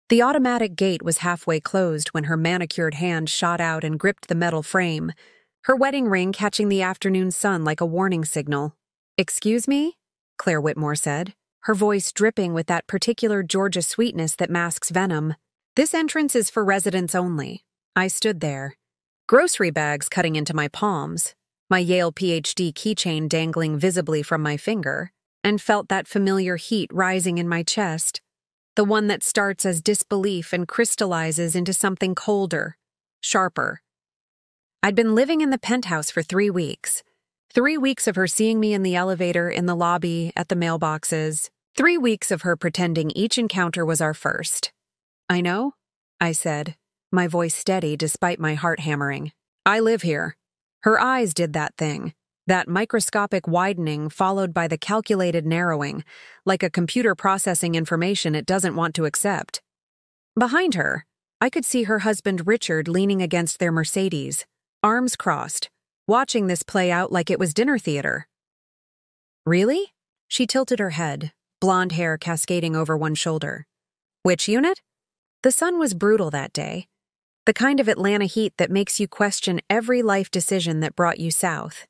The automatic gate was halfway closed when her manicured hand shot out and gripped the metal frame, her wedding ring catching the afternoon sun like a warning signal. "Excuse me?" Claire Whitmore said, her voice dripping with that particular Georgia sweetness that masks venom. "This entrance is for residents only." I stood there, grocery bags cutting into my palms, my Yale PhD keychain dangling visibly from my finger, and felt that familiar heat rising in my chest, the one that starts as disbelief and crystallizes into something colder, sharper. I'd been living in the penthouse for 3 weeks. 3 weeks of her seeing me in the elevator, in the lobby, at the mailboxes. 3 weeks of her pretending each encounter was our first. "I know," I said, my voice steady despite my heart hammering. "I live here." Her eyes did that thing, that microscopic widening followed by the calculated narrowing, like a computer processing information it doesn't want to accept. Behind her, I could see her husband Richard leaning against their Mercedes, arms crossed, watching this play out like it was dinner theater. "Really?" She tilted her head, blonde hair cascading over one shoulder. "Which unit?" The sun was brutal that day, the kind of Atlanta heat that makes you question every life decision that brought you south.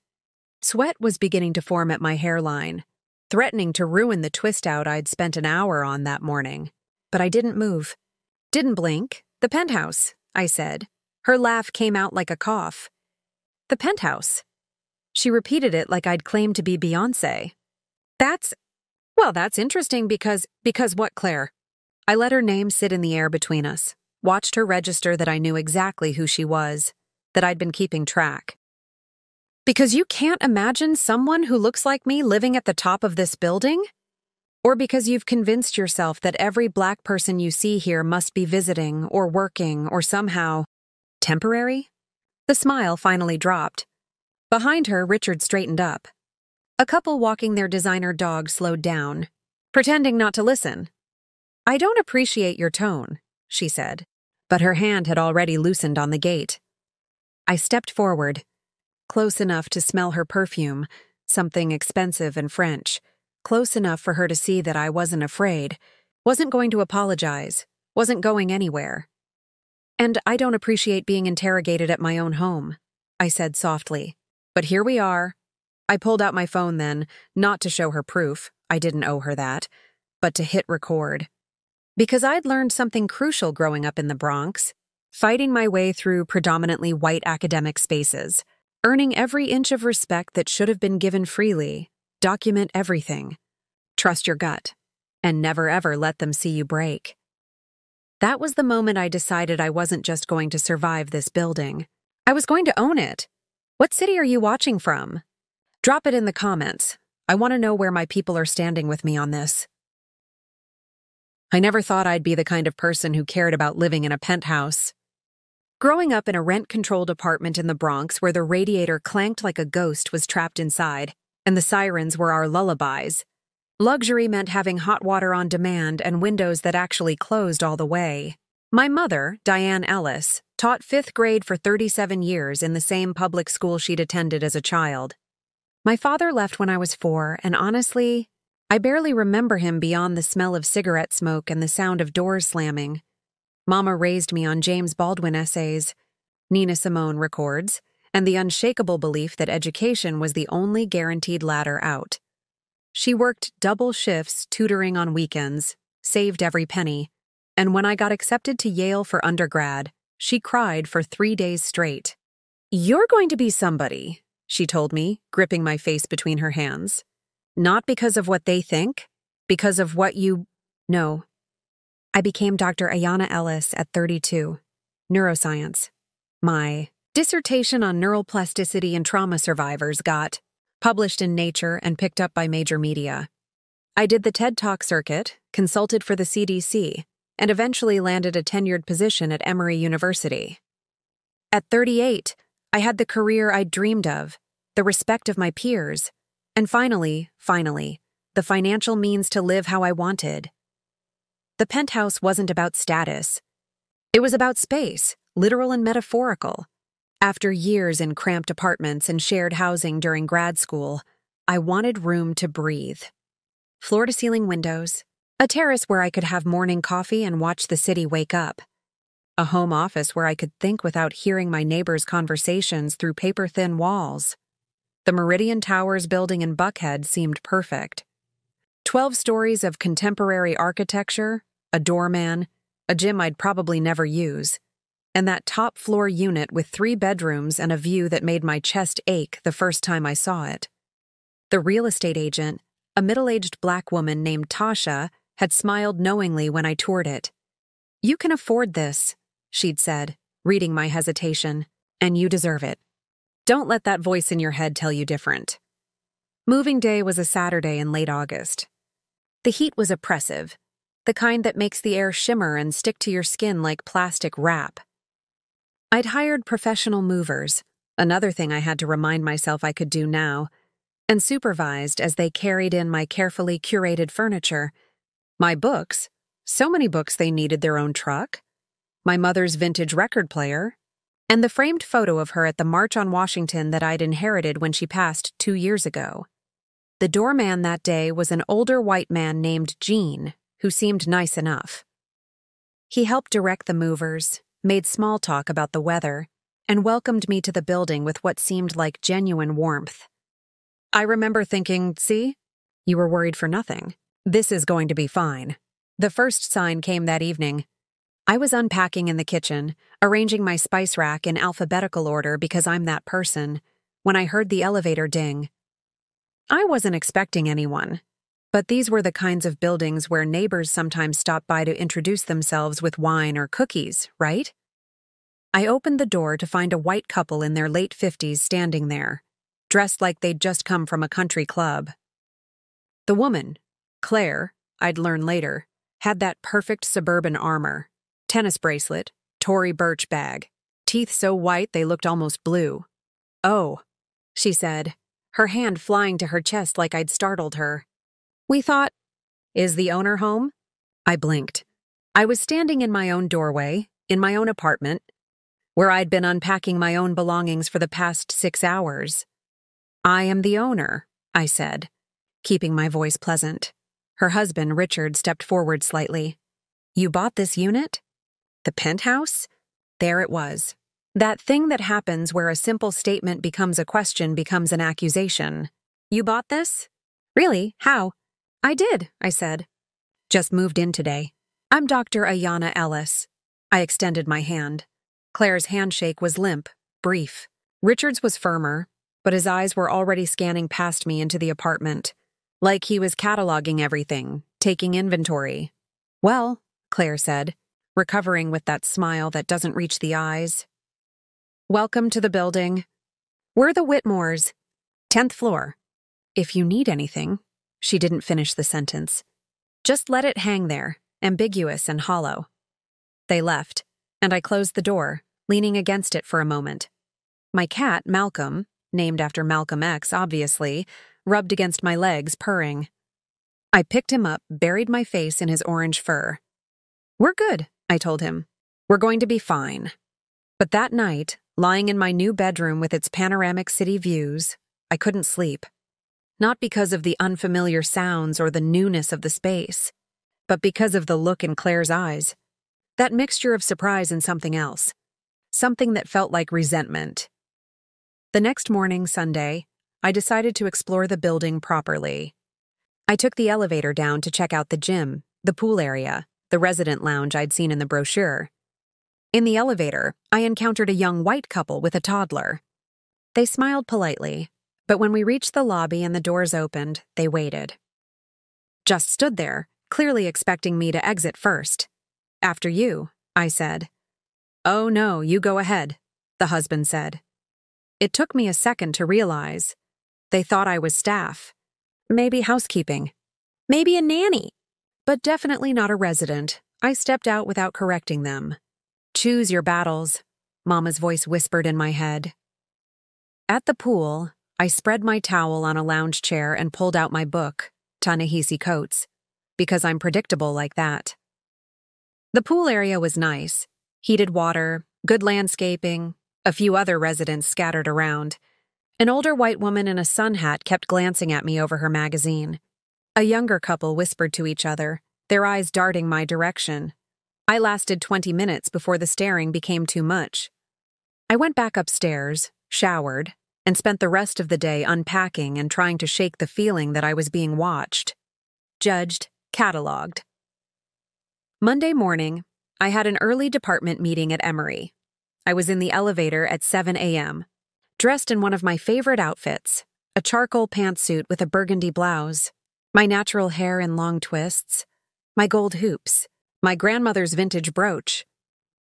Sweat was beginning to form at my hairline, threatening to ruin the twist-out I'd spent an hour on that morning. But I didn't move. Didn't blink. "The penthouse," I said. Her laugh came out like a cough. "The penthouse." She repeated it like I'd claimed to be Beyoncé. That's interesting because what, Claire?" I let her name sit in the air between us, watched her register that I knew exactly who she was, that I'd been keeping track. "Because you can't imagine someone who looks like me living at the top of this building? Or because you've convinced yourself that every Black person you see here must be visiting or working or somehow temporary?" The smile finally dropped. Behind her, Richard straightened up. A couple walking their designer dog slowed down, pretending not to listen. "I don't appreciate your tone," she said, but her hand had already loosened on the gate. I stepped forward, close enough to smell her perfume, something expensive and French, close enough for her to see that I wasn't afraid, wasn't going to apologize, wasn't going anywhere. "And I don't appreciate being interrogated at my own home," I said softly. "But here we are." I pulled out my phone then, not to show her proof, I didn't owe her that, but to hit record. Because I'd learned something crucial growing up in the Bronx, fighting my way through predominantly white academic spaces, earning every inch of respect that should have been given freely. Document everything. Trust your gut, and never ever let them see you break. That was the moment I decided I wasn't just going to survive this building. I was going to own it. What city are you watching from? Drop it in the comments. I want to know where my people are standing with me on this. I never thought I'd be the kind of person who cared about living in a penthouse. Growing up in a rent-controlled apartment in the Bronx where the radiator clanked like a ghost was trapped inside, and the sirens were our lullabies, luxury meant having hot water on demand and windows that actually closed all the way. My mother, Ayana Ellis, taught 5th grade for 37 years in the same public school she'd attended as a child. My father left when I was 4, and honestly, I barely remember him beyond the smell of cigarette smoke and the sound of doors slamming. Mama raised me on James Baldwin essays, Nina Simone records, and the unshakable belief that education was the only guaranteed ladder out. She worked double shifts tutoring on weekends, saved every penny, and when I got accepted to Yale for undergrad, she cried for 3 days straight. "You're going to be somebody," she told me, gripping my face between her hands. "Not because of what they think, because of what you know." I became Dr. Ayana Ellis at 32, neuroscience. My dissertation on neural plasticity and trauma survivors got published in Nature and picked up by major media. I did the TED Talk circuit, consulted for the CDC, and eventually landed a tenured position at Emory University. At 38, I had the career I'd dreamed of, the respect of my peers, and finally, the financial means to live how I wanted. The penthouse wasn't about status. It was about space, literal and metaphorical. After years in cramped apartments and shared housing during grad school, I wanted room to breathe. Floor-to-ceiling windows, A terrace where I could have morning coffee and watch the city wake up. A home office where I could think without hearing my neighbors' conversations through paper-thin walls. The Meridian Towers building in Buckhead seemed perfect. 12 stories of contemporary architecture, a doorman, a gym I'd probably never use, and that top-floor unit with 3 bedrooms and a view that made my chest ache the first time I saw it. The real estate agent, a middle-aged black woman named Tasha, had smiled knowingly when I toured it. "You can afford this," she'd said, reading my hesitation, "and you deserve it. Don't let that voice in your head tell you different." Moving day was a Saturday in late August. The heat was oppressive, the kind that makes the air shimmer and stick to your skin like plastic wrap. I'd hired professional movers, another thing I had to remind myself I could do now, and supervised as they carried in my carefully curated furniture. My books, so many books they needed their own truck, my mother's vintage record player, and the framed photo of her at the March on Washington that I'd inherited when she passed 2 years ago. The doorman that day was an older white man named Gene, who seemed nice enough. He helped direct the movers, made small talk about the weather, and welcomed me to the building with what seemed like genuine warmth. I remember thinking, "See? You were worried for nothing. This is going to be fine." The first sign came that evening. I was unpacking in the kitchen, arranging my spice rack in alphabetical order because I'm that person, when I heard the elevator ding. I wasn't expecting anyone, but these were the kinds of buildings where neighbors sometimes stop by to introduce themselves with wine or cookies, right? I opened the door to find a white couple in their late 50s standing there, dressed like they'd just come from a country club. The woman, Claire, I'd learn later, had that perfect suburban armor, tennis bracelet, Tory Burch bag, teeth so white they looked almost blue. "Oh," she said, her hand flying to her chest like I'd startled her. "We thought, is the owner home?" I blinked. I was standing in my own doorway, in my own apartment, where I'd been unpacking my own belongings for the past 6 hours. "I am the owner," I said, keeping my voice pleasant. Her husband, Richard, stepped forward slightly. "You bought this unit? The penthouse?" There it was. That thing that happens where a simple statement becomes a question becomes an accusation. "You bought this? Really? How?" "I did," I said. "Just moved in today. I'm Dr. Ayana Ellis." I extended my hand. Claire's handshake was limp, brief. Richard's was firmer, but his eyes were already scanning past me into the apartment, like he was cataloging everything, taking inventory. "Well," Claire said, recovering with that smile that doesn't reach the eyes. "Welcome to the building. We're the Whitmores. 10th floor. If you need anything," she didn't finish the sentence. "Just let it hang there, ambiguous and hollow." They left, and I closed the door, leaning against it for a moment. My cat, Malcolm, named after Malcolm X, obviously, rubbed against my legs, purring. I picked him up, buried my face in his orange fur. "We're good," I told him. "We're going to be fine." But that night, lying in my new bedroom with its panoramic city views, I couldn't sleep. Not because of the unfamiliar sounds or the newness of the space, but because of the look in Claire's eyes. That mixture of surprise and something else. Something that felt like resentment. The next morning, Sunday, I decided to explore the building properly. I took the elevator down to check out the gym, the pool area, the resident lounge I'd seen in the brochure. In the elevator, I encountered a young white couple with a toddler. They smiled politely, but when we reached the lobby and the doors opened, they waited. Just stood there, clearly expecting me to exit first. "After you," I said. "Oh no, you go ahead," the husband said. It took me a second to realize. They thought I was staff. Maybe housekeeping. Maybe a nanny. But definitely not a resident. I stepped out without correcting them. "Choose your battles," Mama's voice whispered in my head. At the pool, I spread my towel on a lounge chair and pulled out my book, Ta-Nehisi Coates, because I'm predictable like that. The pool area was nice. Heated water, good landscaping, a few other residents scattered around. An older white woman in a sun hat kept glancing at me over her magazine. A younger couple whispered to each other, their eyes darting my direction. I lasted 20 minutes before the staring became too much. I went back upstairs, showered, and spent the rest of the day unpacking and trying to shake the feeling that I was being watched, judged, catalogued. Monday morning, I had an early department meeting at Emory. I was in the elevator at 7 a.m., dressed in one of my favorite outfits, a charcoal pantsuit with a burgundy blouse, my natural hair in long twists, my gold hoops, my grandmother's vintage brooch.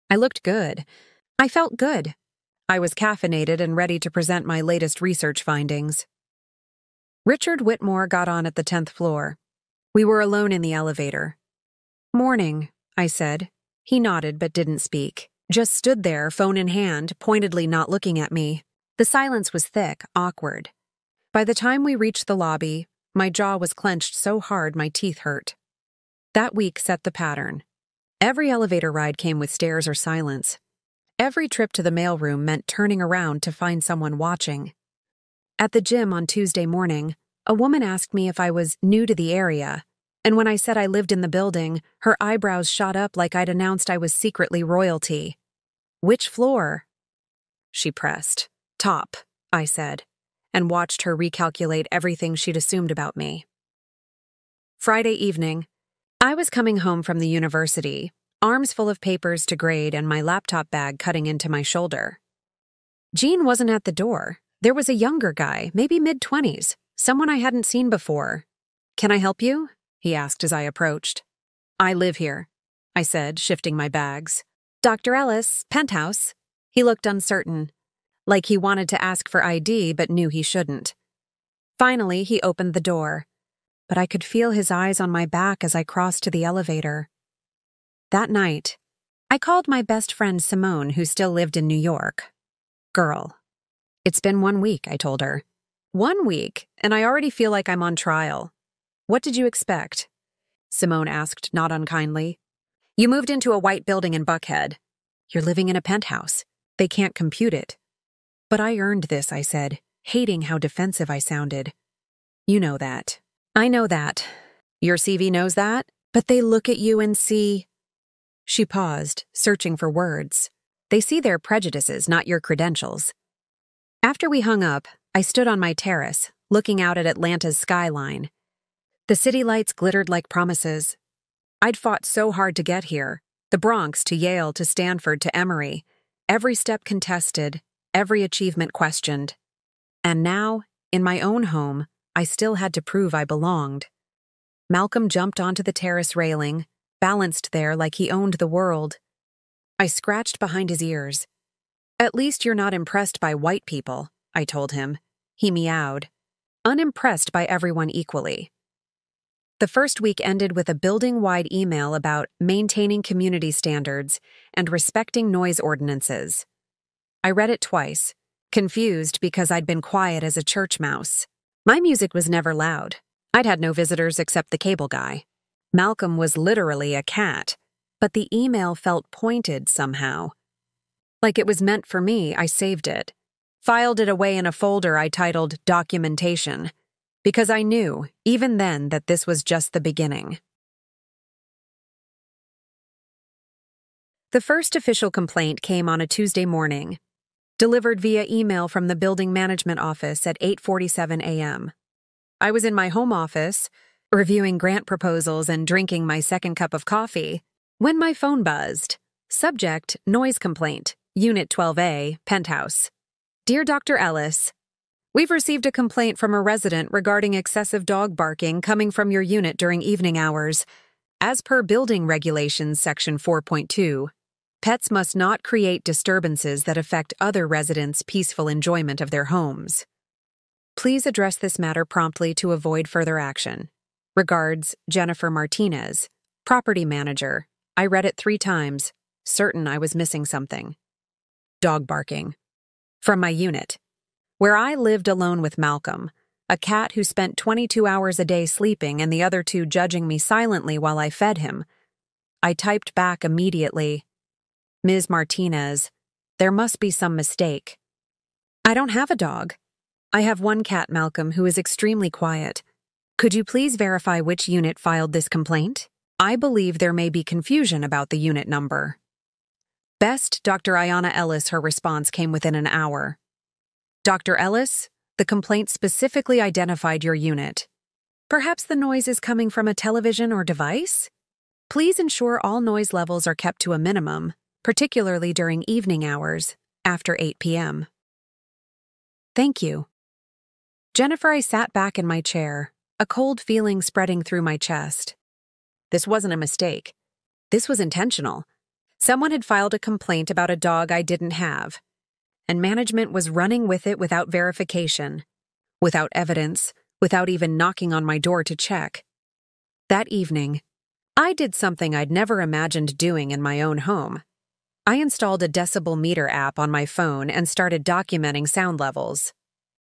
I looked good. I felt good. I was caffeinated and ready to present my latest research findings. Richard Whitmore got on at the 10th floor. We were alone in the elevator. "Morning," I said. He nodded but didn't speak, just stood there, phone in hand, pointedly not looking at me. The silence was thick, awkward. By the time we reached the lobby, my jaw was clenched so hard my teeth hurt. That week set the pattern. Every elevator ride came with stairs or silence. Every trip to the mailroom meant turning around to find someone watching. At the gym on Tuesday morning, a woman asked me if I was new to the area, and when I said I lived in the building, her eyebrows shot up like I'd announced I was secretly royalty. "Which floor?" She pressed. "Top," I said, and watched her recalculate everything she'd assumed about me. Friday evening, I was coming home from the university, arms full of papers to grade and my laptop bag cutting into my shoulder. Gene wasn't at the door. There was a younger guy, maybe mid-20s, someone I hadn't seen before. "Can I help you?" he asked as I approached. "I live here," I said, shifting my bags. "Dr. Ellis, Penthouse." He looked uncertain, like he wanted to ask for ID but knew he shouldn't. Finally, he opened the door, but I could feel his eyes on my back as I crossed to the elevator. That night, I called my best friend Simone, who still lived in New York. "Girl, it's been 1 week," I told her. 1 week, and I already feel like I'm on trial. "What did you expect?" Simone asked, not unkindly. "You moved into a white building in Buckhead. You're living in a penthouse. They can't compute it." "But I earned this," I said, hating how defensive I sounded. "You know that." "I know that. Your CV knows that, but they look at you and see—" She paused, searching for words. "They see their prejudices, not your credentials." After we hung up, I stood on my terrace, looking out at Atlanta's skyline. The city lights glittered like promises. I'd fought so hard to get here, the Bronx to Yale to Stanford to Emory, every step contested, every achievement questioned. And now, in my own home, I still had to prove I belonged. Malcolm jumped onto the terrace railing, balanced there like he owned the world. I scratched behind his ears. "At least you're not impressed by white people," I told him. He meowed. "Unimpressed by everyone equally." The first week ended with a building-wide email about maintaining community standards and respecting noise ordinances. I read it twice, confused because I'd been quiet as a church mouse. My music was never loud. I'd had no visitors except the cable guy. Malcolm was literally a cat, but the email felt pointed somehow. Like it was meant for me, I saved it. Filed it away in a folder I titled Documentation, because I knew, even then, that this was just the beginning. The first official complaint came on a Tuesday morning, delivered via email from the building management office at 8:47 a.m. I was in my home office, reviewing grant proposals and drinking my second cup of coffee, when my phone buzzed. Subject, noise complaint, Unit 12A, Penthouse. Dear Dr. Ellis, we've received a complaint from a resident regarding excessive dog barking coming from your unit during evening hours. As per Building Regulations Section 4.2, pets must not create disturbances that affect other residents' peaceful enjoyment of their homes. Please address this matter promptly to avoid further action. Regards, Jennifer Martinez, Property Manager. I read it 3 times, certain I was missing something. Dog barking. From my unit, where I lived alone with Malcolm, a cat who spent 22 hours a day sleeping and the other 2 judging me silently while I fed him. I typed back immediately, Ms. Martinez, there must be some mistake. I don't have a dog. I have 1 cat, Malcolm, who is extremely quiet. Could you please verify which unit filed this complaint? I believe there may be confusion about the unit number. Best, Dr. Ayana Ellis, her response came within an hour. Dr. Ellis, the complaint specifically identified your unit. Perhaps the noise is coming from a television or device? Please ensure all noise levels are kept to a minimum, particularly during evening hours, after 8 p.m. Thank you. Jennifer, I sat back in my chair, a cold feeling spreading through my chest. This wasn't a mistake. This was intentional. Someone had filed a complaint about a dog I didn't have, and management was running with it without verification, without evidence, without even knocking on my door to check. That evening, I did something I'd never imagined doing in my own home. I installed a decibel meter app on my phone and started documenting sound levels.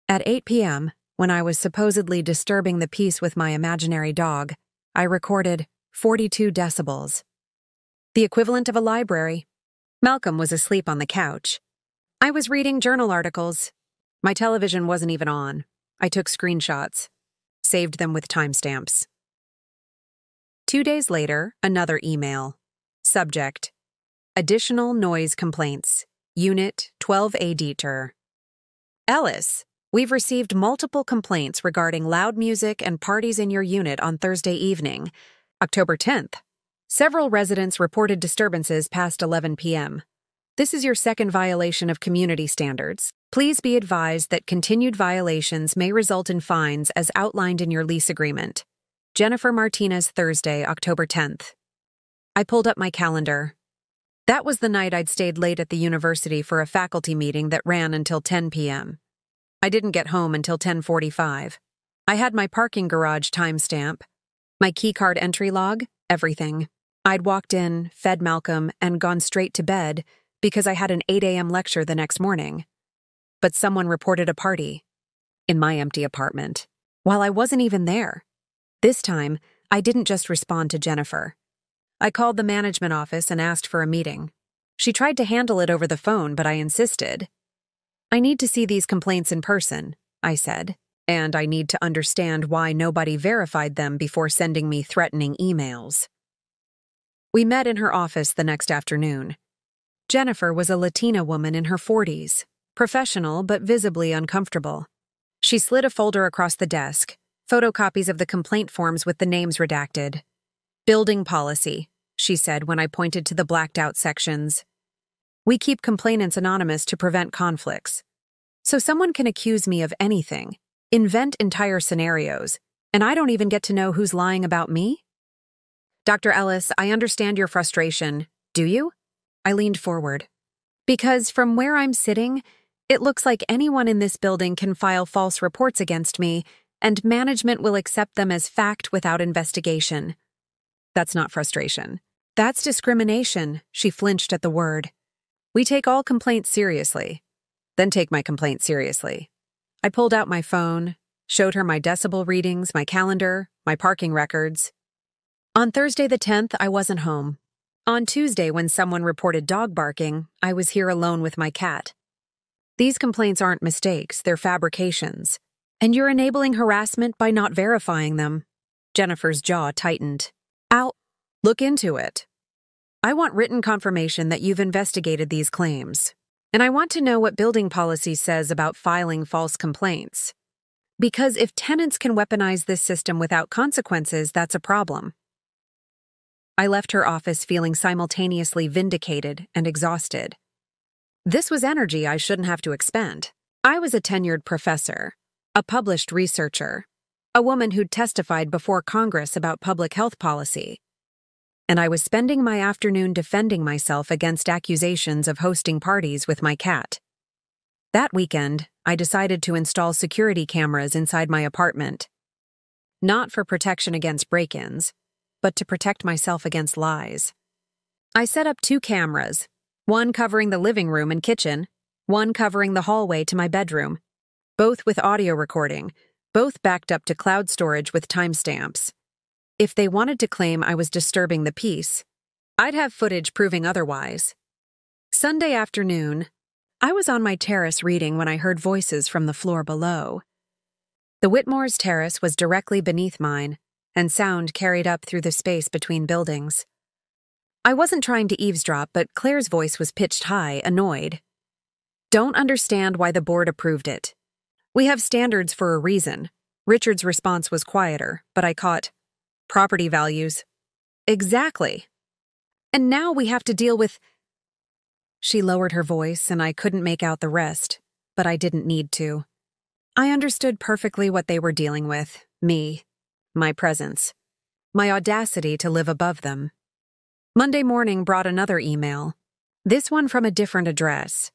At 8 p.m., when I was supposedly disturbing the peace with my imaginary dog, I recorded 42 decibels. The equivalent of a library. Malcolm was asleep on the couch. I was reading journal articles. My television wasn't even on. I took screenshots, saved them with timestamps. 2 days later, another email. Subject: Additional noise complaints. Unit 12A Dieter. Ellis, we've received multiple complaints regarding loud music and parties in your unit on Thursday evening, October 10th. Several residents reported disturbances past 11 p.m. This is your second violation of community standards. Please be advised that continued violations may result in fines as outlined in your lease agreement. Jennifer Martinez, Thursday, October 10th. I pulled up my calendar. That was the night I'd stayed late at the university for a faculty meeting that ran until 10 p.m. I didn't get home until 10:45. I had my parking garage timestamp, my keycard entry log, everything. I'd walked in, fed Malcolm, and gone straight to bed because I had an 8 a.m. lecture the next morning. But someone reported a party in my empty apartment, while I wasn't even there. This time, I didn't just respond to Jennifer. I called the management office and asked for a meeting. She tried to handle it over the phone, but I insisted. I need to see these complaints in person, I said, and I need to understand why nobody verified them before sending me threatening emails. We met in her office the next afternoon. Jennifer was a Latina woman in her 40s, professional but visibly uncomfortable. She slid a folder across the desk, photocopies of the complaint forms with the names redacted. Building policy, she said when I pointed to the blacked-out sections. We keep complainants anonymous to prevent conflicts. So someone can accuse me of anything, invent entire scenarios, and I don't even get to know who's lying about me? Dr. Ellis, I understand your frustration. Do you? I leaned forward. Because from where I'm sitting, it looks like anyone in this building can file false reports against me, and management will accept them as fact without investigation. That's not frustration. That's discrimination, she flinched at the word. We take all complaints seriously. Then take my complaint seriously. I pulled out my phone, showed her my decibel readings, my calendar, my parking records. On Thursday the 10th, I wasn't home. On Tuesday, when someone reported dog barking, I was here alone with my cat. These complaints aren't mistakes, they're fabrications. And you're enabling harassment by not verifying them. Jennifer's jaw tightened. I'll look into it. I want written confirmation that you've investigated these claims. And I want to know what building policy says about filing false complaints. Because if tenants can weaponize this system without consequences, that's a problem. I left her office feeling simultaneously vindicated and exhausted. This was energy I shouldn't have to expend. I was a tenured professor, a published researcher, a woman who'd testified before Congress about public health policy. And I was spending my afternoon defending myself against accusations of hosting parties with my cat. That weekend, I decided to install security cameras inside my apartment. Not for protection against break-ins, but to protect myself against lies. I set up 2 cameras, one covering the living room and kitchen, one covering the hallway to my bedroom, both with audio recording, both backed up to cloud storage with timestamps. If they wanted to claim I was disturbing the peace, I'd have footage proving otherwise. Sunday afternoon, I was on my terrace reading when I heard voices from the floor below. The Whitmore's terrace was directly beneath mine, and sound carried up through the space between buildings. I wasn't trying to eavesdrop, but Claire's voice was pitched high, annoyed. Don't understand why the board approved it. We have standards for a reason. Richard's response was quieter, but I caught, property values. Exactly. And now we have to deal with... She lowered her voice, and I couldn't make out the rest, but I didn't need to. I understood perfectly what they were dealing with. Me. My presence. My audacity to live above them. Monday morning brought another email. This one from a different address.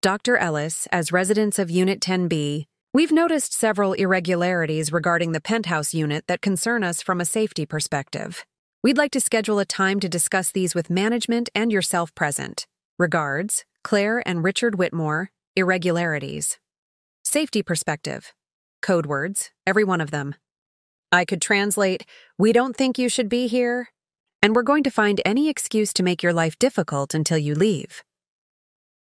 Dr. Ellis, as residents of Unit 10B, we've noticed several irregularities regarding the Penthouse unit that concern us from a safety perspective. We'd like to schedule a time to discuss these with management and yourself present. Regards, Claire and Richard Whitmore, irregularities. Safety perspective. Code words, every one of them. I could translate, we don't think you should be here, and we're going to find any excuse to make your life difficult until you leave.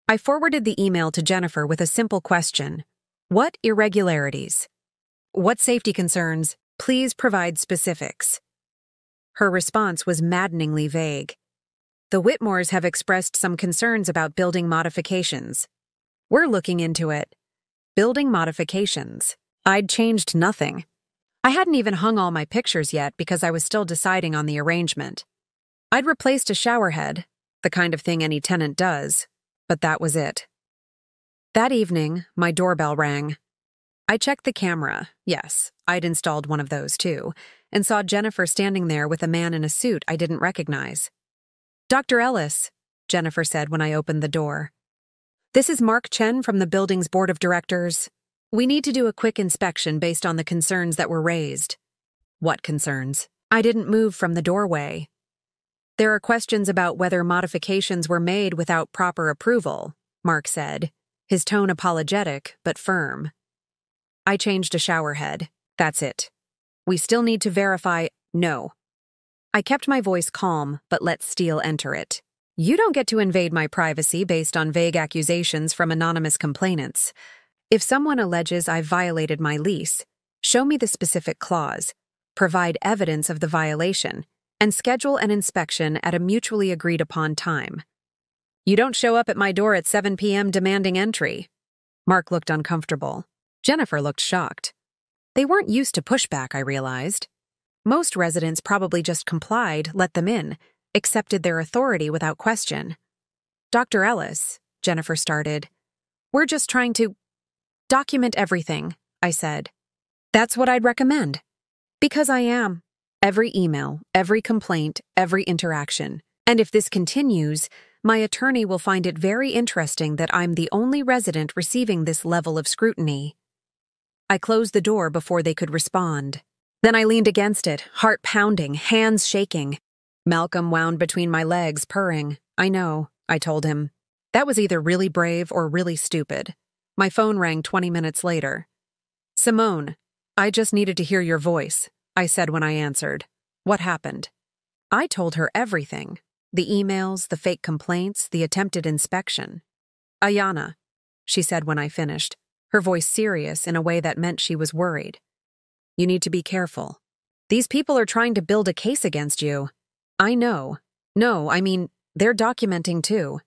I forwarded the email to Jennifer with a simple question. What irregularities? What safety concerns? Please provide specifics. Her response was maddeningly vague. The Whitmores have expressed some concerns about building modifications. We're looking into it. Building modifications. I'd changed nothing. I hadn't even hung all my pictures yet because I was still deciding on the arrangement. I'd replaced a shower head, the kind of thing any tenant does, but that was it. That evening, my doorbell rang. I checked the camera, yes, I'd installed one of those too, and saw Jennifer standing there with a man in a suit I didn't recognize. Dr. Ellis, Jennifer said when I opened the door. This is Mark Chen from the building's board of directors. We need to do a quick inspection based on the concerns that were raised. What concerns? I didn't move from the doorway. There are questions about whether modifications were made without proper approval, Mark said, his tone apologetic but firm. I changed a shower head. That's it. We still need to verify. No. I kept my voice calm, but let steel enter it. You don't get to invade my privacy based on vague accusations from anonymous complainants. If someone alleges I've violated my lease, show me the specific clause, provide evidence of the violation, and schedule an inspection at a mutually agreed-upon time. You don't show up at my door at 7 p.m. demanding entry. Mark looked uncomfortable. Jennifer looked shocked. They weren't used to pushback, I realized. Most residents probably just complied, let them in, accepted their authority without question. Dr. Ellis, Jennifer started. We're just trying to document everything, I said. That's what I'd recommend. Because I am. Every email, every complaint, every interaction. And if this continues, my attorney will find it very interesting that I'm the only resident receiving this level of scrutiny. I closed the door before they could respond. Then I leaned against it, heart pounding, hands shaking. Malcolm wound between my legs, purring. I know, I told him. That was either really brave or really stupid. My phone rang 20 minutes later. Simone, I just needed to hear your voice, I said when I answered. What happened? I told her everything. The emails, the fake complaints, the attempted inspection. Ayana, she said when I finished, her voice serious in a way that meant she was worried. You need to be careful. These people are trying to build a case against you. I know. No, I mean, they're documenting too.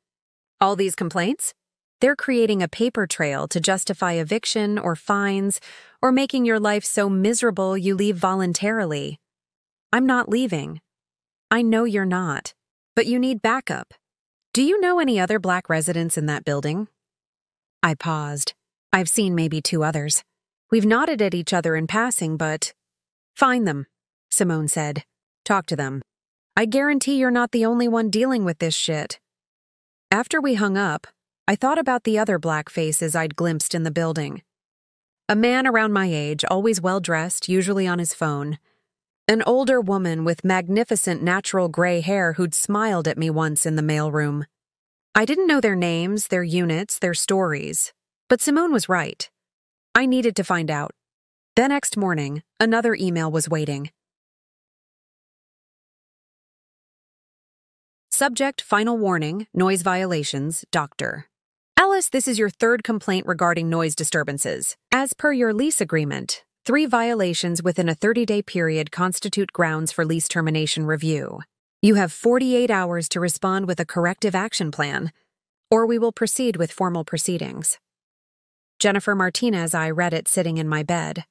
All these complaints? They're creating a paper trail to justify eviction or fines or making your life so miserable you leave voluntarily. I'm not leaving. I know you're not. But you need backup. Do you know any other Black residents in that building? I paused. I've seen maybe 2 others. We've nodded at each other in passing, but... Find them, Simone said. Talk to them. I guarantee you're not the only one dealing with this shit. After we hung up, I thought about the other Black faces I'd glimpsed in the building. A man around my age, always well-dressed, usually on his phone. An older woman with magnificent natural gray hair who'd smiled at me once in the mailroom. I didn't know their names, their units, their stories. But Simone was right. I needed to find out. The next morning, another email was waiting. Subject, final warning, noise violations, Dr. Ellis, this is your 3rd complaint regarding noise disturbances. As per your lease agreement, 3 violations within a 30-day period constitute grounds for lease termination review. You have 48 hours to respond with a corrective action plan, or we will proceed with formal proceedings. Jennifer Martinez. I read it sitting in my bed.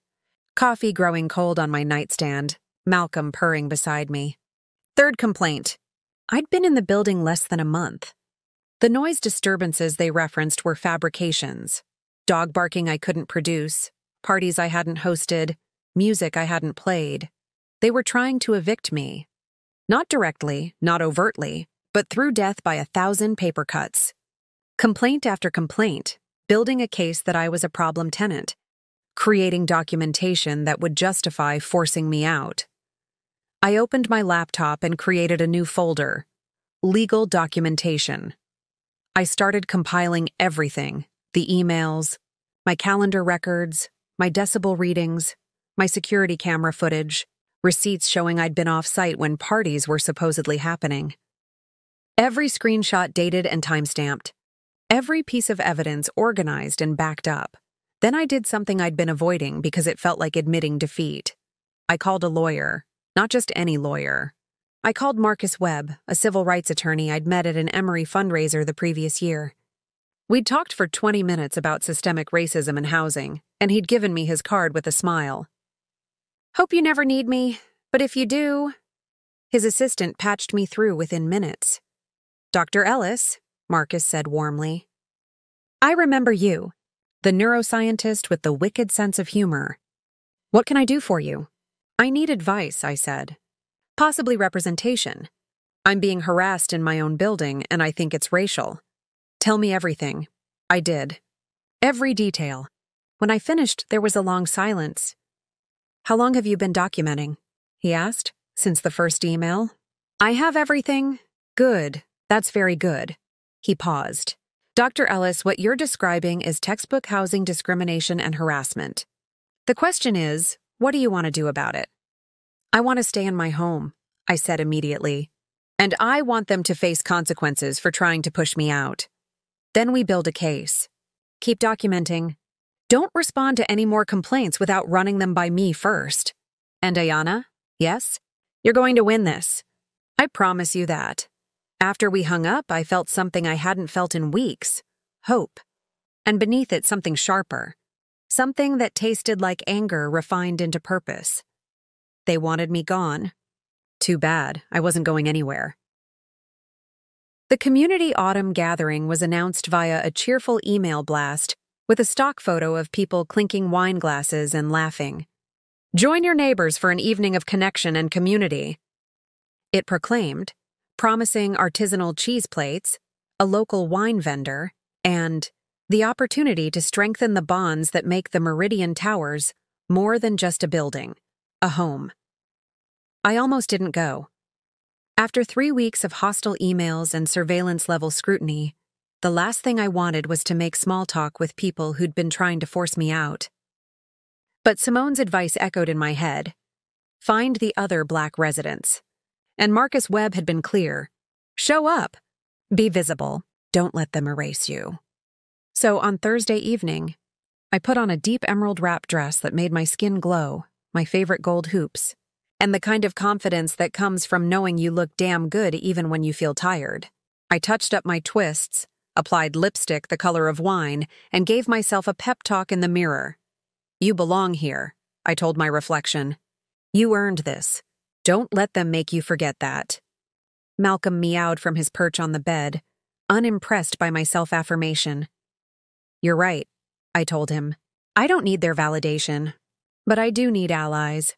Coffee growing cold on my nightstand, Malcolm purring beside me. 3rd complaint. I'd been in the building less than a month. The noise disturbances they referenced were fabrications. Dog barking I couldn't produce, parties I hadn't hosted, music I hadn't played. They were trying to evict me. Not directly, not overtly, but through death by 1,000 paper cuts. Complaint after complaint, building a case that I was a problem tenant, creating documentation that would justify forcing me out. I opened my laptop and created a new folder, Legal Documentation. I started compiling everything, the emails, my calendar records, my decibel readings, my security camera footage, receipts showing I'd been off-site when parties were supposedly happening. Every screenshot dated and time-stamped. Every piece of evidence organized and backed up. Then I did something I'd been avoiding because it felt like admitting defeat. I called a lawyer, not just any lawyer. I called Marcus Webb, a civil rights attorney I'd met at an Emory fundraiser the previous year. We'd talked for 20 minutes about systemic racism in housing, and he'd given me his card with a smile. Hope you never need me, but if you do... His assistant patched me through within minutes. Dr. Ellis, Marcus said warmly. I remember you, the neuroscientist with the wicked sense of humor. What can I do for you? I need advice, I said. Possibly representation. I'm being harassed in my own building, and I think it's racial. Tell me everything. I did. Every detail. When I finished, there was a long silence. How long have you been documenting? He asked. Since the first email? I have everything. Good. That's very good. He paused. Dr. Ellis, what you're describing is textbook housing discrimination and harassment. The question is, what do you want to do about it? I want to stay in my home, I said immediately. And I want them to face consequences for trying to push me out. Then we build a case. Keep documenting. Don't respond to any more complaints without running them by me first. And Ayana, yes? You're going to win this. I promise you that. After we hung up, I felt something I hadn't felt in weeks. Hope. And beneath it, something sharper. Something that tasted like anger refined into purpose. They wanted me gone. Too bad, I wasn't going anywhere. The community autumn gathering was announced via a cheerful email blast with a stock photo of people clinking wine glasses and laughing. Join your neighbors for an evening of connection and community. It proclaimed, promising artisanal cheese plates, a local wine vendor, and the opportunity to strengthen the bonds that make the Meridian Towers more than just a building, a home. I almost didn't go. After 3 weeks of hostile emails and surveillance-level scrutiny, the last thing I wanted was to make small talk with people who'd been trying to force me out. But Simone's advice echoed in my head. Find the other Black residents. And Marcus Webb had been clear. Show up. Be visible. Don't let them erase you. So on Thursday evening, I put on a deep emerald wrap dress that made my skin glow, my favorite gold hoops, and the kind of confidence that comes from knowing you look damn good even when you feel tired. I touched up my twists, applied lipstick the color of wine, and gave myself a pep talk in the mirror. You belong here, I told my reflection. You earned this. Don't let them make you forget that. Malcolm meowed from his perch on the bed, unimpressed by my self-affirmation. You're right, I told him. I don't need their validation, but I do need allies.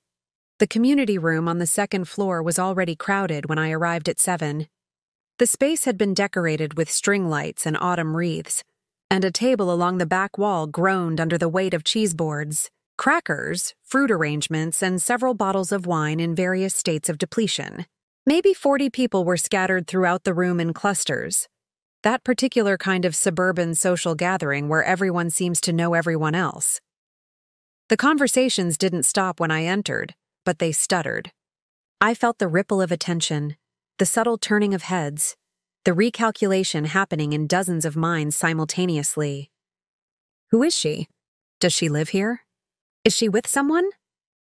The community room on the second floor was already crowded when I arrived at 7. The space had been decorated with string lights and autumn wreaths, and a table along the back wall groaned under the weight of cheese boards, crackers, fruit arrangements, and several bottles of wine in various states of depletion. Maybe 40 people were scattered throughout the room in clusters. That particular kind of suburban social gathering where everyone seems to know everyone else. The conversations didn't stop when I entered, but they stuttered. I felt the ripple of attention, the subtle turning of heads, the recalculation happening in dozens of minds simultaneously. Who is she? Does she live here? Is she with someone?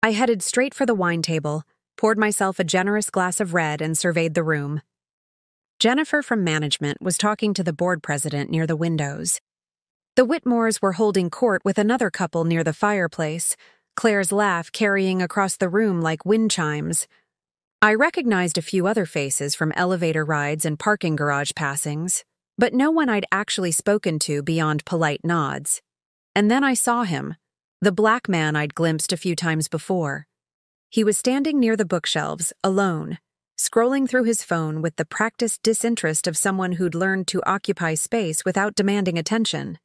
I headed straight for the wine table, poured myself a generous glass of red, and surveyed the room. Jennifer from management was talking to the board president near the windows. The Whitmores were holding court with another couple near the fireplace, Claire's laugh carrying across the room like wind chimes. I recognized a few other faces from elevator rides and parking garage passings, but no one I'd actually spoken to beyond polite nods. And then I saw him, the black man I'd glimpsed a few times before. He was standing near the bookshelves, alone, scrolling through his phone with the practiced disinterest of someone who'd learned to occupy space without demanding attention.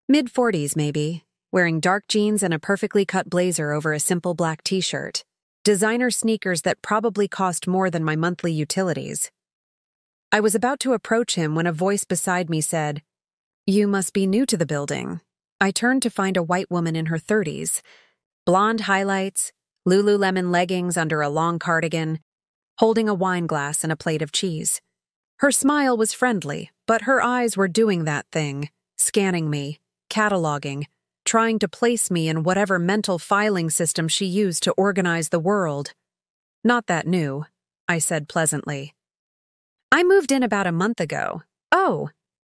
Mid-40s, maybe, wearing dark jeans and a perfectly cut blazer over a simple black t-shirt. Designer sneakers that probably cost more than my monthly utilities. I was about to approach him when a voice beside me said, "You must be new to the building." I turned to find a white woman in her 30s, blonde highlights, Lululemon leggings under a long cardigan, holding a wine glass and a plate of cheese. Her smile was friendly, but her eyes were doing that thing, scanning me, cataloging, trying to place me in whatever mental filing system she used to organize the world. "Not that new," I said pleasantly. "I moved in about a month ago." "Oh,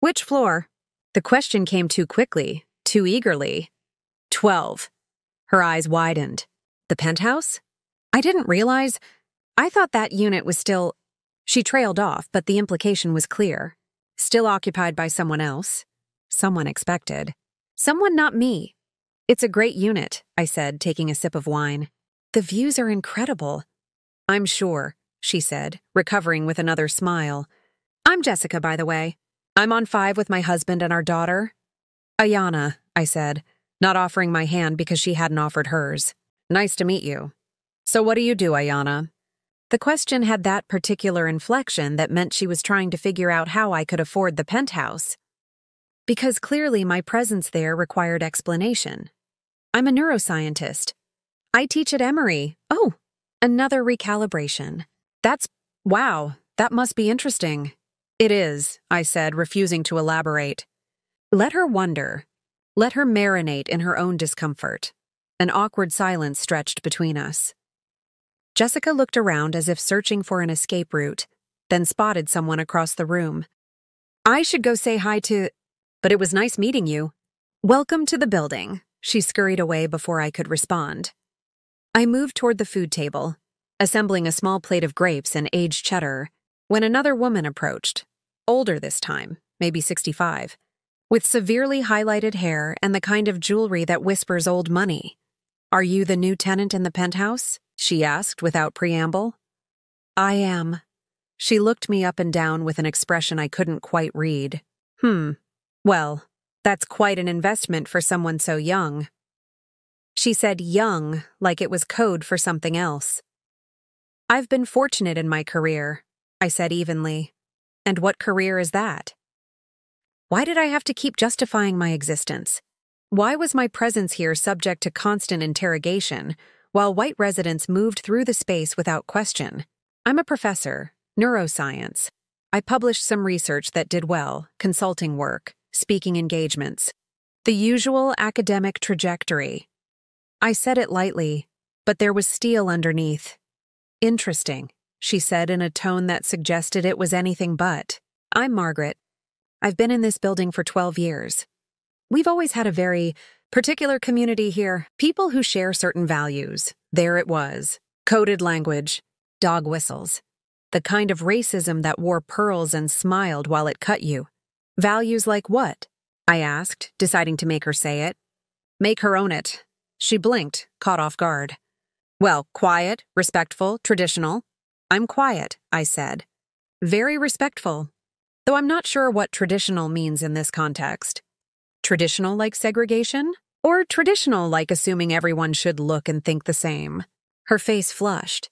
which floor?" The question came too quickly, too eagerly. 12. Her eyes widened. "The penthouse?" "I didn't realize. I thought that unit was still—" She trailed off, but the implication was clear. Still occupied by someone else. Someone expected. Someone not me. "It's a great unit," I said, taking a sip of wine. "The views are incredible." "I'm sure," she said, recovering with another smile. "I'm Jessica, by the way. I'm on 5 with my husband and our daughter." "Ayana," I said, not offering my hand because she hadn't offered hers. "Nice to meet you." "So what do you do, Ayana?" The question had that particular inflection that meant she was trying to figure out how I could afford the penthouse. Because clearly my presence there required explanation. "I'm a neuroscientist. I teach at Emory." "Oh, another recalibration. Wow, that must be interesting." "It is," I said, refusing to elaborate. Let her wonder. Let her marinate in her own discomfort. An awkward silence stretched between us. Jessica looked around as if searching for an escape route, then spotted someone across the room. "I should go say hi to— But it was nice meeting you." "Welcome to the building." She scurried away before I could respond. I moved toward the food table, assembling a small plate of grapes and aged cheddar, when another woman approached, older this time, maybe 65, with severely highlighted hair and the kind of jewelry that whispers old money. "Are you the new tenant in the penthouse?" she asked without preamble. "I am." She looked me up and down with an expression I couldn't quite read. Well, that's quite an investment for someone so young." She said young like it was code for something else. "I've been fortunate in my career," I said evenly. "And what career is that?" Why did I have to keep justifying my existence? Why was my presence here subject to constant interrogation, while white residents moved through the space without question? "I'm a professor, neuroscience. I published some research that did well, consulting work, speaking engagements. The usual academic trajectory." I said it lightly, but there was steel underneath. "Interesting," she said in a tone that suggested it was anything but. "I'm Margaret. I've been in this building for 12 years. We've always had a very particular community here, people who share certain values." There it was. Coded language, dog whistles. The kind of racism that wore pearls and smiled while it cut you. "Values like what?" I asked, deciding to make her say it. "Make her own it." She blinked, caught off guard. "Well, quiet, respectful, traditional." "I'm quiet," I said. "Very respectful. Though I'm not sure what traditional means in this context. Traditional like segregation? Or traditional like assuming everyone should look and think the same?" Her face flushed.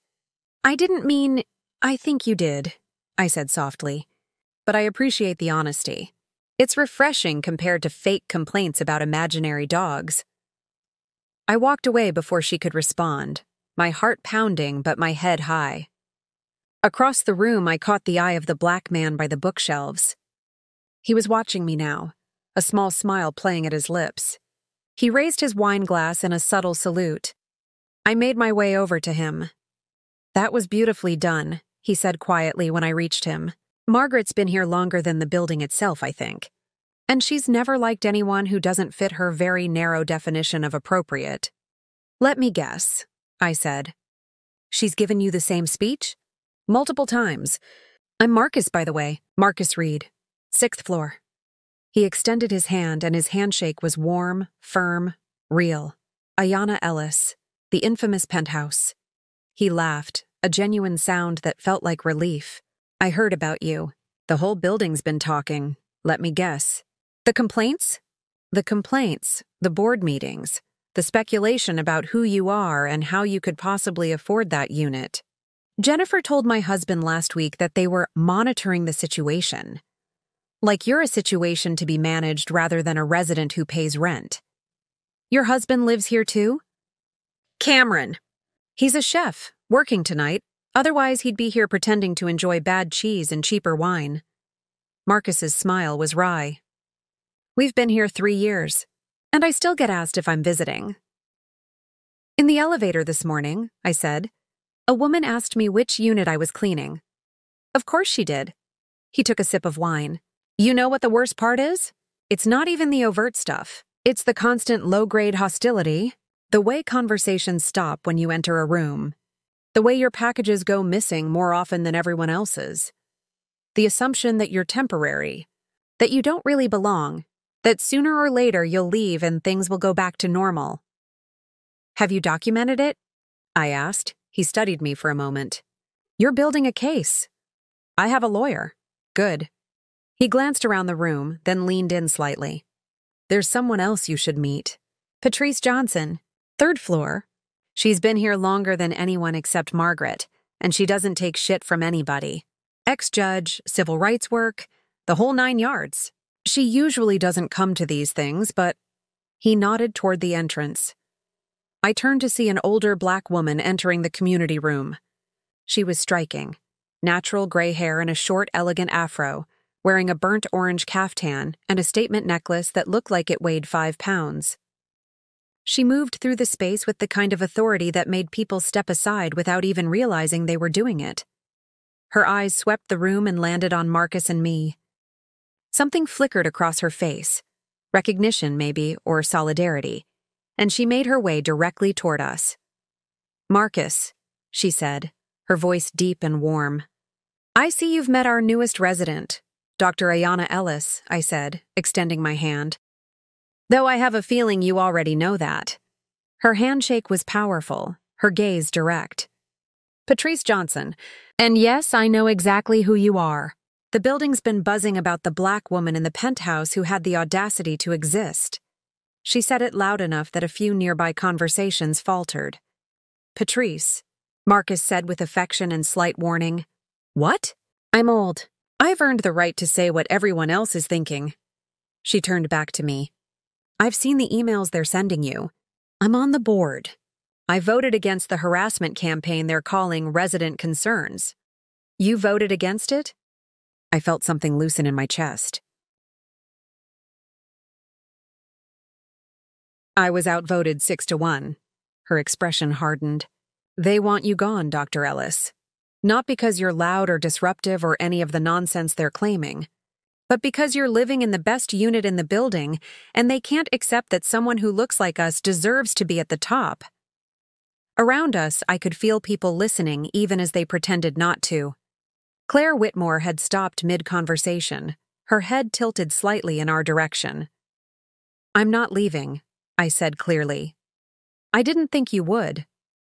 "I didn't mean— I think you did," I said softly. "But I appreciate the honesty. It's refreshing compared to fake complaints about imaginary dogs." I walked away before she could respond, my heart pounding but my head high. Across the room, I caught the eye of the black man by the bookshelves. He was watching me now, a small smile playing at his lips. He raised his wine glass in a subtle salute. I made my way over to him. That was beautifully done, he said quietly when I reached him. Margaret's been here longer than the building itself, I think. And she's never liked anyone who doesn't fit her very narrow definition of appropriate. Let me guess, I said. She's given you the same speech? Multiple times. I'm Marcus, by the way, Marcus Reed, 6th floor. He extended his hand, and his handshake was warm, firm, real. Ayana Ellis, the infamous Penthouse. He laughed, a genuine sound that felt like relief. I heard about you. The whole building's been talking. Let me guess. The complaints? The complaints, the board meetings, the speculation about who you are and how you could possibly afford that unit. Jennifer told my husband last week that they were monitoring the situation. Like you're a situation to be managed rather than a resident who pays rent. Your husband lives here too? Cameron. He's a chef, working tonight. Otherwise, he'd be here pretending to enjoy bad cheese and cheaper wine. Marcus's smile was wry. We've been here 3 years, and I still get asked if I'm visiting. In the elevator this morning, I said, a woman asked me which unit I was cleaning. Of course she did. He took a sip of wine. You know what the worst part is? It's not even the overt stuff. It's the constant low-grade hostility, the way conversations stop when you enter a room, the way your packages go missing more often than everyone else's, the assumption that you're temporary, that you don't really belong, that sooner or later you'll leave and things will go back to normal. Have you documented it? I asked. He studied me for a moment. You're building a case. I have a lawyer. Good. He glanced around the room, then leaned in slightly. There's someone else you should meet. Patrice Johnson, 3rd floor. She's been here longer than anyone except Margaret, and she doesn't take shit from anybody. Ex-judge, civil rights work, the whole 9 yards. She usually doesn't come to these things, but... He nodded toward the entrance. I turned to see an older black woman entering the community room. She was striking. Natural gray hair and a short, elegant afro, wearing a burnt orange caftan and a statement necklace that looked like it weighed 5 pounds. She moved through the space with the kind of authority that made people step aside without even realizing they were doing it. Her eyes swept the room and landed on Marcus and me. Something flickered across her face, recognition maybe, or solidarity, and she made her way directly toward us. Marcus, she said, her voice deep and warm. I see you've met our newest resident, Dr. Ayana Ellis, I said, extending my hand. Though I have a feeling you already know that. Her handshake was powerful, her gaze direct. Patrice Johnson, and yes, I know exactly who you are. The building's been buzzing about the black woman in the penthouse who had the audacity to exist. She said it loud enough that a few nearby conversations faltered. Patrice, Marcus said with affection and slight warning. What? I'm old. I've earned the right to say what everyone else is thinking. She turned back to me. I've seen the emails they're sending you. I'm on the board. I voted against the harassment campaign they're calling Resident Concerns. You voted against it? I felt something loosen in my chest. I was outvoted 6-1. Her expression hardened. They want you gone, Dr. Ellis. Not because you're loud or disruptive or any of the nonsense they're claiming, but because you're living in the best unit in the building and they can't accept that someone who looks like us deserves to be at the top. Around us, I could feel people listening even as they pretended not to. Claire Whitmore had stopped mid-conversation, her head tilted slightly in our direction. I'm not leaving, I said clearly. I didn't think you would,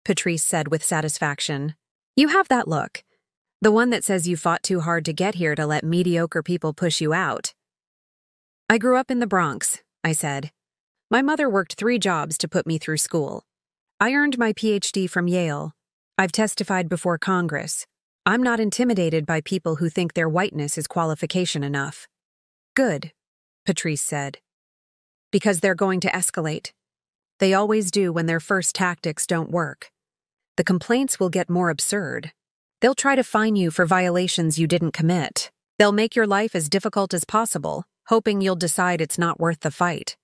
Patrice said with satisfaction. You have that look. The one that says you fought too hard to get here to let mediocre people push you out. I grew up in the Bronx, I said. My mother worked 3 jobs to put me through school. I earned my PhD from Yale. I've testified before Congress. I'm not intimidated by people who think their whiteness is qualification enough. Good, Patrice said. Because they're going to escalate. They always do when their first tactics don't work. The complaints will get more absurd. They'll try to fine you for violations you didn't commit. They'll make your life as difficult as possible, hoping you'll decide it's not worth the fight.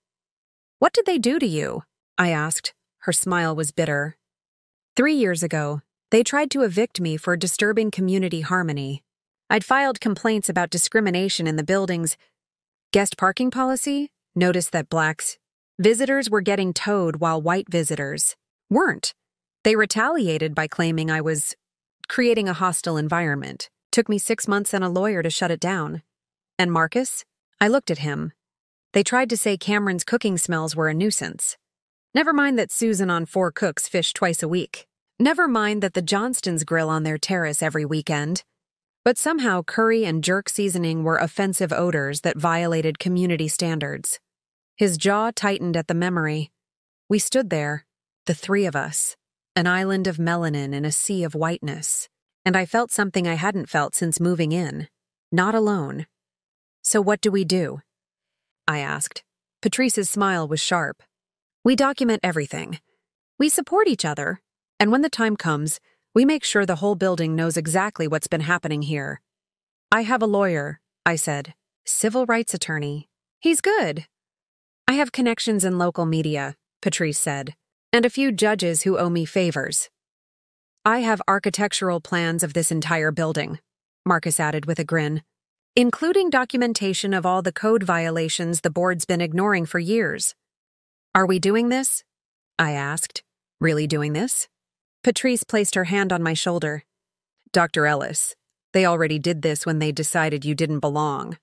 What did they do to you? I asked. Her smile was bitter. 3 years ago, they tried to evict me for disturbing community harmony. I'd filed complaints about discrimination in the building's guest parking policy, noticed that visitors were getting towed while white visitors weren't. They retaliated by claiming I was creating a hostile environment. Took me 6 months and a lawyer to shut it down. And Marcus? I looked at him. They tried to say Cameron's cooking smells were a nuisance. Never mind that Susan on 4 cooks fish twice a week. Never mind that the Johnstons grill on their terrace every weekend. But somehow curry and jerk seasoning were offensive odors that violated community standards. His jaw tightened at the memory. We stood there, the 3 of us, an island of melanin in a sea of whiteness, and I felt something I hadn't felt since moving in. Not alone. So what do we do? I asked. Patrice's smile was sharp. We document everything. We support each other, and when the time comes, we make sure the whole building knows exactly what's been happening here. I have a lawyer, I said. Civil rights attorney. He's good. I have connections in local media, Patrice said, and a few judges who owe me favors. I have architectural plans of this entire building, Marcus added with a grin, including documentation of all the code violations the board's been ignoring for years. Are we doing this? I asked. Really doing this? Patrice placed her hand on my shoulder. Dr. Ellis, they already did this when they decided you didn't belong.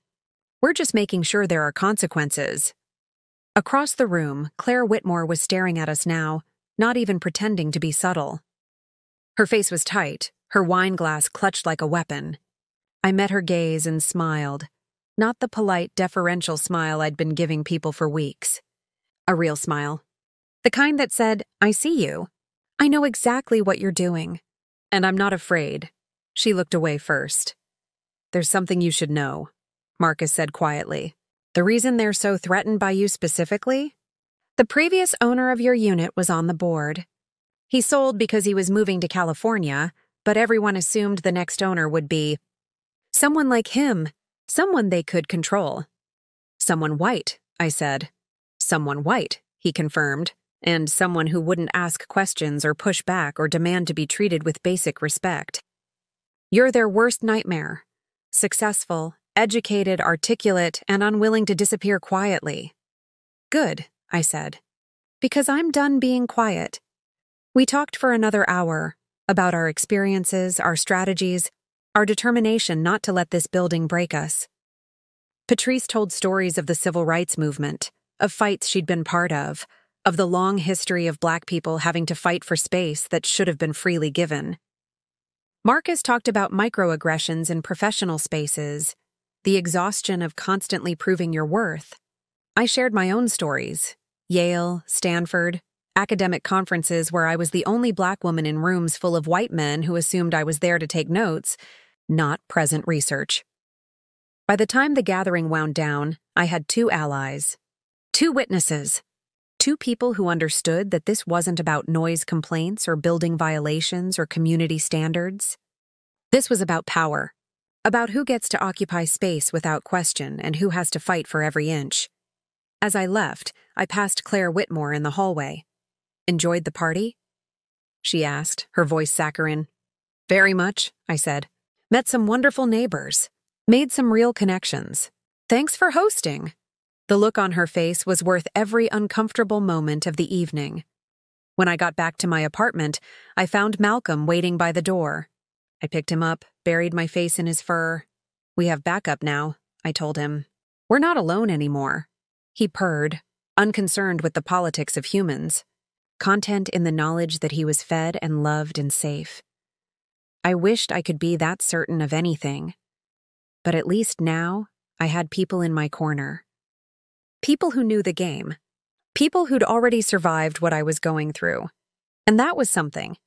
We're just making sure there are consequences. Across the room, Claire Whitmore was staring at us now, not even pretending to be subtle. Her face was tight, her wine glass clutched like a weapon. I met her gaze and smiled, not the polite, deferential smile I'd been giving people for weeks. A real smile. The kind that said, I see you. I know exactly what you're doing. And I'm not afraid. She looked away first. There's something you should know, Marcus said quietly. The reason they're so threatened by you specifically? The previous owner of your unit was on the board. He sold because he was moving to California, but everyone assumed the next owner would be someone like him, someone they could control. Someone white, I said. Someone white, he confirmed, and someone who wouldn't ask questions or push back or demand to be treated with basic respect. You're their worst nightmare. Successful, educated, articulate, and unwilling to disappear quietly. Good, I said. Because I'm done being quiet. We talked for another hour about our experiences, our strategies, our determination not to let this building break us. Patrice told stories of the civil rights movement, of fights she'd been part of the long history of Black people having to fight for space that should have been freely given. Marcus talked about microaggressions in professional spaces, the exhaustion of constantly proving your worth. I shared my own stories. Yale, Stanford, academic conferences where I was the only Black woman in rooms full of white men who assumed I was there to take notes, not present research. By the time the gathering wound down, I had 2 allies, 2 witnesses, 2 people who understood that this wasn't about noise complaints or building violations or community standards. This was about power, about who gets to occupy space without question and who has to fight for every inch. As I left, I passed Claire Whitmore in the hallway. Enjoyed the party? She asked, her voice saccharine. Very much, I said. Met some wonderful neighbors. Made some real connections. Thanks for hosting. The look on her face was worth every uncomfortable moment of the evening. When I got back to my apartment, I found Malcolm waiting by the door. I picked him up, buried my face in his fur. We have backup now, I told him. We're not alone anymore. He purred, unconcerned with the politics of humans, content in the knowledge that he was fed and loved and safe. I wished I could be that certain of anything. But at least now, I had people in my corner. People who knew the game. People who'd already survived what I was going through. And that was something.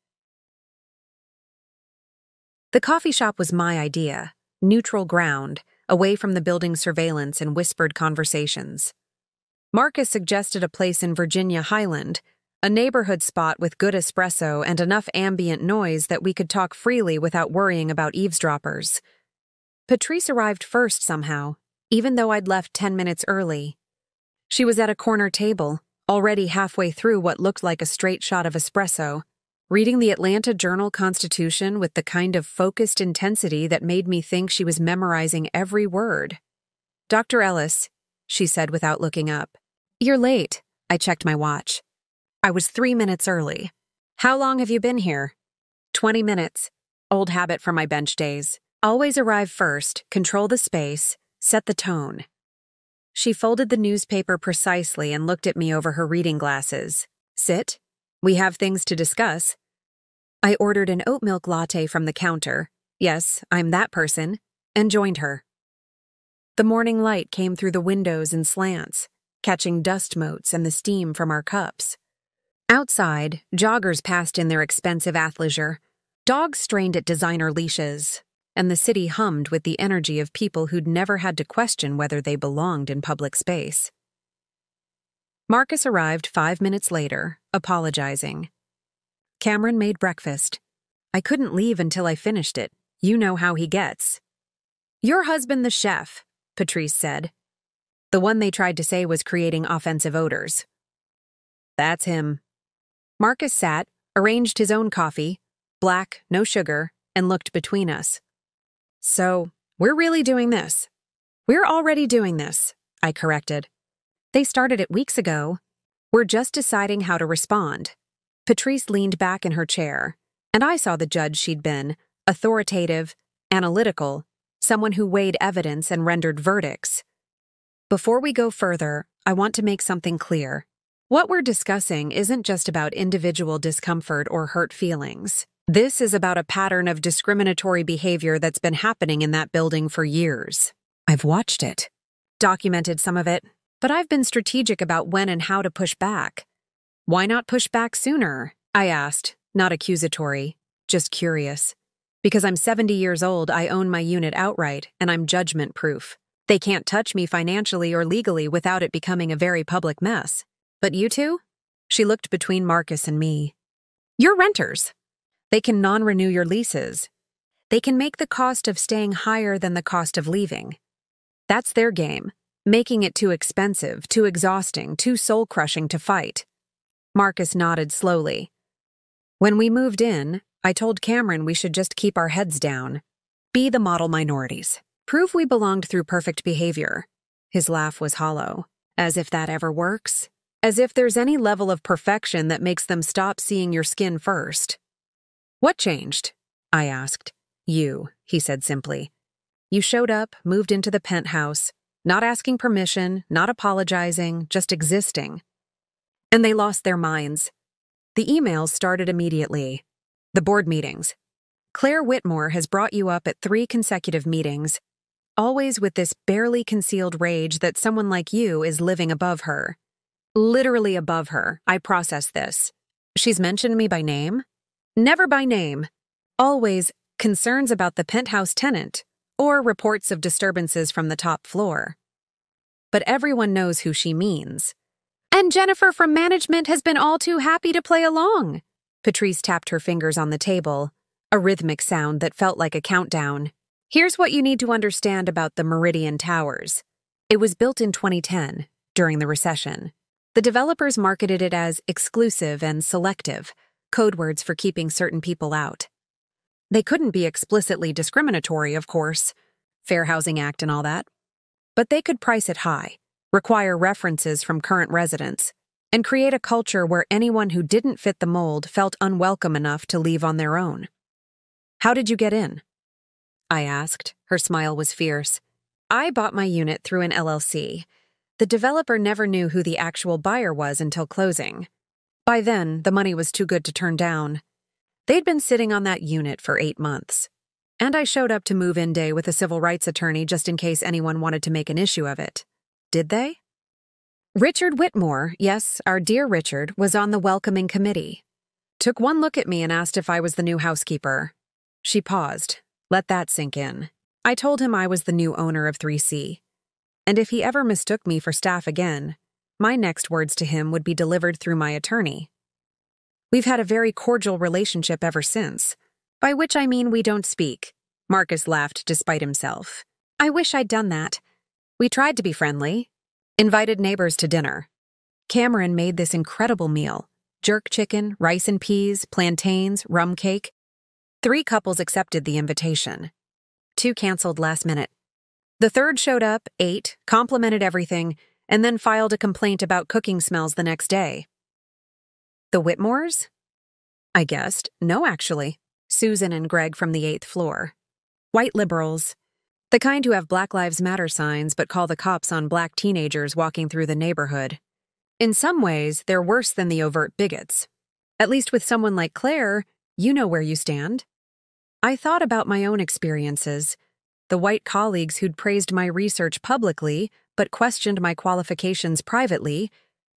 The coffee shop was my idea, neutral ground, away from the building's surveillance and whispered conversations. Marcus suggested a place in Virginia Highland, a neighborhood spot with good espresso and enough ambient noise that we could talk freely without worrying about eavesdroppers. Patrice arrived first somehow, even though I'd left 10 minutes early. She was at a corner table, already halfway through what looked like a straight shot of espresso, reading the Atlanta Journal-Constitution with the kind of focused intensity that made me think she was memorizing every word. "Dr. Ellis," she said without looking up. "You're late." I checked my watch. I was 3 minutes early. "How long have you been here?" 20 minutes. Old habit from my bench days. Always arrive first, control the space, set the tone. She folded the newspaper precisely and looked at me over her reading glasses. "Sit. We have things to discuss." I ordered an oat milk latte from the counter. Yes, I'm that person, and joined her. The morning light came through the windows in slants, catching dust motes and the steam from our cups. Outside, joggers passed in their expensive athleisure. Dogs strained at designer leashes, and the city hummed with the energy of people who'd never had to question whether they belonged in public space. Marcus arrived 5 minutes later, apologizing. Cameron made breakfast. I couldn't leave until I finished it. You know how he gets. "Your husband the chef," Patrice said. The one they tried to say was creating offensive odors. "That's him." Marcus sat, arranged his own coffee, black, no sugar, and looked between us. "So, we're really doing this." "We're already doing this," I corrected. "They started it weeks ago. We're just deciding how to respond." Patrice leaned back in her chair, and I saw the judge she'd been, authoritative, analytical, someone who weighed evidence and rendered verdicts. "Before we go further, I want to make something clear. What we're discussing isn't just about individual discomfort or hurt feelings. This is about a pattern of discriminatory behavior that's been happening in that building for years. I've watched it, documented some of it, but I've been strategic about when and how to push back." "Why not push back sooner?" I asked, not accusatory, just curious. Because I'm 70 years old, I own my unit outright, and I'm judgment-proof. They can't touch me financially or legally without it becoming a very public mess. But you two? She looked between Marcus and me. "You're renters. They can non-renew your leases. They can make the cost of staying higher than the cost of leaving. That's their game, making it too expensive, too exhausting, too soul-crushing to fight." Marcus nodded slowly. "When we moved in, I told Cameron we should just keep our heads down. Be the model minorities. Prove we belonged through perfect behavior." His laugh was hollow. "As if that ever works. As if there's any level of perfection that makes them stop seeing your skin first." "What changed?" I asked. "You," he said simply. "You showed up, moved into the penthouse, not asking permission, not apologizing, just existing. And they lost their minds. The emails started immediately. The board meetings. Claire Whitmore has brought you up at 3 consecutive meetings, always with this barely concealed rage that someone like you is living above her. Literally above her. I process this. She's mentioned me by name? Never by name. Always concerns about the penthouse tenant or reports of disturbances from the top floor. But everyone knows who she means. And Jennifer from management has been all too happy to play along." Patrice tapped her fingers on the table, a rhythmic sound that felt like a countdown. "Here's what you need to understand about the Meridian Towers. It was built in 2010, during the recession. The developers marketed it as exclusive and selective, code words for keeping certain people out. They couldn't be explicitly discriminatory, of course, Fair Housing Act and all that. But they could price it high, require references from current residents, and create a culture where anyone who didn't fit the mold felt unwelcome enough to leave on their own." "How did you get in?" I asked. Her smile was fierce. "I bought my unit through an LLC. The developer never knew who the actual buyer was until closing. By then, the money was too good to turn down. They'd been sitting on that unit for 8 months. And I showed up to move-in day with a civil rights attorney just in case anyone wanted to make an issue of it. Did they?" Richard Whitmore, yes, our dear Richard, was on the welcoming committee. Took one look at me and asked if I was the new housekeeper. She paused. Let that sink in. I told him I was the new owner of 3C. And if he ever mistook me for staff again, my next words to him would be delivered through my attorney. We've had a very cordial relationship ever since, by which I mean we don't speak. Marcus laughed despite himself. I wish I'd done that. We tried to be friendly. Invited neighbors to dinner. Cameron made this incredible meal: jerk chicken, rice and peas, plantains, rum cake. 3 couples accepted the invitation. 2 canceled last minute. The third showed up, ate, complimented everything, and then filed a complaint about cooking smells the next day. The Whitmores? I guessed. No, actually. Susan and Greg from the 8th floor. White liberals. The kind who have Black Lives Matter signs but call the cops on black teenagers walking through the neighborhood. In some ways, they're worse than the overt bigots. At least with someone like Claire, you know where you stand. I thought about my own experiences. The white colleagues who'd praised my research publicly but questioned my qualifications privately,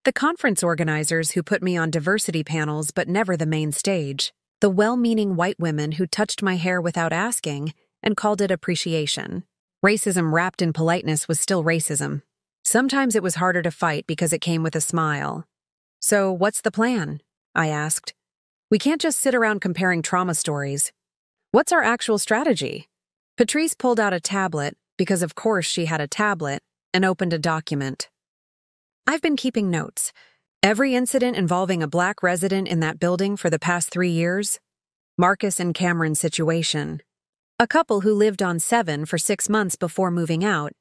the conference organizers who put me on diversity panels but never the main stage, the well-meaning white women who touched my hair without asking and called it appreciation. Racism wrapped in politeness was still racism. Sometimes it was harder to fight because it came with a smile. So what's the plan? I asked. We can't just sit around comparing trauma stories. What's our actual strategy? Patrice pulled out a tablet, because of course she had a tablet, and opened a document. I've been keeping notes. Every incident involving a black resident in that building for the past 3 years. Marcus and Cameron's situation. A couple who lived on 7 for 6 months before moving out.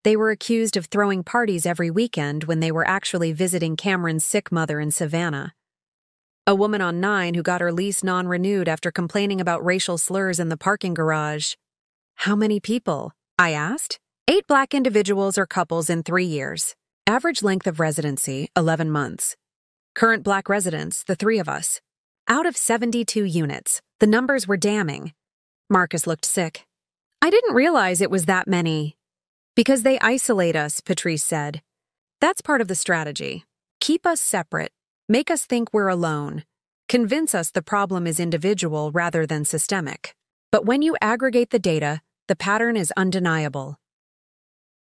They were accused of throwing parties every weekend when they were actually visiting Cameron's sick mother in Savannah. A woman on 9 who got her lease non-renewed after complaining about racial slurs in the parking garage. How many people? I asked. 8 black individuals or couples in 3 years. Average length of residency, 11 months. Current black residents, the 3 of us. Out of 72 units, the numbers were damning. Marcus looked sick. I didn't realize it was that many. Because they isolate us, Patrice said. That's part of the strategy. Keep us separate. Make us think we're alone. Convince us the problem is individual rather than systemic. But when you aggregate the data, the pattern is undeniable.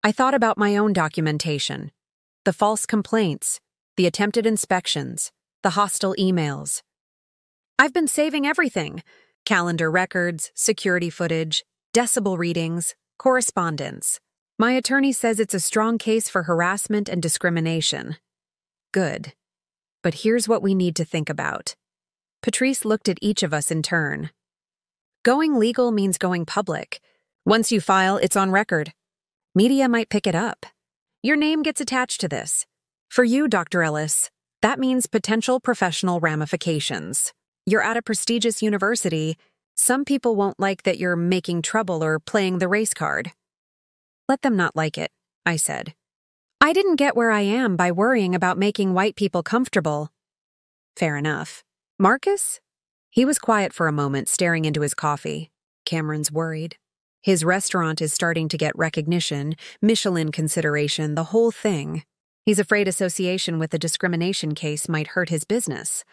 I thought about my own documentation. The false complaints, the attempted inspections, the hostile emails. I've been saving everything: calendar records, security footage, decibel readings, correspondence. My attorney says it's a strong case for harassment and discrimination. Good. But here's what we need to think about. Patrice looked at each of us in turn. Going legal means going public. Once you file, it's on record. Media might pick it up. Your name gets attached to this. For you, Dr. Ellis, that means potential professional ramifications. You're at a prestigious university. Some people won't like that you're making trouble or playing the race card. Let them not like it, I said. I didn't get where I am by worrying about making white people comfortable. Fair enough. Marcus? He was quiet for a moment, staring into his coffee. Cameron's worried. His restaurant is starting to get recognition, Michelin consideration, the whole thing. He's afraid association with a discrimination case might hurt his business.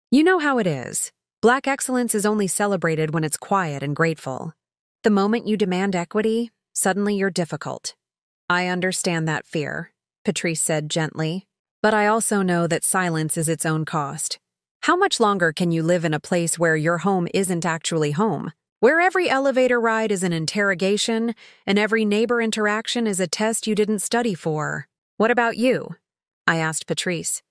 You know how it is. Black excellence is only celebrated when it's quiet and grateful. The moment you demand equity, suddenly you're difficult. I understand that fear, Patrice said gently, but I also know that silence is its own cost. How much longer can you live in a place where your home isn't actually home? Where every elevator ride is an interrogation and every neighbor interaction is a test you didn't study for? What about you? I asked Patrice.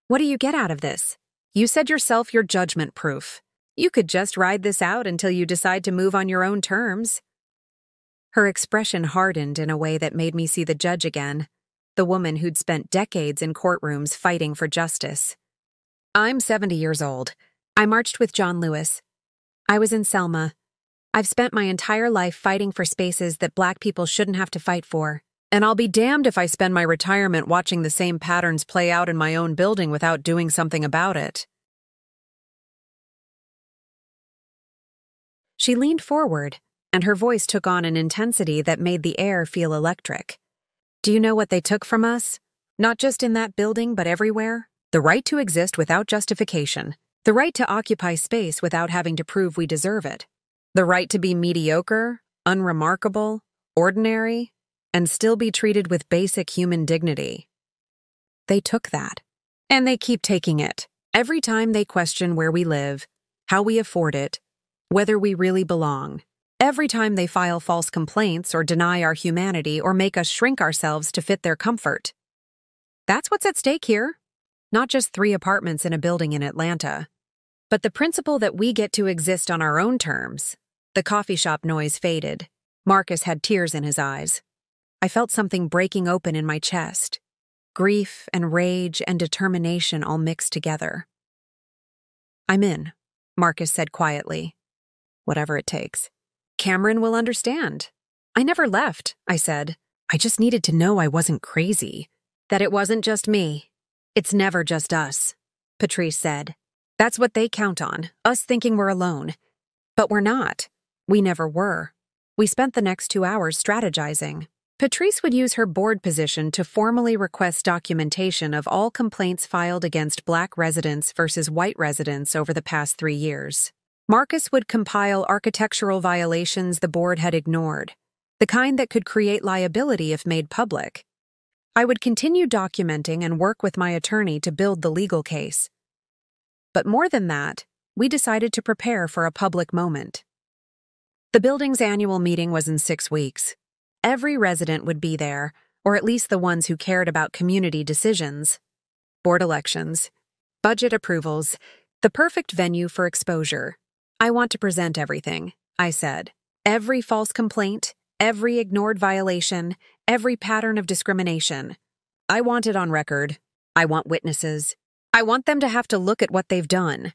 What do you get out of this? You said yourself you're judgment-proof. You could just ride this out until you decide to move on your own terms. Her expression hardened in a way that made me see the judge again, the woman who'd spent decades in courtrooms fighting for justice. I'm 70 years old. I marched with John Lewis. I was in Selma. I've spent my entire life fighting for spaces that black people shouldn't have to fight for. And I'll be damned if I spend my retirement watching the same patterns play out in my own building without doing something about it. She leaned forward, and her voice took on an intensity that made the air feel electric. Do you know what they took from us? Not just in that building, but everywhere? The right to exist without justification. The right to occupy space without having to prove we deserve it. The right to be mediocre, unremarkable, ordinary, and still be treated with basic human dignity. They took that. And they keep taking it. Every time they question where we live, how we afford it, whether we really belong. Every time they file false complaints or deny our humanity or make us shrink ourselves to fit their comfort. That's what's at stake here. not just 3 apartments in a building in Atlanta. But the principle that we get to exist on our own terms. The coffee shop noise faded. Marcus had tears in his eyes. I felt something breaking open in my chest. Grief and rage and determination all mixed together. "I'm in," Marcus said quietly. "Whatever it takes. Cameron will understand." "I never left," I said. "I just needed to know I wasn't crazy. That it wasn't just me. It's never just us," Patrice said. "That's what they count on, us thinking we're alone. But we're not. We never were." We spent the next 2 hours strategizing. Patrice would use her board position to formally request documentation of all complaints filed against Black residents versus white residents over the past 3 years. Marcus would compile architectural violations the board had ignored, the kind that could create liability if made public. I would continue documenting and work with my attorney to build the legal case. But more than that, we decided to prepare for a public moment. The building's annual meeting was in 6 weeks. Every resident would be there, or at least the ones who cared about community decisions. Board elections, budget approvals, the perfect venue for exposure. "I want to present everything," I said. "Every false complaint, every ignored violation, every pattern of discrimination. I want it on record. I want witnesses. I want them to have to look at what they've done."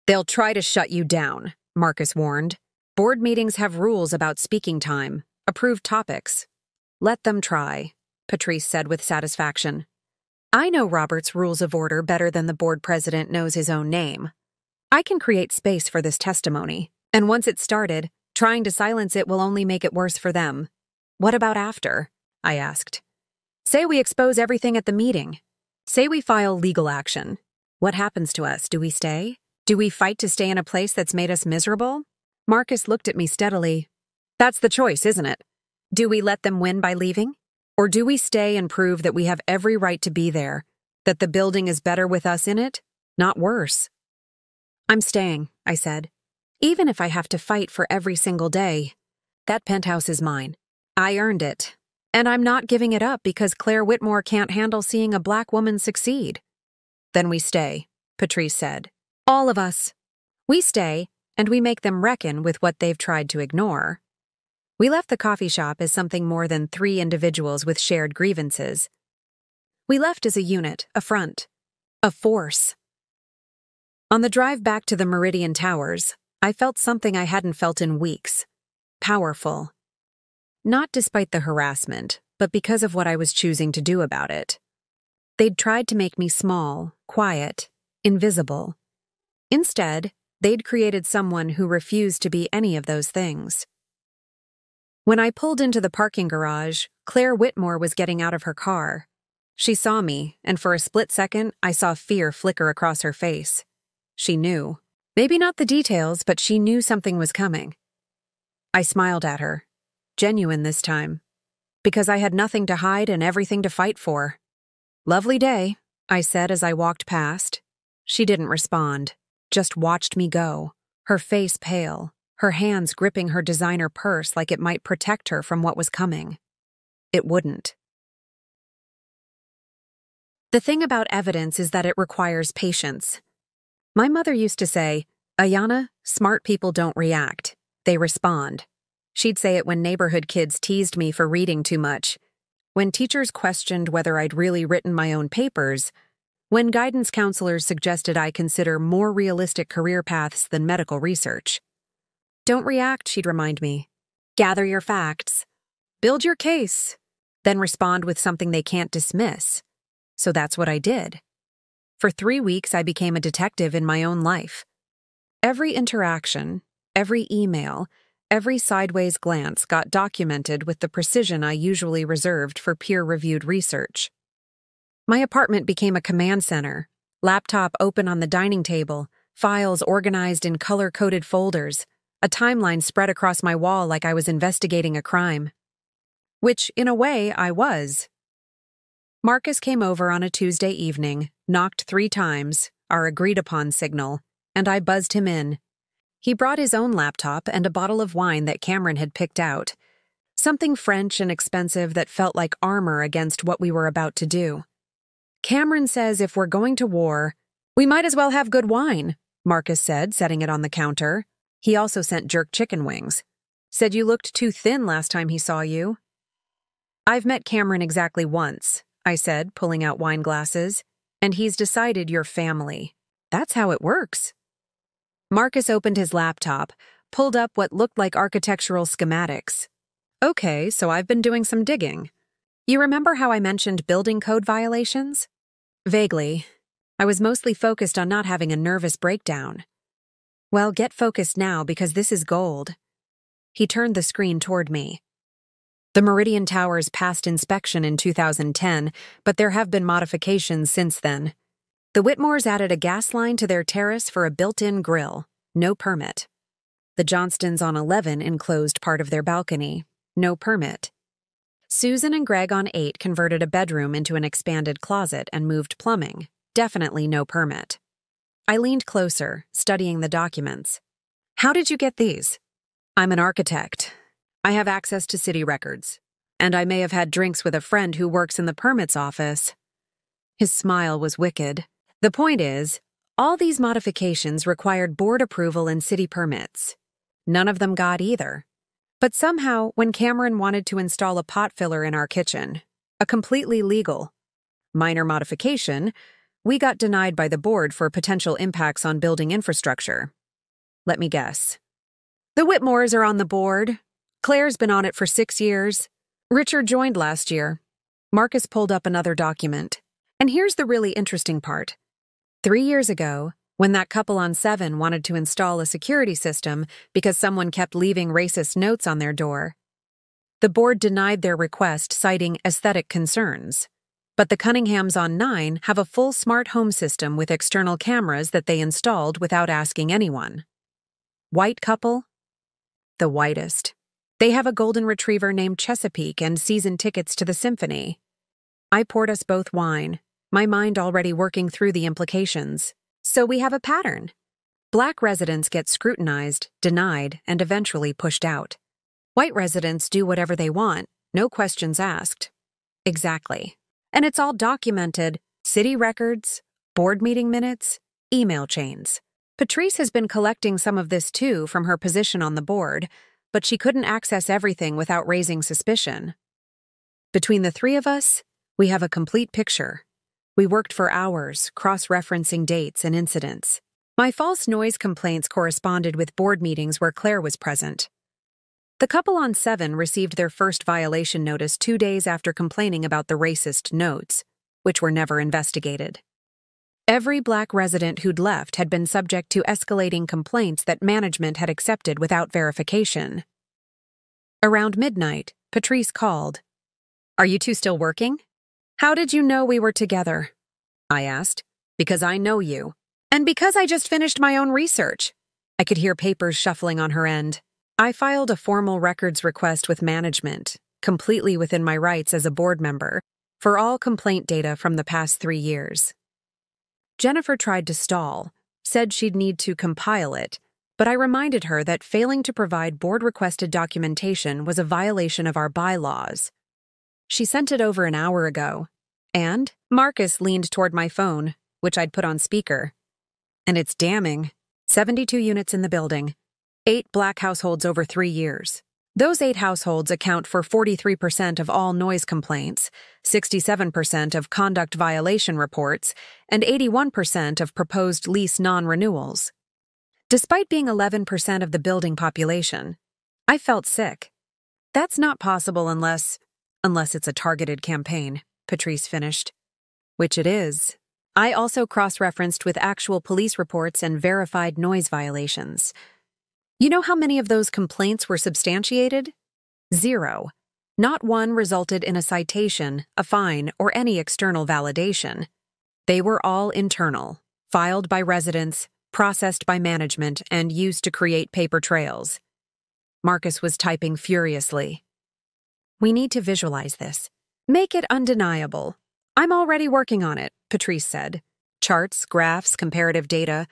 "They'll try to shut you down," Marcus warned. "Board meetings have rules about speaking time, approved topics." "Let them try," Patrice said with satisfaction. "I know Robert's Rules of Order better than the board president knows his own name. I can create space for this testimony, and once it's started, trying to silence it will only make it worse for them." "What about after?" I asked. "Say we expose everything at the meeting. Say we file legal action. What happens to us? Do we stay? Do we fight to stay in a place that's made us miserable?" Marcus looked at me steadily. "That's the choice, isn't it? Do we let them win by leaving? Or do we stay and prove that we have every right to be there, that the building is better with us in it, not worse?" "I'm staying," I said. "Even if I have to fight for every single day. That penthouse is mine. I earned it. And I'm not giving it up because Claire Whitmore can't handle seeing a Black woman succeed." "Then we stay," Patrice said. "All of us. We stay, and we make them reckon with what they've tried to ignore." We left the coffee shop as something more than 3 individuals with shared grievances. We left as a unit, a front, a force. On the drive back to the Meridian Towers, I felt something I hadn't felt in weeks. Powerful. Not despite the harassment, but because of what I was choosing to do about it. They'd tried to make me small, quiet, invisible. Instead, they'd created someone who refused to be any of those things. When I pulled into the parking garage, Claire Whitmore was getting out of her car. She saw me, and for a split second, I saw fear flicker across her face. She knew. Maybe not the details, but she knew something was coming. I smiled at her. Genuine this time. Because I had nothing to hide and everything to fight for. "Lovely day," I said as I walked past. She didn't respond, just watched me go, her face pale, her hands gripping her designer purse like it might protect her from what was coming. It wouldn't. The thing about evidence is that it requires patience. My mother used to say, "Ayana, smart people don't react. They respond." She'd say it when neighborhood kids teased me for reading too much, when teachers questioned whether I'd really written my own papers, when guidance counselors suggested I consider more realistic career paths than medical research. "Don't react," she'd remind me. "Gather your facts. Build your case. Then respond with something they can't dismiss." So that's what I did. For 3 weeks, I became a detective in my own life. Every interaction, every email, every sideways glance got documented with the precision I usually reserved for peer-reviewed research. My apartment became a command center, laptop open on the dining table, files organized in color-coded folders, a timeline spread across my wall like I was investigating a crime. Which, in a way, I was. Marcus came over on a Tuesday evening, knocked 3 times, our agreed-upon signal, and I buzzed him in. He brought his own laptop and a bottle of wine that Cameron had picked out, something French and expensive that felt like armor against what we were about to do. Cameron says if we're going to war, we might as well have good wine, Marcus said, setting it on the counter. He also sent jerk chicken wings. Said you looked too thin last time he saw you. I've met Cameron exactly once, I said, pulling out wine glasses, and he's decided you're family. That's how it works. Marcus opened his laptop, pulled up what looked like architectural schematics. Okay, so I've been doing some digging. You remember how I mentioned building code violations? Vaguely. I was mostly focused on not having a nervous breakdown. Well, get focused now because this is gold. He turned the screen toward me. The Meridian Towers passed inspection in 2010, but there have been modifications since then. The Whitmores added a gas line to their terrace for a built-in grill. No permit. The Johnstons on 11 enclosed part of their balcony. No permit. Susan and Greg on 8 converted a bedroom into an expanded closet and moved plumbing. Definitely no permit. I leaned closer, studying the documents. How did you get these? I'm an architect. I have access to city records. And I may have had drinks with a friend who works in the permits office. His smile was wicked. The point is, all these modifications required board approval and city permits. None of them got either. But somehow, when Cameron wanted to install a pot filler in our kitchen, a completely legal, minor modification, we got denied by the board for potential impacts on building infrastructure. Let me guess. The Whitmores are on the board. Claire's been on it for 6 years. Richard joined last year. Marcus pulled up another document. And here's the really interesting part. 3 years ago, when that couple on 7 wanted to install a security system because someone kept leaving racist notes on their door, the board denied their request, citing aesthetic concerns. But the Cunninghams on 9 have a full smart home system with external cameras that they installed without asking anyone. White couple? The whitest. They have a golden retriever named Chesapeake and season tickets to the symphony. I poured us both wine, my mind already working through the implications. So we have a pattern. Black residents get scrutinized, denied, and eventually pushed out. White residents do whatever they want, no questions asked. Exactly. And it's all documented, city records, board meeting minutes, email chains. Patrice has been collecting some of this too from her position on the board, but she couldn't access everything without raising suspicion. Between the 3 of us, we have a complete picture. We worked for hours, cross-referencing dates and incidents. My false noise complaints corresponded with board meetings where Claire was present. The couple on 7 received their first violation notice 2 days after complaining about the racist notes, which were never investigated. Every Black resident who'd left had been subject to escalating complaints that management had accepted without verification. Around midnight, Patrice called. "Are you two still working?" "How did you know we were together?" I asked. "Because I know you. And because I just finished my own research." I could hear papers shuffling on her end. I filed a formal records request with management, completely within my rights as a board member, for all complaint data from the past 3 years. Jennifer tried to stall, said she'd need to compile it, but I reminded her that failing to provide board-requested documentation was a violation of our bylaws. She sent it over an hour ago, and Marcus leaned toward my phone, which I'd put on speaker. And it's damning. 72 units in the building. 8 Black households over 3 years. Those 8 households account for 43% of all noise complaints, 67% of conduct violation reports, and 81% of proposed lease non-renewals. Despite being 11% of the building population, I felt sick. That's not possible unless it's a targeted campaign, Patrice finished. Which it is. I also cross-referenced with actual police reports and verified noise violations. You know how many of those complaints were substantiated? 0. Not one resulted in a citation, a fine, or any external validation. They were all internal, filed by residents, processed by management, and used to create paper trails. Marcus was typing furiously. "We need to visualize this. Make it undeniable. I'm already working on it," Patrice said. "Charts, graphs, comparative data.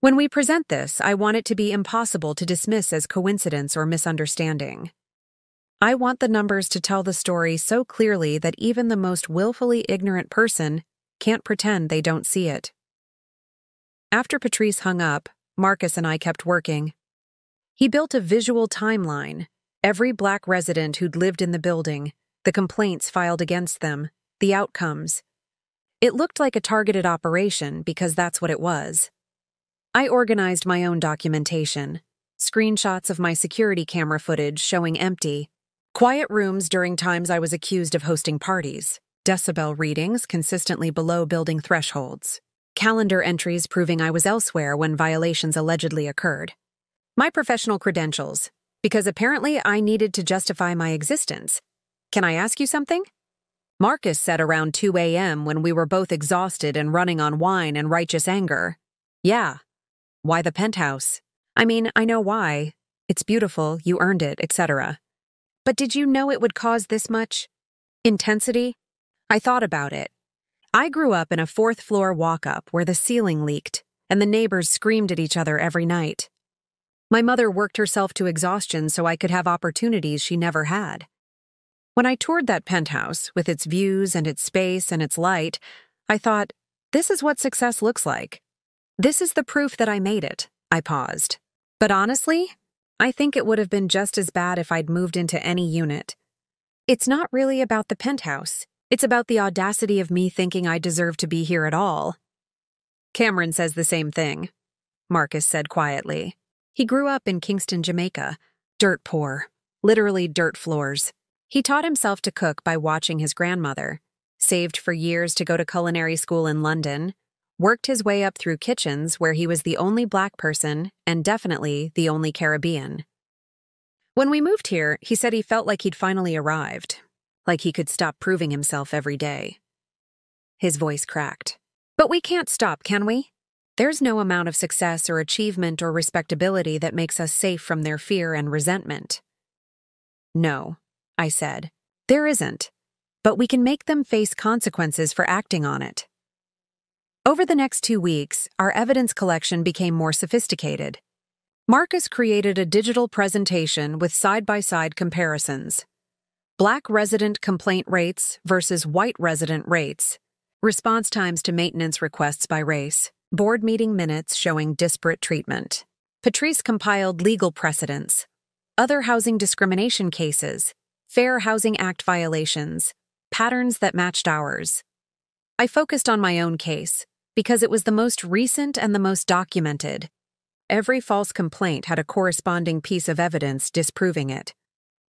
When we present this, I want it to be impossible to dismiss as coincidence or misunderstanding. I want the numbers to tell the story so clearly that even the most willfully ignorant person can't pretend they don't see it. After Patrice hung up, Marcus and I kept working. He built a visual timeline. Every Black resident who'd lived in the building, the complaints filed against them, the outcomes. It looked like a targeted operation because that's what it was. I organized my own documentation. Screenshots of my security camera footage showing empty, quiet rooms during times I was accused of hosting parties, decibel readings consistently below building thresholds, calendar entries proving I was elsewhere when violations allegedly occurred. My professional credentials, because apparently I needed to justify my existence. Can I ask you something? Marcus said around 2 a.m. when we were both exhausted and running on wine and righteous anger. Yeah. Why the penthouse? I mean, I know why. It's beautiful, you earned it, etc. But did you know it would cause this much intensity? I thought about it. I grew up in a fourth-floor walk-up where the ceiling leaked and the neighbors screamed at each other every night. My mother worked herself to exhaustion so I could have opportunities she never had. When I toured that penthouse, with its views and its space and its light, I thought, this is what success looks like. This is the proof that I made it. I paused. But honestly, I think it would have been just as bad if I'd moved into any unit. It's not really about the penthouse. It's about the audacity of me thinking I deserve to be here at all. Cameron says the same thing, Marcus said quietly. He grew up in Kingston, Jamaica. Dirt poor. Literally dirt floors. He taught himself to cook by watching his grandmother, saved for years to go to culinary school in London, worked his way up through kitchens where he was the only Black person and definitely the only Caribbean. When we moved here, he said he felt like he'd finally arrived, like he could stop proving himself every day. His voice cracked. But we can't stop, can we? There's no amount of success or achievement or respectability that makes us safe from their fear and resentment. No, I said, there isn't, but we can make them face consequences for acting on it. Over the next 2 weeks, our evidence collection became more sophisticated. Marcus created a digital presentation with side-by-side comparisons. Black resident complaint rates versus white resident rates, response times to maintenance requests by race, board meeting minutes showing disparate treatment. Patrice compiled legal precedents, other housing discrimination cases, Fair Housing Act violations, patterns that matched ours. I focused on my own case, because it was the most recent and the most documented. Every false complaint had a corresponding piece of evidence disproving it.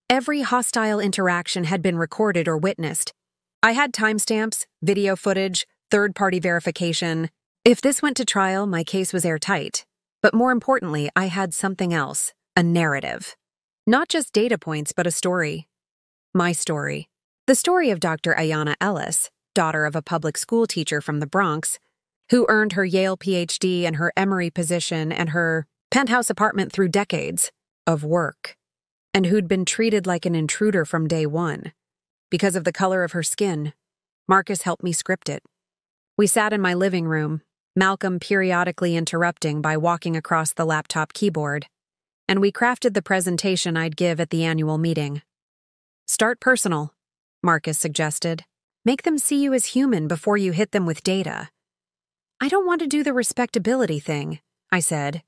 Every hostile interaction had been recorded or witnessed. I had timestamps, video footage, third-party verification. If this went to trial, my case was airtight. But more importantly, I had something else, a narrative. Not just data points, but a story. My story. The story of Dr. Ayana Ellis, daughter of a public school teacher from the Bronx, who earned her Yale PhD and her Emory position and her penthouse apartment through decades of work, and who'd been treated like an intruder from day one. Because of the color of her skin, Marcus helped me script it. We sat in my living room, Malcolm periodically interrupting by walking across the laptop keyboard, and we crafted the presentation I'd give at the annual meeting. Start personal, Marcus suggested. Make them see you as human before you hit them with data. I don't want to do the respectability thing, I said.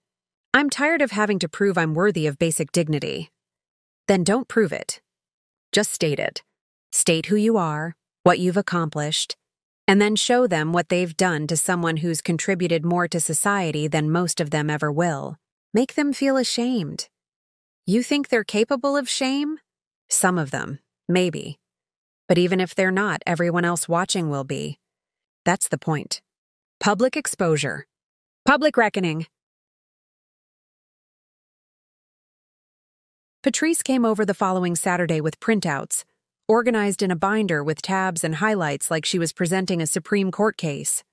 I'm tired of having to prove I'm worthy of basic dignity. Then don't prove it. Just state it. State who you are, what you've accomplished, and then show them what they've done to someone who's contributed more to society than most of them ever will. Make them feel ashamed. You think they're capable of shame? Some of them, maybe. But even if they're not, everyone else watching will be. That's the point. Public exposure. Public reckoning. Patrice came over the following Saturday with printouts, organized in a binder with tabs and highlights like she was presenting a Supreme Court case.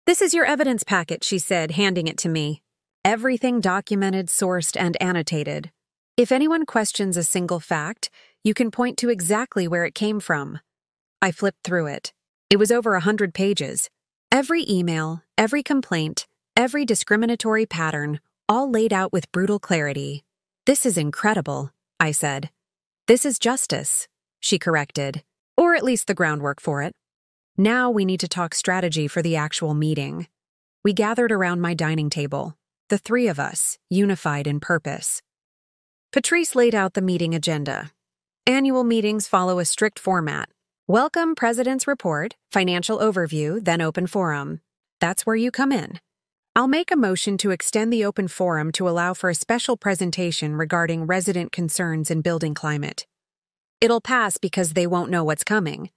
This is your evidence packet, she said, handing it to me. Everything documented, sourced, and annotated. If anyone questions a single fact, you can point to exactly where it came from. I flipped through it. It was over 100 pages. Every email, every complaint, every discriminatory pattern, all laid out with brutal clarity. This is incredible, I said. This is justice, she corrected, or at least the groundwork for it. Now we need to talk strategy for the actual meeting. We gathered around my dining table, the three of us, unified in purpose. Patrice laid out the meeting agenda. Annual meetings follow a strict format. Welcome, President's Report, Financial Overview, then Open Forum. That's where you come in. I'll make a motion to extend the open forum to allow for a special presentation regarding resident concerns in building climate. It'll pass because they won't know what's coming.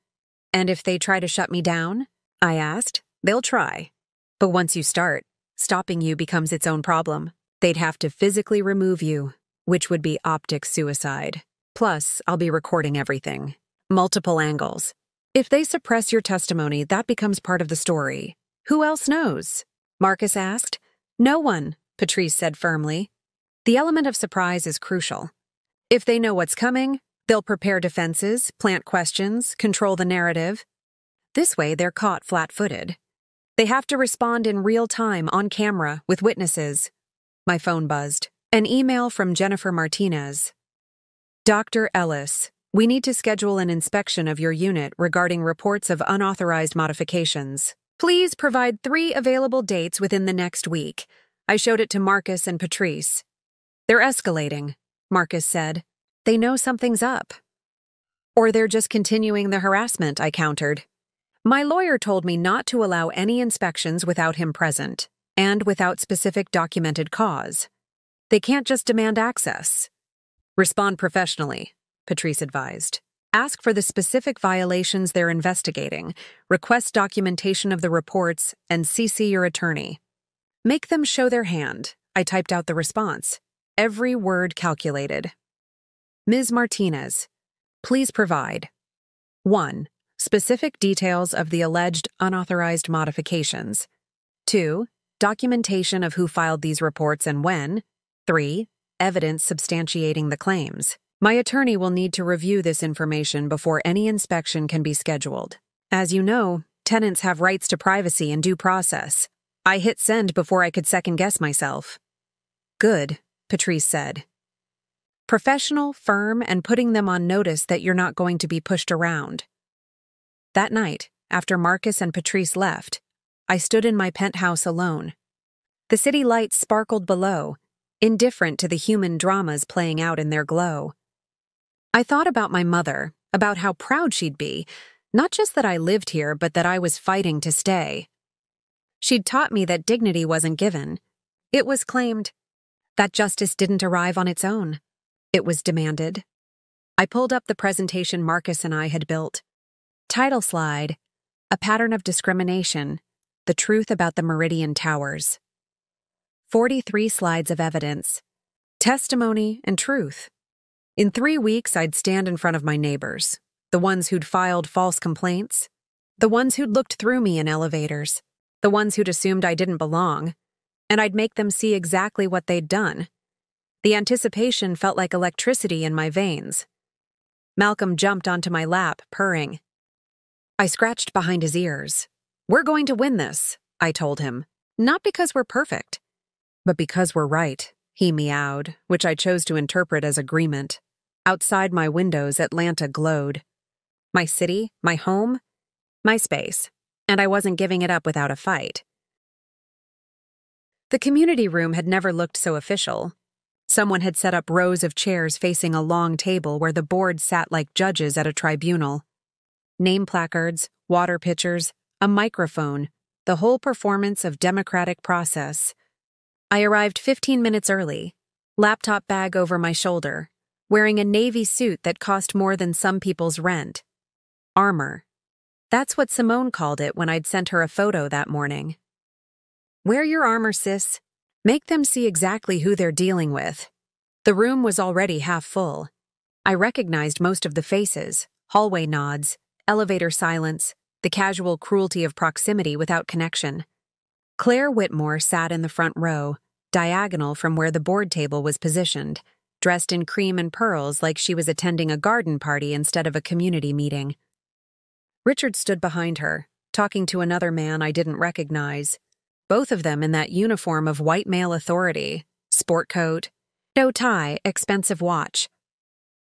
And if they try to shut me down, I asked, they'll try. But once you start, stopping you becomes its own problem. They'd have to physically remove you, which would be optic suicide. Plus, I'll be recording everything. Multiple angles. If they suppress your testimony, that becomes part of the story. Who else knows? Marcus asked. No one, Patrice said firmly. The element of surprise is crucial. If they know what's coming, they'll prepare defenses, plant questions, control the narrative. This way, they're caught flat-footed. They have to respond in real time, on camera, with witnesses. My phone buzzed. An email from Jennifer Martinez. Dr. Ellis, we need to schedule an inspection of your unit regarding reports of unauthorized modifications. Please provide 3 available dates within the next week. I showed it to Marcus and Patrice. They're escalating, Marcus said. They know something's up. Or they're just continuing the harassment, I countered. My lawyer told me not to allow any inspections without him present, and without specific documented cause. They can't just demand access. Respond professionally, Patrice advised. Ask for the specific violations they're investigating, request documentation of the reports, and CC your attorney. Make them show their hand. I typed out the response. Every word calculated. Ms. Martinez, please provide 1. Specific details of the alleged unauthorized modifications. 2. Documentation of who filed these reports and when. 3. Evidence substantiating the claims. My attorney will need to review this information before any inspection can be scheduled. As you know, tenants have rights to privacy and due process. I hit send before I could second-guess myself. Good, Patrice said. Professional, firm, and putting them on notice that you're not going to be pushed around. That night, after Marcus and Patrice left, I stood in my penthouse alone. The city lights sparkled below, indifferent to the human dramas playing out in their glow. I thought about my mother, about how proud she'd be, not just that I lived here, but that I was fighting to stay. She'd taught me that dignity wasn't given. It was claimed. That justice didn't arrive on its own. It was demanded. I pulled up the presentation Marcus and I had built. Title slide, A Pattern of Discrimination, The Truth About the Meridian Towers. 43 slides of evidence, testimony, and truth. In 3 weeks, I'd stand in front of my neighbors, the ones who'd filed false complaints, the ones who'd looked through me in elevators, the ones who'd assumed I didn't belong, and I'd make them see exactly what they'd done. The anticipation felt like electricity in my veins. Malcolm jumped onto my lap, purring. I scratched behind his ears. We're going to win this, I told him. Not because we're perfect, but because we're right, he meowed, which I chose to interpret as agreement. Outside my windows, Atlanta glowed. My city, my home, my space, and I wasn't giving it up without a fight. The community room had never looked so official. Someone had set up rows of chairs facing a long table where the board sat like judges at a tribunal. Name placards, water pitchers, a microphone, the whole performance of democratic process. I arrived 15 minutes early, laptop bag over my shoulder, wearing a navy suit that cost more than some people's rent. Armor. That's what Simone called it when I'd sent her a photo that morning. Wear your armor, sis. Make them see exactly who they're dealing with. The room was already half full. I recognized most of the faces, hallway nods, elevator silence, the casual cruelty of proximity without connection. Claire Whitmore sat in the front row, diagonal from where the board table was positioned, dressed in cream and pearls like she was attending a garden party instead of a community meeting. Richard stood behind her, talking to another man I didn't recognize, both of them in that uniform of white male authority, sport coat, no tie, expensive watch.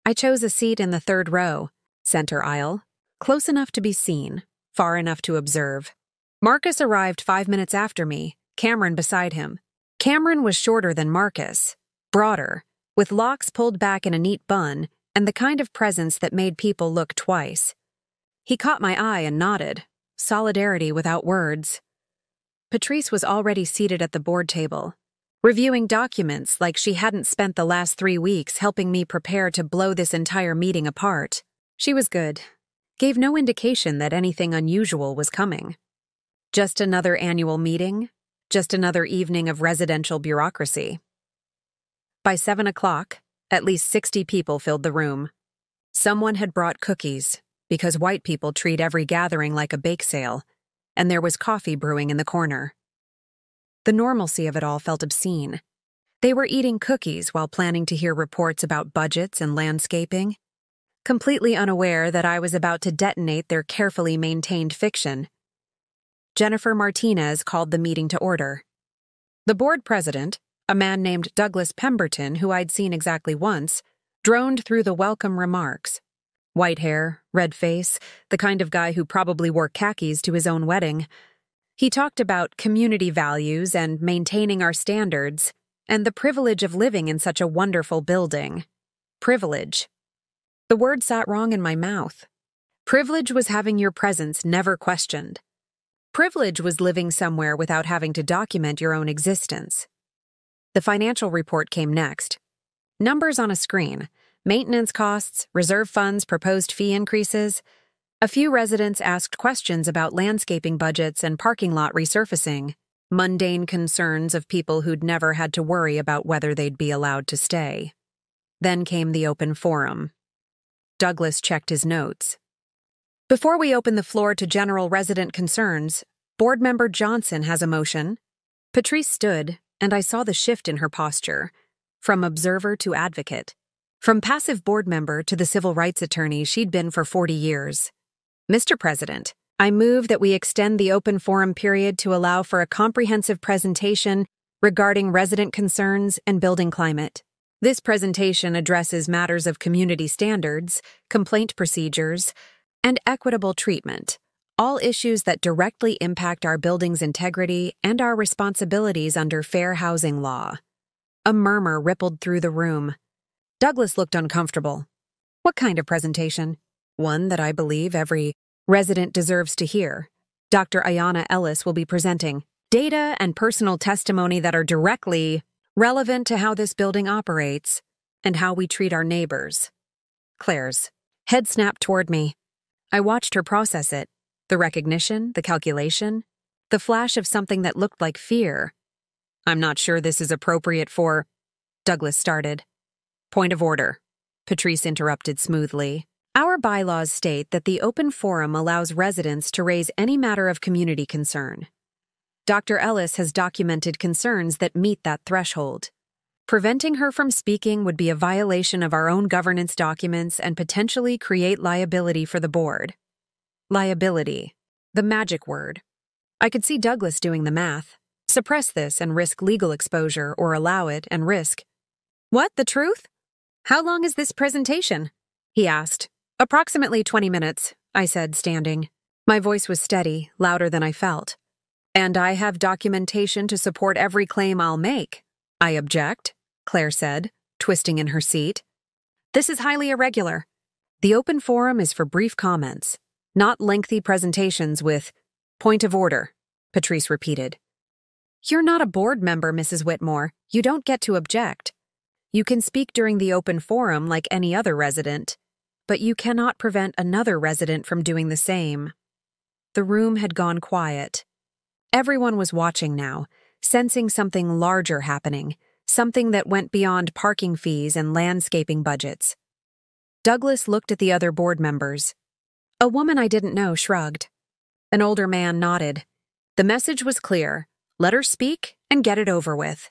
I chose a seat in the third row, center aisle, close enough to be seen, far enough to observe. Marcus arrived 5 minutes after me, Cameron beside him. Cameron was shorter than Marcus, broader, with locks pulled back in a neat bun and the kind of presence that made people look twice. He caught my eye and nodded, solidarity without words. Patrice was already seated at the board table, reviewing documents like she hadn't spent the last 3 weeks helping me prepare to blow this entire meeting apart. She was good, gave no indication that anything unusual was coming. Just another annual meeting, just another evening of residential bureaucracy. By 7 o'clock, at least 60 people filled the room. Someone had brought cookies, because white people treat every gathering like a bake sale, and there was coffee brewing in the corner. The normalcy of it all felt obscene. They were eating cookies while planning to hear reports about budgets and landscaping, completely unaware that I was about to detonate their carefully maintained fiction. Jennifer Martinez called the meeting to order. The board president, a man named Douglas Pemberton, who I'd seen exactly once, droned through the welcome remarks. White hair, red face, the kind of guy who probably wore khakis to his own wedding. He talked about community values and maintaining our standards, and the privilege of living in such a wonderful building. Privilege. The word sat wrong in my mouth. Privilege was having your presence never questioned. Privilege was living somewhere without having to document your own existence. The financial report came next. Numbers on a screen, maintenance costs, reserve funds, proposed fee increases. A few residents asked questions about landscaping budgets and parking lot resurfacing, mundane concerns of people who'd never had to worry about whether they'd be allowed to stay. Then came the open forum. Douglas checked his notes. Before we open the floor to general resident concerns, Board Member Johnson has a motion. Patrice stood, and I saw the shift in her posture, from observer to advocate. From passive board member to the civil rights attorney she'd been for 40 years. Mr. President, I move that we extend the open forum period to allow for a comprehensive presentation regarding resident concerns and building climate. This presentation addresses matters of community standards, complaint procedures, and equitable treatment, all issues that directly impact our building's integrity and our responsibilities under fair housing law. A murmur rippled through the room. Douglas looked uncomfortable. What kind of presentation? One that I believe every resident deserves to hear. Dr. Ayana Ellis will be presenting data and personal testimony that are directly relevant to how this building operates and how we treat our neighbors. Claire's head snapped toward me. I watched her process it, the recognition, the calculation, the flash of something that looked like fear. I'm not sure this is appropriate for... Douglas started. Point of order. Patrice interrupted smoothly. Our bylaws state that the open forum allows residents to raise any matter of community concern. Dr. Ellis has documented concerns that meet that threshold. Preventing her from speaking would be a violation of our own governance documents and potentially create liability for the board. Liability. The magic word. I could see Douglas doing the math. Suppress this and risk legal exposure, or allow it and risk. What, the truth? How long is this presentation? He asked. Approximately 20 minutes, I said, standing. My voice was steady, louder than I felt. And I have documentation to support every claim I'll make. I object, Claire said, twisting in her seat. This is highly irregular. The open forum is for brief comments, not lengthy presentations with point of order, Patrice repeated. You're not a board member, Mrs. Whitmore. You don't get to object. You can speak during the open forum like any other resident, but you cannot prevent another resident from doing the same. The room had gone quiet. Everyone was watching now, sensing something larger happening, something that went beyond parking fees and landscaping budgets. Douglas looked at the other board members. A woman I didn't know shrugged. An older man nodded. The message was clear. Let her speak and get it over with.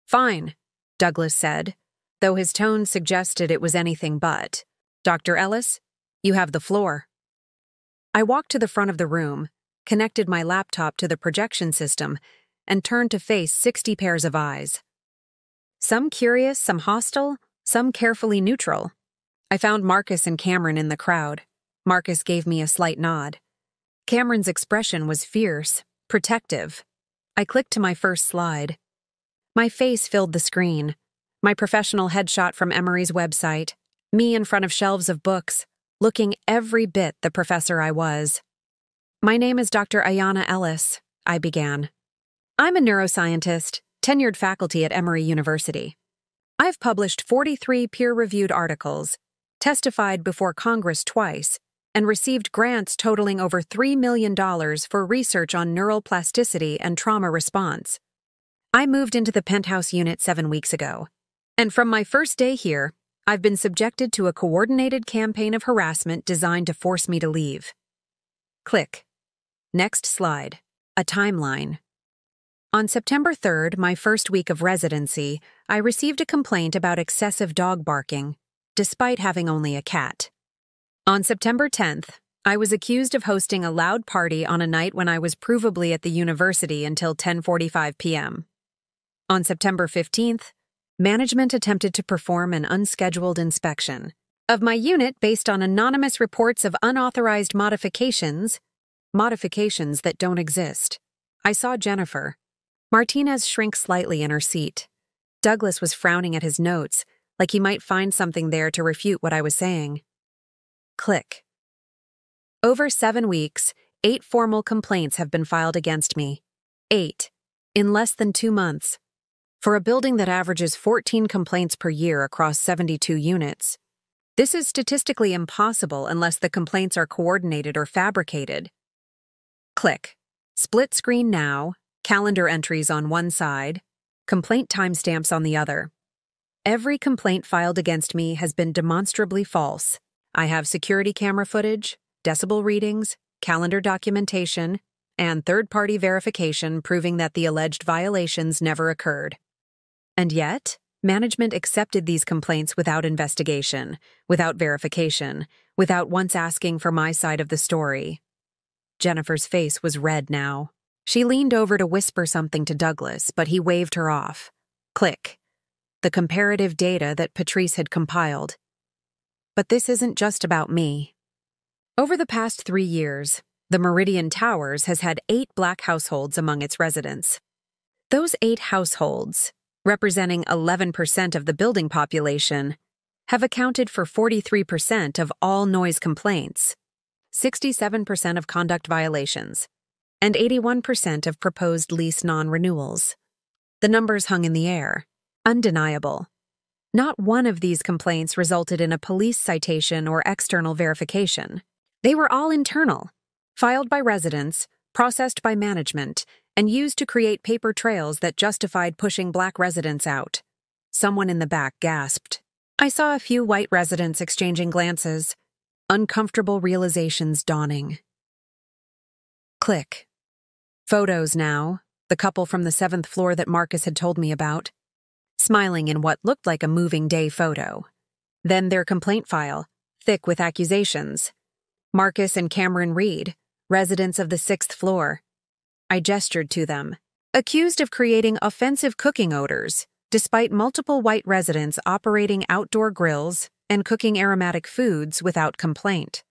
Fine, Douglas said, though his tone suggested it was anything but. Dr. Ellis, you have the floor. I walked to the front of the room, connected my laptop to the projection system, and turned to face 60 pairs of eyes. Some curious, some hostile, some carefully neutral. I found Marcus and Cameron in the crowd. Marcus gave me a slight nod. Cameron's expression was fierce, protective. I clicked to my first slide. My face filled the screen. My professional headshot from Emory's website. Me in front of shelves of books, looking every bit the professor I was. "My name is Dr. Ayana Ellis," I began. "I'm a neuroscientist, tenured faculty at Emory University. I've published 43 peer-reviewed articles, testified before Congress twice, and received grants totaling over $3 million for research on neural plasticity and trauma response. I moved into the Penthouse unit 7 weeks ago, and from my first day here, I've been subjected to a coordinated campaign of harassment designed to force me to leave." Click. Next slide. A timeline. On September 3rd, my first week of residency, I received a complaint about excessive dog barking, despite having only a cat. On September 10th, I was accused of hosting a loud party on a night when I was provably at the university until 10:45 p.m. On September 15th, management attempted to perform an unscheduled inspection of my unit based on anonymous reports of unauthorized modifications that don't exist. I saw Jennifer. Martinez shrank slightly in her seat. Douglas was frowning at his notes, like he might find something there to refute what I was saying. Click. Over 7 weeks, 8 formal complaints have been filed against me. 8. In less than 2 months. For a building that averages 14 complaints per year across 72 units. This is statistically impossible unless the complaints are coordinated or fabricated. Click. Split screen now, calendar entries on one side, complaint timestamps on the other. Every complaint filed against me has been demonstrably false. I have security camera footage, decibel readings, calendar documentation, and third-party verification proving that the alleged violations never occurred. And yet, management accepted these complaints without investigation, without verification, without once asking for my side of the story. Jennifer's face was red now. She leaned over to whisper something to Douglas, but he waved her off. Click. The comparative data that Patrice had compiled. But this isn't just about me. Over the past 3 years, the Meridian Towers has had 8 Black households among its residents. Those 8 households, representing 11% of the building population, have accounted for 43% of all noise complaints, 67% of conduct violations, and 81% of proposed lease non-renewals. The numbers hung in the air, undeniable. Not one of these complaints resulted in a police citation or external verification. They were all internal, filed by residents, processed by management, and used to create paper trails that justified pushing Black residents out. Someone in the back gasped. I saw a few white residents exchanging glances, uncomfortable realizations dawning. Click. Photos now, the couple from the 7th floor that Marcus had told me about, smiling in what looked like a moving day photo. Then their complaint file, thick with accusations. Marcus and Cameron Reed, residents of the 6th floor. I gestured to them, accused of creating offensive cooking odors, despite multiple white residents operating outdoor grills and cooking aromatic foods without complaint.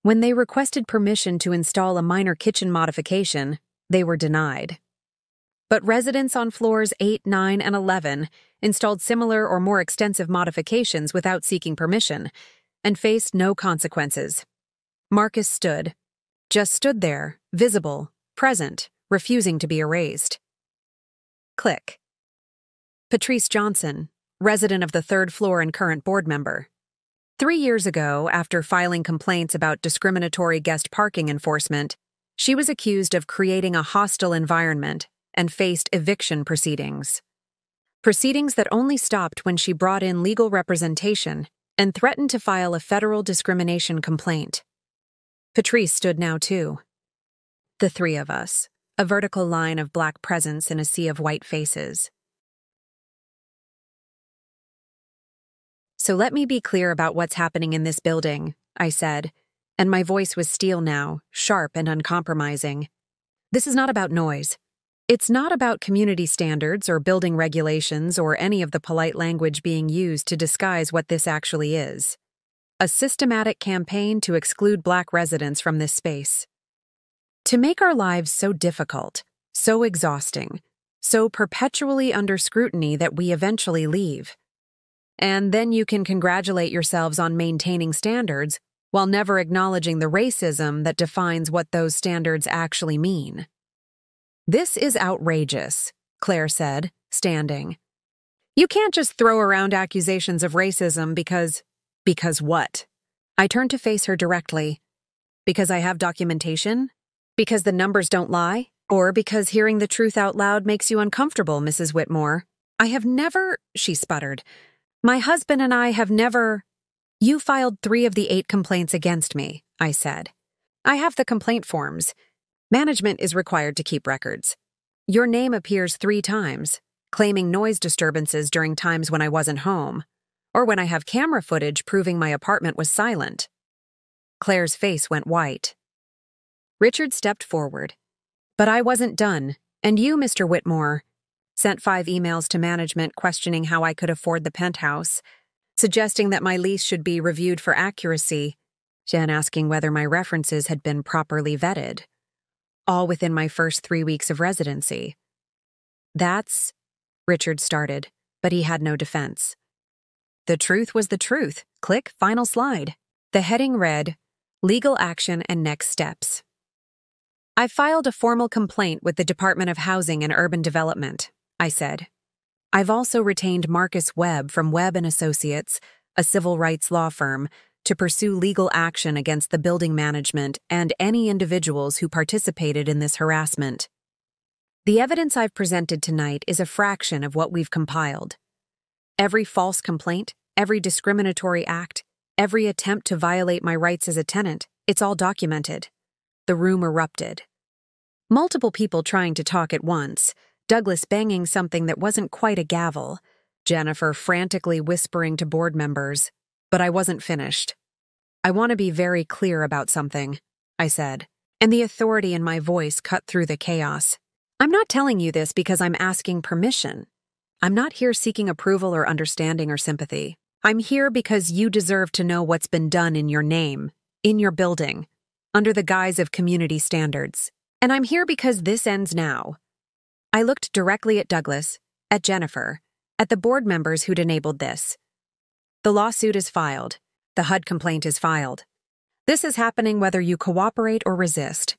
When they requested permission to install a minor kitchen modification, they were denied. But residents on floors 8, 9, and 11 installed similar or more extensive modifications without seeking permission and faced no consequences. Marcus stood there, visible, present, refusing to be erased. Click. Patrice Johnson, resident of the 3rd floor and current board member. 3 years ago, after filing complaints about discriminatory guest parking enforcement, she was accused of creating a hostile environment and faced eviction proceedings. Proceedings that only stopped when she brought in legal representation and threatened to file a federal discrimination complaint. Patrice stood now too. The 3 of us, a vertical line of Black presence in a sea of white faces. So let me be clear about what's happening in this building, I said, and my voice was steel now, sharp and uncompromising. This is not about noise. It's not about community standards or building regulations or any of the polite language being used to disguise what this actually is. A systematic campaign to exclude Black residents from this space. To make our lives so difficult, so exhausting, so perpetually under scrutiny that we eventually leave. And then you can congratulate yourselves on maintaining standards while never acknowledging the racism that defines what those standards actually mean. This is outrageous, Claire said, standing. You can't just throw around accusations of racism because what? I turned to face her directly. Because I have documentation? Because the numbers don't lie? Or because hearing the truth out loud makes you uncomfortable, Mrs. Whitmore? I have never, she sputtered. My husband and I have never. You filed 3 of the 8 complaints against me, I said. I have the complaint forms. Management is required to keep records. Your name appears 3 times, claiming noise disturbances during times when I wasn't home, or when I have camera footage proving my apartment was silent. Claire's face went white. Richard stepped forward. But I wasn't done, and you, Mr. Whitmore, sent 5 emails to management questioning how I could afford the penthouse, suggesting that my lease should be reviewed for accuracy, and asking whether my references had been properly vetted. All within my first 3 weeks of residency. That's, Richard started, but he had no defense. The truth was the truth. Click, final slide. The heading read, Legal Action and Next Steps. I filed a formal complaint with the Department of Housing and Urban Development, I said. I've also retained Marcus Webb from Webb & Associates, a civil rights law firm, to pursue legal action against the building management and any individuals who participated in this harassment. The evidence I've presented tonight is a fraction of what we've compiled. Every false complaint, every discriminatory act, every attempt to violate my rights as a tenant, it's all documented. The room erupted. Multiple people trying to talk at once, Douglas banging something that wasn't quite a gavel, Jennifer frantically whispering to board members, but I wasn't finished. I want to be very clear about something, I said, and the authority in my voice cut through the chaos. I'm not telling you this because I'm asking permission. I'm not here seeking approval or understanding or sympathy. I'm here because you deserve to know what's been done in your name, in your building, under the guise of community standards. And I'm here because this ends now. I looked directly at Douglas, at Jennifer, at the board members who'd enabled this. The lawsuit is filed. The HUD complaint is filed. This is happening whether you cooperate or resist.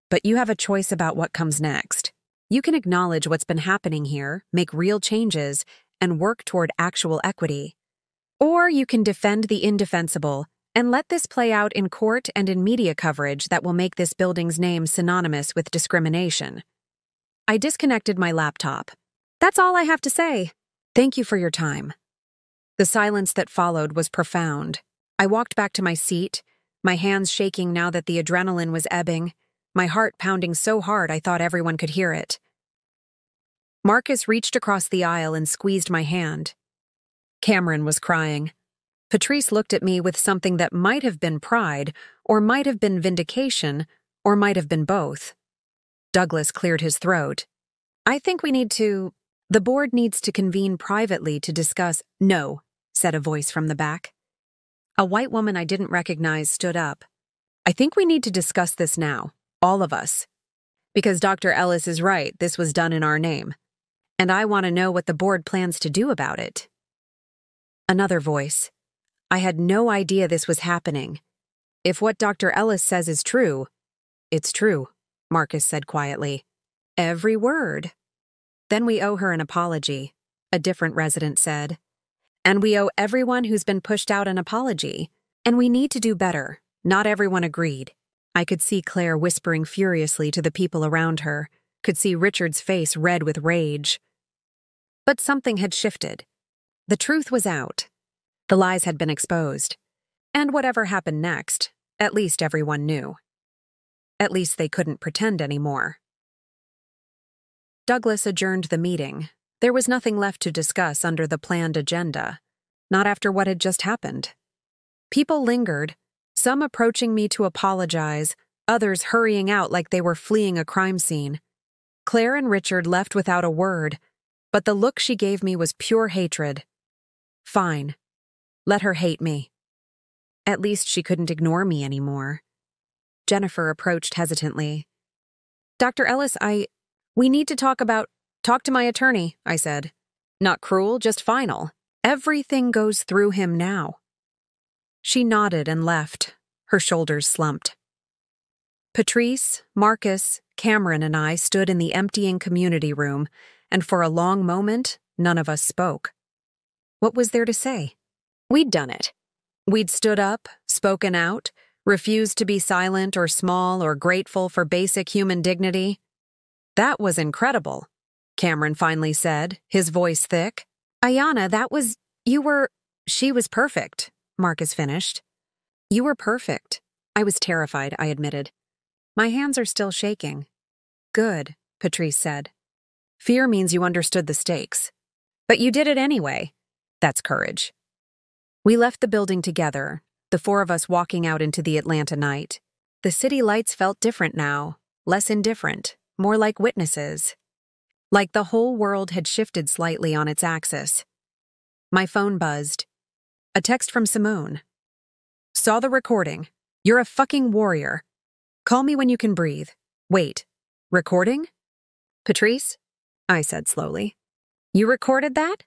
But you have a choice about what comes next. You can acknowledge what's been happening here, make real changes, and work toward actual equity. Or you can defend the indefensible and let this play out in court and in media coverage that will make this building's name synonymous with discrimination. I disconnected my laptop. That's all I have to say. Thank you for your time. The silence that followed was profound. I walked back to my seat, my hands shaking now that the adrenaline was ebbing, my heart pounding so hard I thought everyone could hear it. Marcus reached across the aisle and squeezed my hand. Cameron was crying. Patrice looked at me with something that might have been pride, or might have been vindication, or might have been both. Douglas cleared his throat. I think the board needs to convene privately to discuss. No, said a voice from the back. A white woman I didn't recognize stood up. I think we need to discuss this now, all of us. Because Dr. Ellis is right, this was done in our name. And I want to know what the board plans to do about it. Another voice. I had no idea this was happening. If what Dr. Ellis says is true, it's true, Marcus said quietly. Every word. Then we owe her an apology, a different resident said. And we owe everyone who's been pushed out an apology. And we need to do better. Not everyone agreed. I could see Claire whispering furiously to the people around her, could see Richard's face red with rage. But something had shifted. The truth was out. The lies had been exposed. And whatever happened next, at least everyone knew. At least they couldn't pretend anymore. Douglas adjourned the meeting. There was nothing left to discuss under the planned agenda, not after what had just happened. People lingered, some approaching me to apologize, others hurrying out like they were fleeing a crime scene. Claire and Richard left without a word, but the look she gave me was pure hatred. Fine. Let her hate me. At least she couldn't ignore me anymore. Jennifer approached hesitantly. Dr. Ellis, we need to talk to my attorney, I said. Not cruel, just final. Everything goes through him now. She nodded and left, her shoulders slumped. Patrice, Marcus, Cameron, and I stood in the emptying community room, and for a long moment, none of us spoke. What was there to say? We'd done it. We'd stood up, spoken out, refused to be silent or small or grateful for basic human dignity. That was incredible, Cameron finally said, his voice thick. Ayana, she was perfect, Marcus finished. You were perfect. I was terrified, I admitted. My hands are still shaking. Good, Patrice said. Fear means you understood the stakes. But you did it anyway. That's courage. We left the building together, the four of us walking out into the Atlanta night. The city lights felt different now, less indifferent, more like witnesses. Like the whole world had shifted slightly on its axis. My phone buzzed. A text from Simone. Saw the recording. You're a fucking warrior. Call me when you can breathe. Wait, recording? Patrice? I said slowly. You recorded that?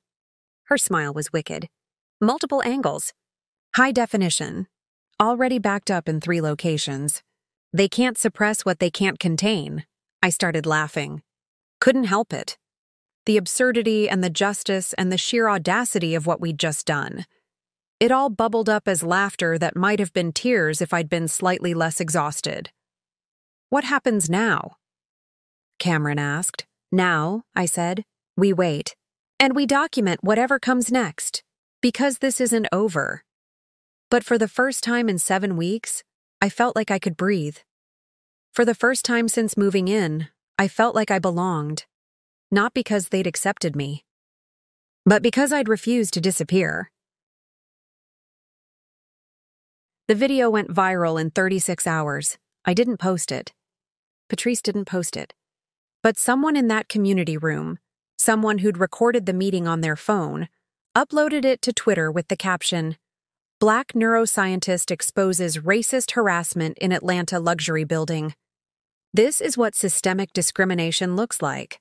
Her smile was wicked. Multiple angles. High definition. Already backed up in 3 locations. They can't suppress what they can't contain. I started laughing. Couldn't help it. The absurdity and the justice and the sheer audacity of what we'd just done. It all bubbled up as laughter that might have been tears if I'd been slightly less exhausted. What happens now? Cameron asked. Now, I said, we wait. And we document whatever comes next. Because this isn't over. But for the first time in 7 weeks, I felt like I could breathe. For the first time since moving in, I felt like I belonged. Not because they'd accepted me, but because I'd refused to disappear. The video went viral in 36 hours. I didn't post it. Patrice didn't post it. But someone in that community room, someone who'd recorded the meeting on their phone, uploaded it to Twitter with the caption, Black Neuroscientist exposes racist harassment in Atlanta luxury building. This is what systemic discrimination looks like.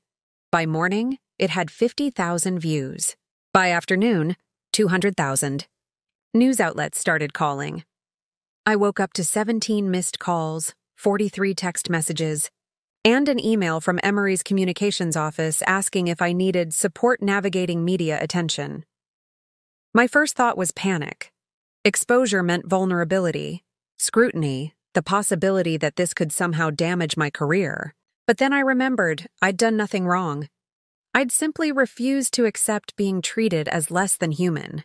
By morning, it had 50,000 views. By afternoon, 200,000. News outlets started calling. I woke up to 17 missed calls, 43 text messages, and an email from Emory's communications office asking if I needed support navigating media attention. My first thought was panic. Exposure meant vulnerability, scrutiny, the possibility that this could somehow damage my career. But then I remembered I'd done nothing wrong. I'd simply refused to accept being treated as less than human.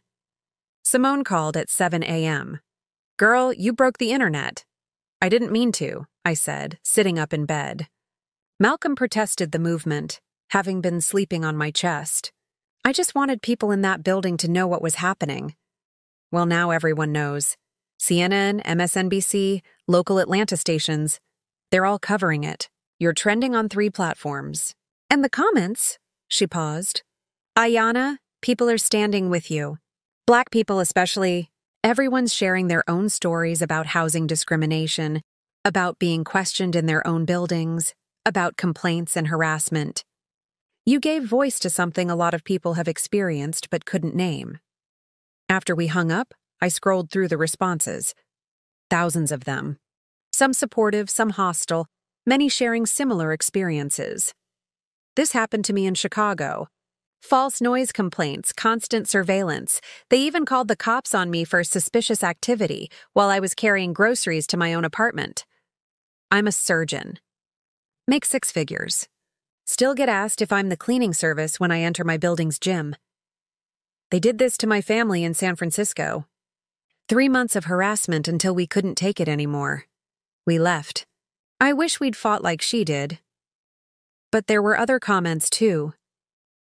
Simone called at 7 a.m. Girl, you broke the internet. I didn't mean to, I said, sitting up in bed. Malcolm protested the movement, having been sleeping on my chest. I just wanted people in that building to know what was happening. Well, now everyone knows. CNN, MSNBC, local Atlanta stations, they're all covering it. You're trending on 3 platforms. And the comments, she paused. Ayana, people are standing with you. Black people especially. Everyone's sharing their own stories about housing discrimination, about being questioned in their own buildings, about complaints and harassment. You gave voice to something a lot of people have experienced but couldn't name. After we hung up, I scrolled through the responses. Thousands of them. Some supportive, some hostile, many sharing similar experiences. This happened to me in Chicago. False noise complaints, constant surveillance. They even called the cops on me for suspicious activity while I was carrying groceries to my own apartment. I'm a surgeon. Make 6 figures. Still get asked if I'm the cleaning service when I enter my building's gym. They did this to my family in San Francisco. 3 months of harassment until we couldn't take it anymore. We left. I wish we'd fought like she did. But there were other comments too.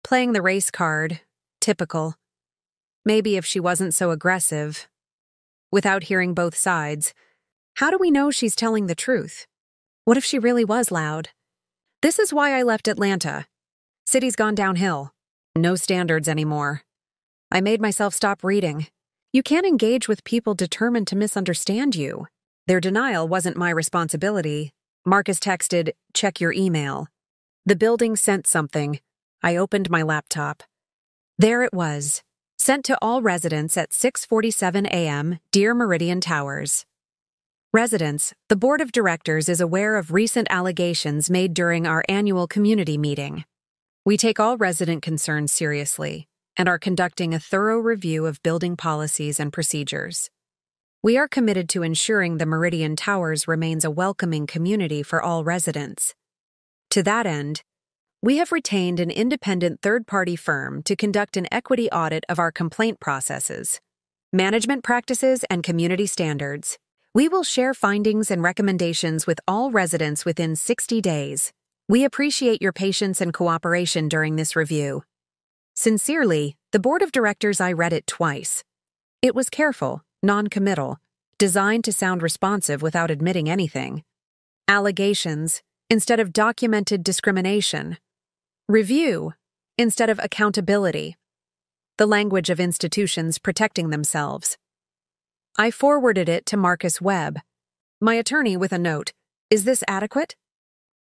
Playing the race card, typical. Maybe if she wasn't so aggressive. Without hearing both sides, how do we know she's telling the truth? What if she really was loud? This is why I left Atlanta. City's gone downhill. No standards anymore. I made myself stop reading. You can't engage with people determined to misunderstand you. Their denial wasn't my responsibility. Marcus texted, "Check your email." The building sent something. I opened my laptop. There it was, sent to all residents at 6:47 a.m., Dear Meridian Towers. Residents, the Board of Directors is aware of recent allegations made during our annual community meeting. We take all resident concerns seriously and are conducting a thorough review of building policies and procedures. We are committed to ensuring the Meridian Towers remains a welcoming community for all residents. To that end, we have retained an independent third-party firm to conduct an equity audit of our complaint processes, management practices, and community standards. We will share findings and recommendations with all residents within 60 days. We appreciate your patience and cooperation during this review. Sincerely, the Board of Directors. I read it twice. It was careful, non-committal, designed to sound responsive without admitting anything. Allegations instead of documented discrimination. Review instead of accountability. The language of institutions protecting themselves. I forwarded it to Marcus Webb, my attorney, with a note. "Is this adequate?"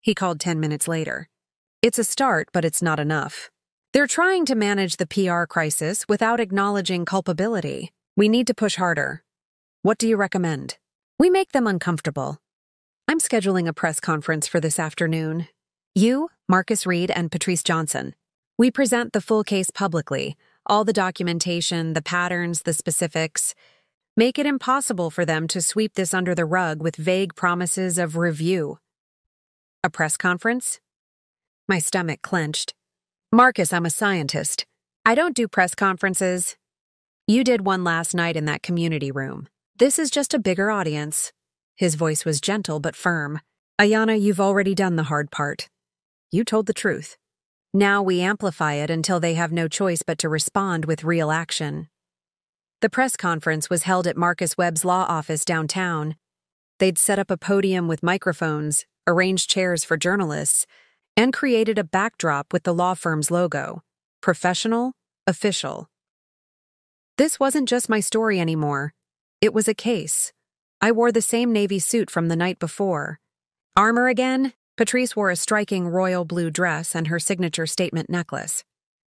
He called 10 minutes later. "It's a start, but it's not enough. They're trying to manage the PR crisis without acknowledging culpability. We need to push harder. What do you recommend?" "We make them uncomfortable. I'm scheduling a press conference for this afternoon. You, Marcus Reed, and Patrice Johnson. We present the full case publicly, all the documentation, the patterns, the specifics. Make it impossible for them to sweep this under the rug with vague promises of review." A press conference? My stomach clenched. "Marcus, I'm a scientist. I don't do press conferences. You did one last night in that community room. This is just a bigger audience." His voice was gentle but firm. "Ayana, you've already done the hard part. You told the truth. Now we amplify it until they have no choice but to respond with real action." The press conference was held at Marcus Webb's law office downtown. They'd set up a podium with microphones, arranged chairs for journalists, and created a backdrop with the law firm's logo. Professional, official. This wasn't just my story anymore. It was a case. I wore the same navy suit from the night before. Armor again? Patrice wore a striking royal blue dress and her signature statement necklace.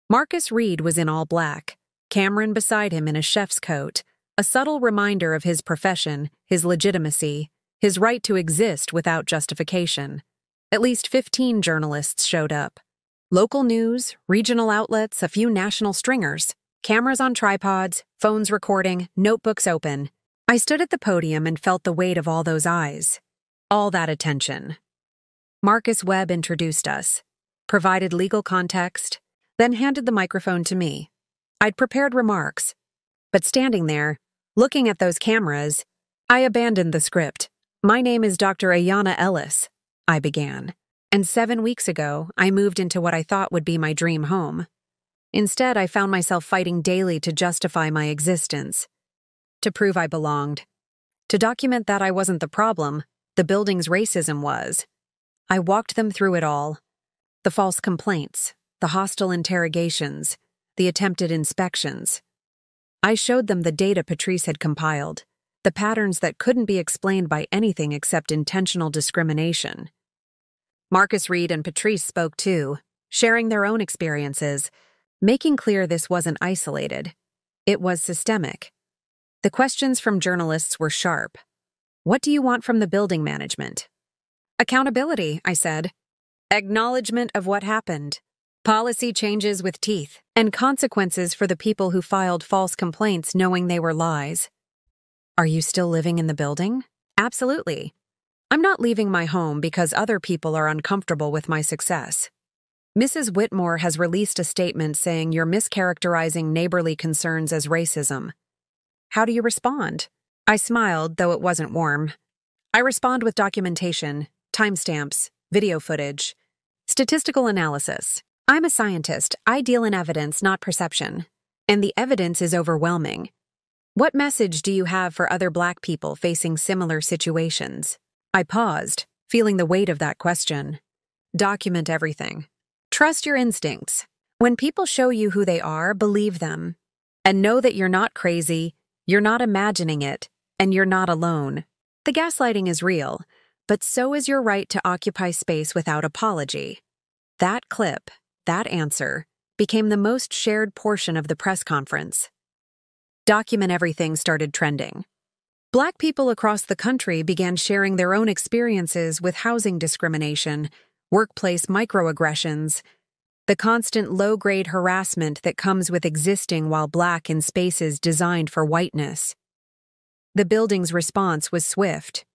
Marcus Reed was in all black, Cameron beside him in a chef's coat, a subtle reminder of his profession, his legitimacy, his right to exist without justification. At least 15 journalists showed up. Local news, regional outlets, a few national stringers. Cameras on tripods, phones recording, notebooks open. I stood at the podium and felt the weight of all those eyes. All that attention. Marcus Webb introduced us, provided legal context, then handed the microphone to me. I'd prepared remarks, but standing there, looking at those cameras, I abandoned the script. "My name is Dr. Ayana Ellis," I began, "and 7 weeks ago, I moved into what I thought would be my dream home. Instead, I found myself fighting daily to justify my existence, to prove I belonged, to document that I wasn't the problem, the building's racism was. I walked them through it all. The false complaints, the hostile interrogations, the attempted inspections. I showed them the data Patrice had compiled, the patterns that couldn't be explained by anything except intentional discrimination." Marcus Reed and Patrice spoke too, sharing their own experiences, making clear this wasn't isolated. It was systemic. The questions from journalists were sharp. "What do you want from the building management?" "Accountability," I said. "Acknowledgement of what happened. Policy changes with teeth, and consequences for the people who filed false complaints knowing they were lies." "Are you still living in the building?" "Absolutely. I'm not leaving my home because other people are uncomfortable with my success. Mrs. Whitmore has released a statement saying you're mischaracterizing neighborly concerns as racism. How do you respond?" I smiled, though it wasn't warm. "I respond with documentation, timestamps, video footage, statistical analysis. I'm a scientist. I deal in evidence, not perception. And the evidence is overwhelming. What message do you have for other Black people facing similar situations?" I paused, feeling the weight of that question. "Document everything. Trust your instincts. When people show you who they are, believe them. And know that you're not crazy, you're not imagining it, and you're not alone. The gaslighting is real, but so is your right to occupy space without apology. That clip, that answer, became the most shared portion of the press conference. Document Everything started trending. Black people across the country began sharing their own experiences with housing discrimination, workplace microaggressions, the constant low-grade harassment that comes with existing while Black in spaces designed for whiteness. The building's response was swift.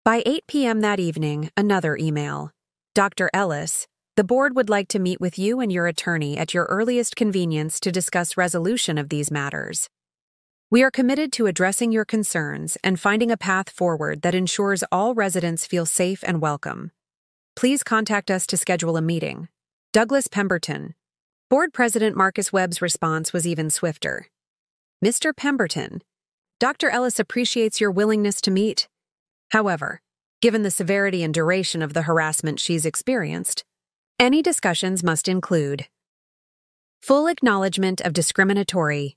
By 8 p.m. that evening, another email. Dr. Ellis, the board would like to meet with you and your attorney at your earliest convenience to discuss resolution of these matters. We are committed to addressing your concerns and finding a path forward that ensures all residents feel safe and welcome. Please contact us to schedule a meeting. Douglas Pemberton. Board President Marcus Webb's response was even swifter. Mr. Pemberton, Dr. Ellis appreciates your willingness to meet. However, given the severity and duration of the harassment she's experienced, any discussions must include full acknowledgement of discriminatory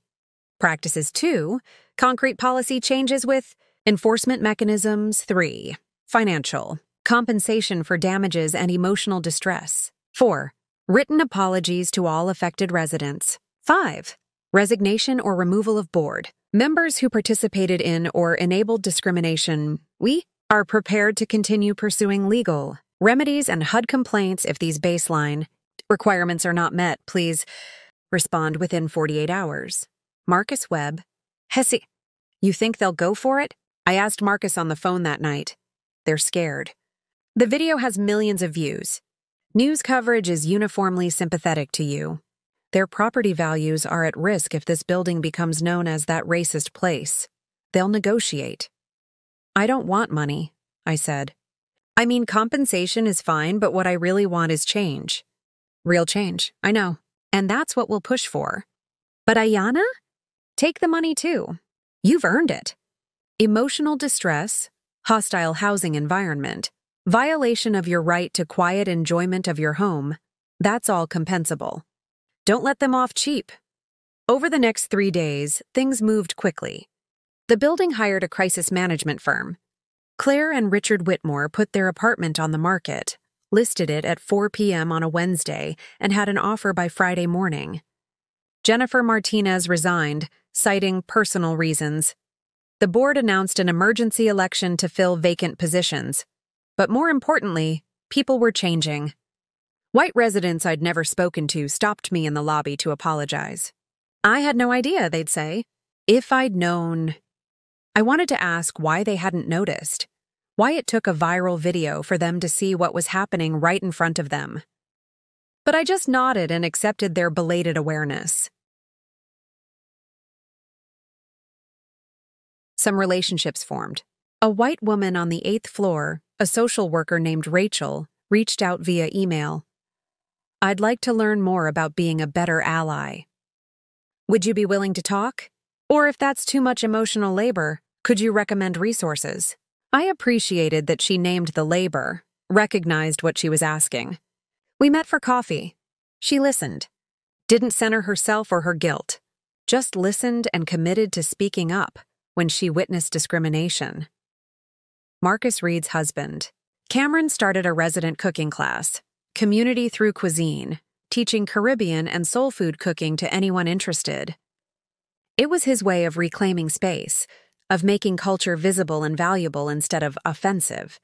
practices. 2, concrete policy changes with enforcement mechanisms. 3, financial compensation for damages and emotional distress. 4, written apologies to all affected residents. 5, resignation or removal of board members who participated in or enabled discrimination. We are prepared to continue pursuing legal remedies and HUD complaints if these baseline requirements are not met. Please respond within 48 hours. Marcus Webb. Hesse, you think they'll go for it? I asked Marcus on the phone that night. They're scared. The video has millions of views. News coverage is uniformly sympathetic to you. Their property values are at risk if this building becomes known as that racist place. They'll negotiate. I don't want money, I said. I mean, compensation is fine, but what I really want is change. Real change, I know. And that's what we'll push for. But Ayana? Take the money too. You've earned it. Emotional distress, hostile housing environment, violation of your right to quiet enjoyment of your home, that's all compensable. Don't let them off cheap. Over the next 3 days, things moved quickly. The building hired a crisis management firm. Claire and Richard Whitmore put their apartment on the market, listed it at 4 p.m. on a Wednesday, and had an offer by Friday morning. Jennifer Martinez resigned, citing personal reasons. The board announced an emergency election to fill vacant positions. But more importantly, people were changing. White residents I'd never spoken to stopped me in the lobby to apologize. I had no idea, they'd say. If I'd known. I wanted to ask why they hadn't noticed, why it took a viral video for them to see what was happening right in front of them. But I just nodded and accepted their belated awareness. Some relationships formed. A white woman on the 8th floor, a social worker named Rachel, reached out via email. I'd like to learn more about being a better ally. Would you be willing to talk? Or if that's too much emotional labor, could you recommend resources? I appreciated that she named the labor, recognized what she was asking. We met for coffee. She listened. Didn't center herself or her guilt. Just listened and committed to speaking up when she witnessed discrimination. Marcus Reed's husband. Cameron started a resident cooking class, Community Through Cuisine, teaching Caribbean and soul food cooking to anyone interested. It was his way of reclaiming space, of making culture visible and valuable instead of offensive.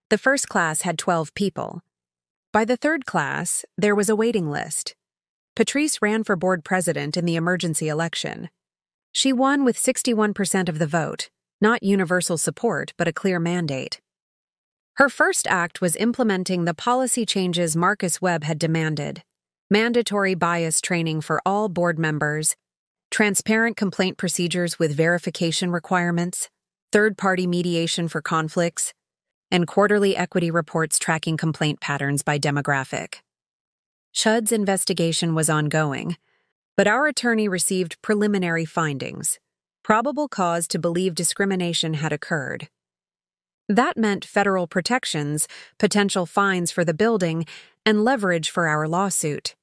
The first class had 12 people. By the third class, there was a waiting list. Patrice ran for board president in the emergency election. She won with 61% of the vote, not universal support, but a clear mandate. Her first act was implementing the policy changes Marcus Webb had demanded: mandatory bias training for all board members, transparent complaint procedures with verification requirements, third-party mediation for conflicts, and quarterly equity reports tracking complaint patterns by demographic. HUD's investigation was ongoing, but our attorney received preliminary findings, probable cause to believe discrimination had occurred. That meant federal protections, potential fines for the building, and leverage for our lawsuit.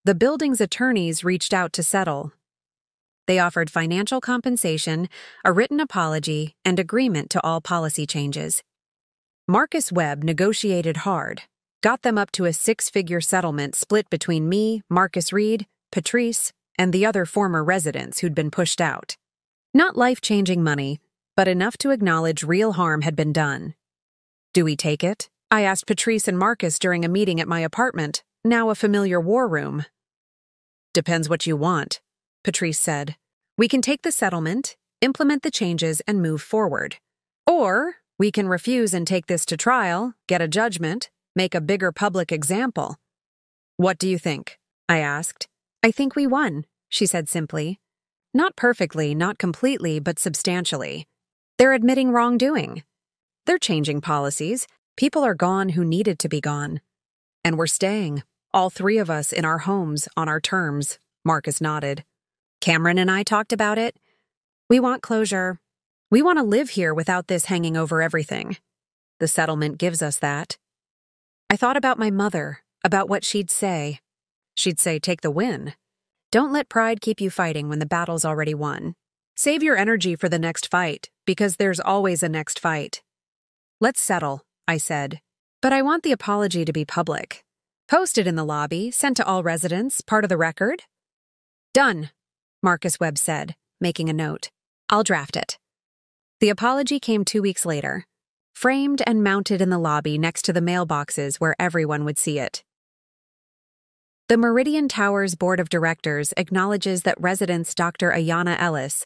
The building's attorneys reached out to settle. They offered financial compensation, a written apology, and agreement to all policy changes. Marcus Webb negotiated hard, got them up to a six-figure settlement split between me, Marcus Reed, Patrice, and the other former residents who'd been pushed out. Not life-changing money, but enough to acknowledge real harm had been done. "Do we take it?" I asked Patrice and Marcus during a meeting at my apartment, now a familiar war room. "Depends what you want," Patrice said. "We can take the settlement, implement the changes, and move forward. Or we can refuse and take this to trial, get a judgment, make a bigger public example." "What do you think?" I asked. "I think we won," she said simply. "Not perfectly, not completely, but substantially. They're admitting wrongdoing. They're changing policies. People are gone who needed to be gone. And we're staying, all three of us in our homes on our terms," Marcus nodded. "Cameron and I talked about it. We want closure. We want to live here without this hanging over everything. The settlement gives us that." I thought about my mother, about what she'd say. She'd say, "Take the win. Don't let pride keep you fighting when the battle's already won. Save your energy for the next fight, because there's always a next fight." "Let's settle," I said. "But I want the apology to be public. Posted in the lobby, sent to all residents, part of the record." "Done," Marcus Webb said, making a note. "I'll draft it." The apology came 2 weeks later, framed and mounted in the lobby next to the mailboxes where everyone would see it. The Meridian Towers Board of Directors acknowledges that residents Dr. Ayana Ellis,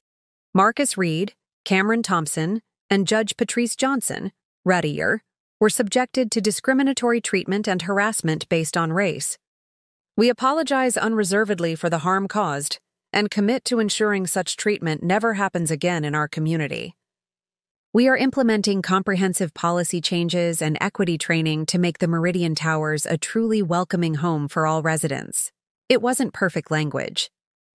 Marcus Reed, Cameron Thompson, and Judge Patrice Johnson, Ruddier, were subjected to discriminatory treatment and harassment based on race. We apologize unreservedly for the harm caused and commit to ensuring such treatment never happens again in our community. We are implementing comprehensive policy changes and equity training to make the Meridian Towers a truly welcoming home for all residents. It wasn't perfect language.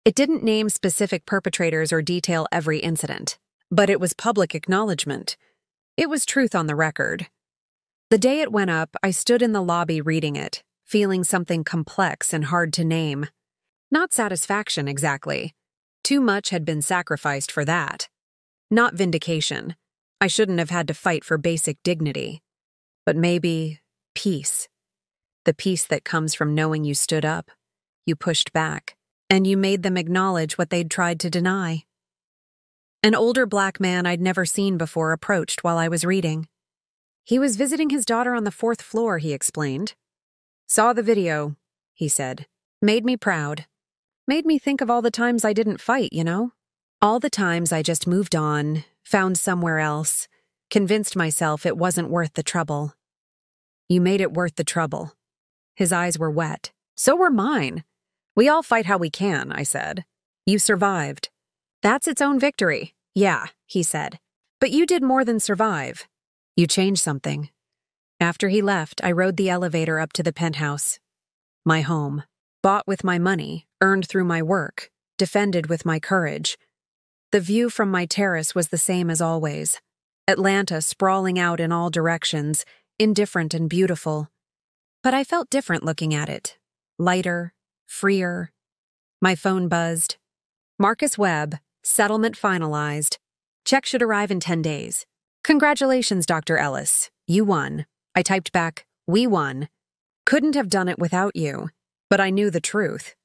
It didn't name specific perpetrators or detail every incident, but it was public acknowledgement. It was truth on the record. The day it went up, I stood in the lobby reading it, feeling something complex and hard to name. Not satisfaction, exactly. Too much had been sacrificed for that. Not vindication. I shouldn't have had to fight for basic dignity. But maybe peace. The peace that comes from knowing you stood up, you pushed back, and you made them acknowledge what they'd tried to deny. An older black man I'd never seen before approached while I was reading. He was visiting his daughter on the 4th floor, he explained. "Saw the video," he said. "Made me proud. Made me think of all the times I didn't fight, you know? All the times I just moved on, found somewhere else, convinced myself it wasn't worth the trouble." "You made it worth the trouble." His eyes were wet. "So were mine. We all fight how we can," I said. "You survived. That's its own victory." "Yeah," he said. "But you did more than survive. You changed something." After he left, I rode the elevator up to the penthouse. My home. Bought with my money, earned through my work, defended with my courage. The view from my terrace was the same as always. Atlanta sprawling out in all directions, indifferent and beautiful. But I felt different looking at it. Lighter, freer. My phone buzzed. "Marcus Webb, settlement finalized. Check should arrive in 10 days. Congratulations, Dr. Ellis. You won." I typed back, "We won. Couldn't have done it without you." But I knew the truth.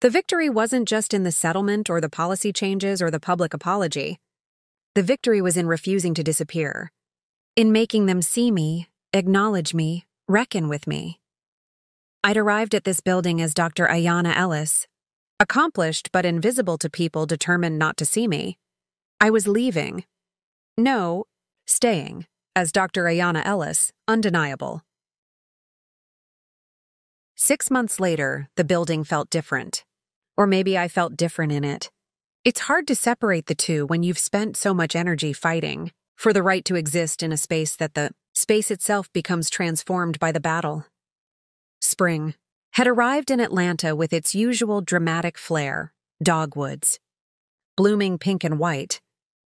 The victory wasn't just in the settlement or the policy changes or the public apology. The victory was in refusing to disappear. In making them see me, acknowledge me, reckon with me. I'd arrived at this building as Dr. Ayana Ellis, accomplished but invisible to people determined not to see me. I was leaving. No, staying, as Dr. Ayana Ellis, undeniable. 6 months later, the building felt different. Or maybe I felt different in it. It's hard to separate the two when you've spent so much energy fighting for the right to exist in a space that the space itself becomes transformed by the battle. Spring had arrived in Atlanta with its usual dramatic flair, dogwoods. Blooming pink and white,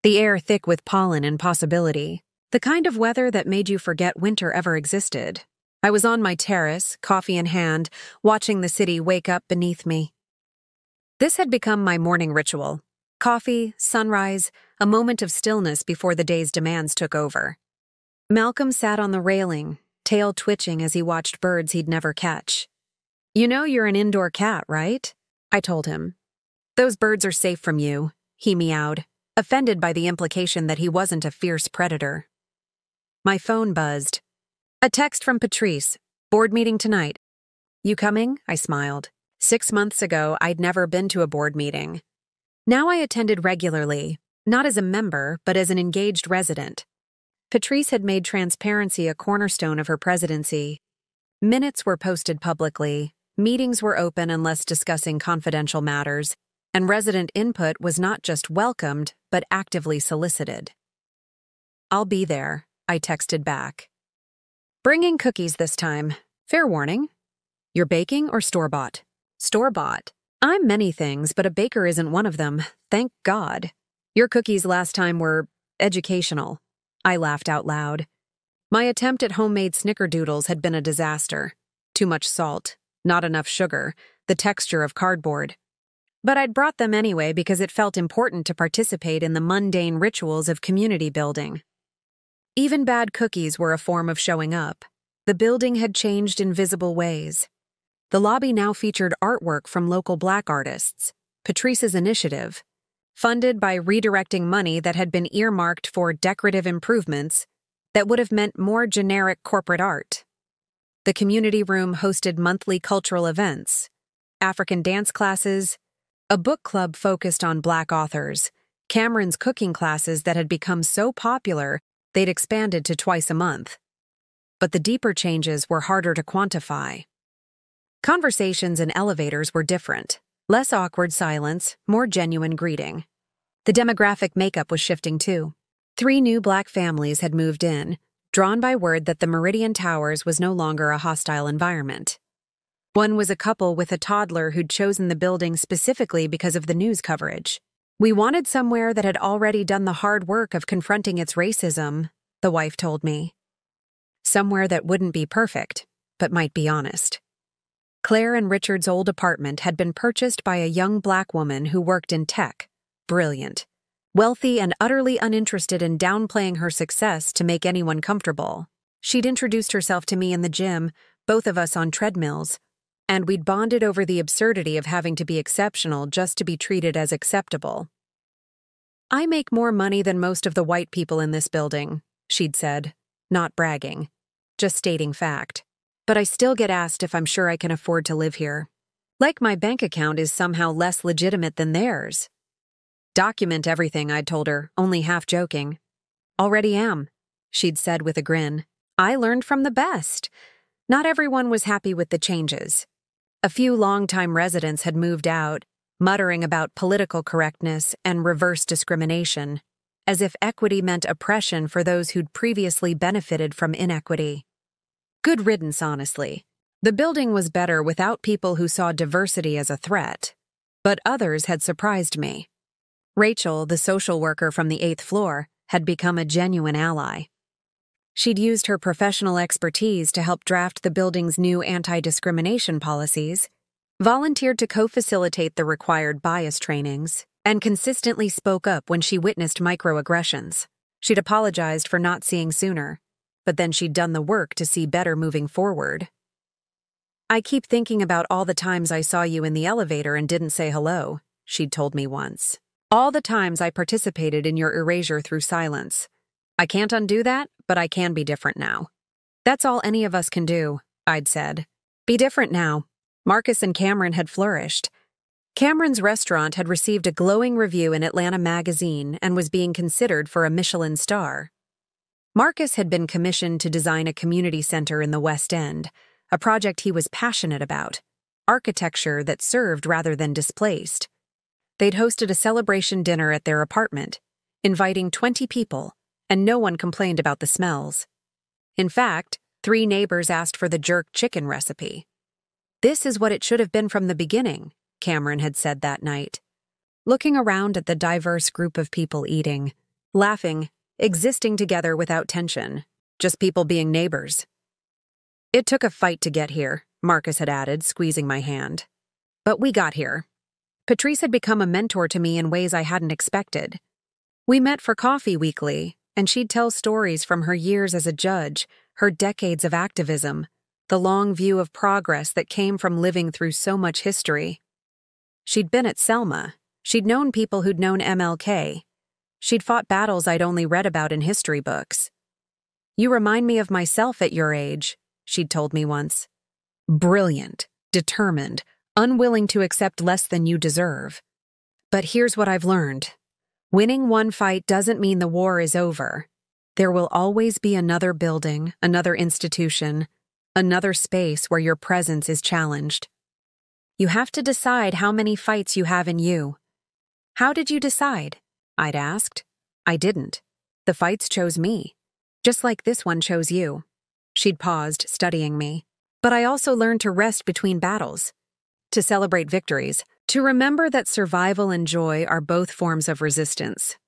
the air thick with pollen and possibility, the kind of weather that made you forget winter ever existed. I was on my terrace, coffee in hand, watching the city wake up beneath me. This had become my morning ritual. Coffee, sunrise, a moment of stillness before the day's demands took over. Malcolm sat on the railing, tail twitching as he watched birds he'd never catch. "You know you're an indoor cat, right?" I told him. "Those birds are safe from you," he meowed, offended by the implication that he wasn't a fierce predator. My phone buzzed. A text from Patrice. "Board meeting tonight." "You coming?" I smiled. 6 months ago, I'd never been to a board meeting. Now I attended regularly, not as a member, but as an engaged resident. Patrice had made transparency a cornerstone of her presidency. Minutes were posted publicly, meetings were open unless discussing confidential matters, and resident input was not just welcomed, but actively solicited. "I'll be there," I texted back. "Bringing cookies this time. Fair warning. You're baking or store-bought?" "Store-bought. I'm many things, but a baker isn't one of them. Thank God. Your cookies last time were educational." I laughed out loud. My attempt at homemade snickerdoodles had been a disaster. Too much salt, not enough sugar, the texture of cardboard. But I'd brought them anyway because it felt important to participate in the mundane rituals of community building. Even bad cookies were a form of showing up. The building had changed in visible ways. The lobby now featured artwork from local Black artists, Patrice's initiative, funded by redirecting money that had been earmarked for decorative improvements that would have meant more generic corporate art. The community room hosted monthly cultural events, African dance classes, a book club focused on Black authors, Cameron's cooking classes that had become so popular they'd expanded to twice a month. But the deeper changes were harder to quantify. Conversations in elevators were different. Less awkward silence, more genuine greeting. The demographic makeup was shifting too. 3 new Black families had moved in, drawn by word that the Meridian Towers was no longer a hostile environment. One was a couple with a toddler who'd chosen the building specifically because of the news coverage. "We wanted somewhere that had already done the hard work of confronting its racism," the wife told me. Somewhere that wouldn't be perfect, but might be honest. Claire and Richard's old apartment had been purchased by a young Black woman who worked in tech. Brilliant. Wealthy and utterly uninterested in downplaying her success to make anyone comfortable. She'd introduced herself to me in the gym, both of us on treadmills, and we'd bonded over the absurdity of having to be exceptional just to be treated as acceptable. "I make more money than most of the white people in this building," she'd said, not bragging, just stating fact. "But I still get asked if I'm sure I can afford to live here. Like my bank account is somehow less legitimate than theirs." "Document everything," I'd told her, only half joking. "Already am," she'd said with a grin. I learned from the best. Not everyone was happy with the changes. A few longtime residents had moved out, muttering about political correctness and reverse discrimination, as if equity meant oppression for those who'd previously benefited from inequity. Good riddance, honestly. The building was better without people who saw diversity as a threat, but others had surprised me. Rachel, the social worker from the 8th floor, had become a genuine ally. She'd used her professional expertise to help draft the building's new anti-discrimination policies, volunteered to co-facilitate the required bias trainings, and consistently spoke up when she witnessed microaggressions. She'd apologized for not seeing sooner, but then she'd done the work to see better moving forward. "I keep thinking about all the times I saw you in the elevator and didn't say hello," she'd told me once. "All the times I participated in your erasure through silence. I can't undo that, but I can be different now." "That's all any of us can do," I'd said. "Be different now." Marcus and Cameron had flourished. Cameron's restaurant had received a glowing review in Atlanta Magazine and was being considered for a Michelin star. Marcus had been commissioned to design a community center in the West End, a project he was passionate about, architecture that served rather than displaced. They'd hosted a celebration dinner at their apartment, inviting 20 people, and no one complained about the smells. In fact, 3 neighbors asked for the jerk chicken recipe. "This is what it should have been from the beginning," Cameron had said that night. Looking around at the diverse group of people eating, laughing, existing together without tension, just people being neighbors. "It took a fight to get here," Marcus had added, squeezing my hand. "But we got here." Patrice had become a mentor to me in ways I hadn't expected. We met for coffee weekly, and she'd tell stories from her years as a judge, her decades of activism, the long view of progress that came from living through so much history. She'd been at Selma. She'd known people who'd known MLK. She'd fought battles I'd only read about in history books. "You remind me of myself at your age," she'd told me once. Brilliant, determined, unwilling to accept less than you deserve. But here's what I've learned. Winning one fight doesn't mean the war is over. There will always be another building, another institution, another space where your presence is challenged. You have to decide how many fights you have in you. "How did you decide?" I'd asked. I didn't. The fights chose me. Just like this one chose you. She'd paused, studying me. But I also learned to rest between battles, to celebrate victories, to remember that survival and joy are both forms of resistance.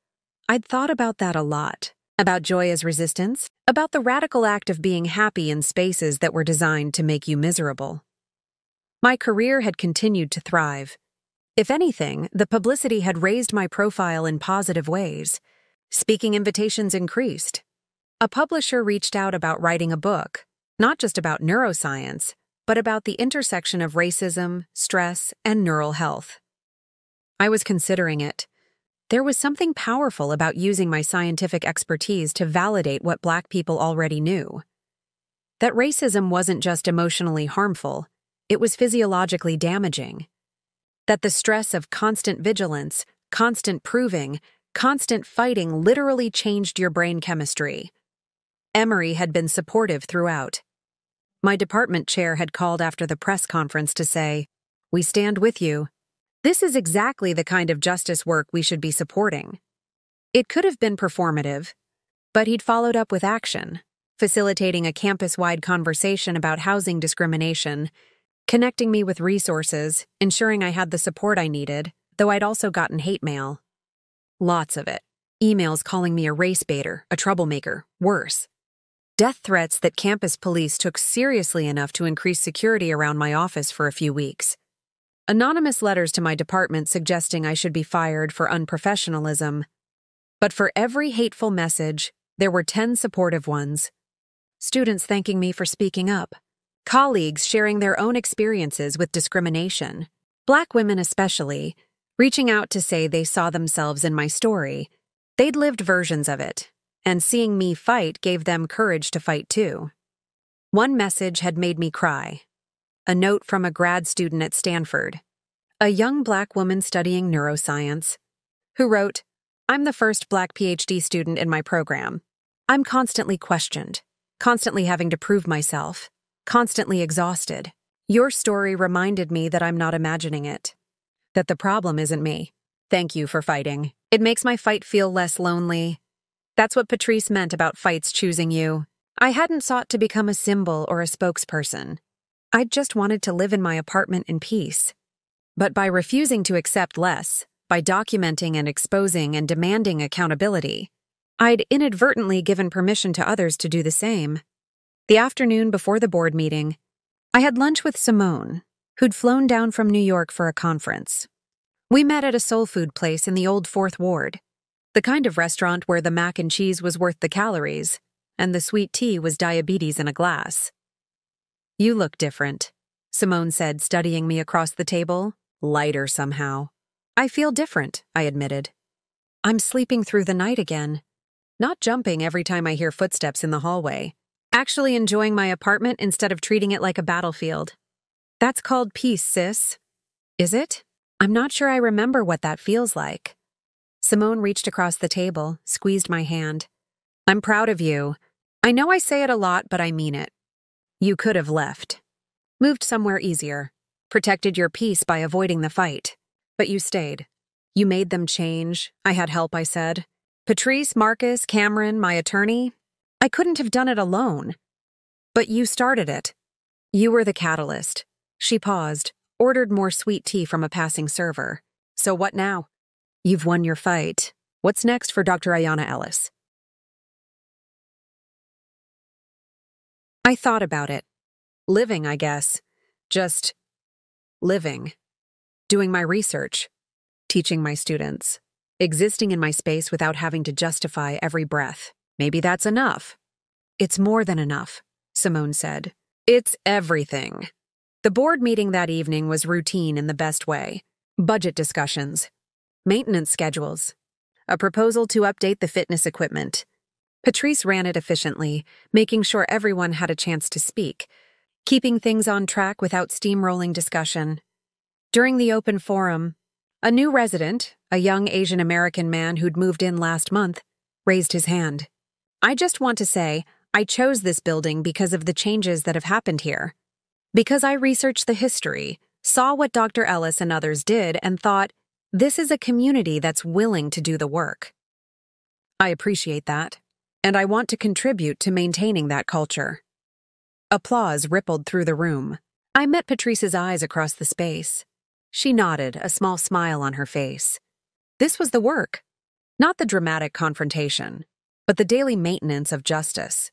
I'd thought about that a lot. About joy as resistance, about the radical act of being happy in spaces that were designed to make you miserable. My career had continued to thrive. If anything, the publicity had raised my profile in positive ways. Speaking invitations increased. A publisher reached out about writing a book, not just about neuroscience, but about the intersection of racism, stress, and neural health. I was considering it. There was something powerful about using my scientific expertise to validate what Black people already knew. That racism wasn't just emotionally harmful, it was physiologically damaging. That the stress of constant vigilance, constant proving, constant fighting literally changed your brain chemistry. Emory had been supportive throughout. My department chair had called after the press conference to say, "We stand with you. This is exactly the kind of justice work we should be supporting." It could have been performative, but he'd followed up with action, facilitating a campus-wide conversation about housing discrimination, connecting me with resources, ensuring I had the support I needed, though I'd also gotten hate mail. Lots of it. Emails calling me a race baiter, a troublemaker, worse. Death threats that campus police took seriously enough to increase security around my office for a few weeks. Anonymous letters to my department suggesting I should be fired for unprofessionalism. But for every hateful message, there were 10 supportive ones. Students thanking me for speaking up. Colleagues sharing their own experiences with discrimination. Black women especially, reaching out to say they saw themselves in my story. They'd lived versions of it, and seeing me fight gave them courage to fight too. One message had made me cry. A note from a grad student at Stanford, a young Black woman studying neuroscience, who wrote, "I'm the first Black PhD student in my program. I'm constantly questioned, constantly having to prove myself, constantly exhausted. Your story reminded me that I'm not imagining it, that the problem isn't me. Thank you for fighting. It makes my fight feel less lonely." That's what Patrice meant about fights choosing you. I hadn't sought to become a symbol or a spokesperson. I'd just wanted to live in my apartment in peace. But by refusing to accept less, by documenting and exposing and demanding accountability, I'd inadvertently given permission to others to do the same. The afternoon before the board meeting, I had lunch with Simone, who'd flown down from New York for a conference. We met at a soul food place in the old Fourth Ward, the kind of restaurant where the mac and cheese was worth the calories, and the sweet tea was diabetes in a glass. "You look different," Simone said, studying me across the table, lighter somehow. "I feel different," I admitted. "I'm sleeping through the night again. Not jumping every time I hear footsteps in the hallway. Actually enjoying my apartment instead of treating it like a battlefield. That's called peace, sis." "Is it? I'm not sure I remember what that feels like." Simone reached across the table, squeezed my hand. "I'm proud of you. I know I say it a lot, but I mean it. You could have left. Moved somewhere easier. Protected your peace by avoiding the fight. But you stayed. You made them change. I had help, I said. Patrice, Marcus, Cameron, my attorney. I couldn't have done it alone. But you started it. You were the catalyst." She paused, ordered more sweet tea from a passing server. "So what now? You've won your fight. What's next for Dr. Ayana Ellis?" I thought about it. Living, I guess. Just living. Doing my research. Teaching my students. Existing in my space without having to justify every breath. Maybe that's enough. It's more than enough, Simone said. It's everything. The board meeting that evening was routine in the best way. Budget discussions, maintenance schedules, a proposal to update the fitness equipment. Patrice ran it efficiently, making sure everyone had a chance to speak, keeping things on track without steamrolling discussion. During the open forum, a new resident, a young Asian American man who'd moved in last month, raised his hand. I just want to say, I chose this building because of the changes that have happened here. Because I researched the history, saw what Dr. Ellis and others did, and thought, this is a community that's willing to do the work. I appreciate that, and I want to contribute to maintaining that culture. Applause rippled through the room. I met Patrice's eyes across the space. She nodded, a small smile on her face. This was the work, not the dramatic confrontation, but the daily maintenance of justice.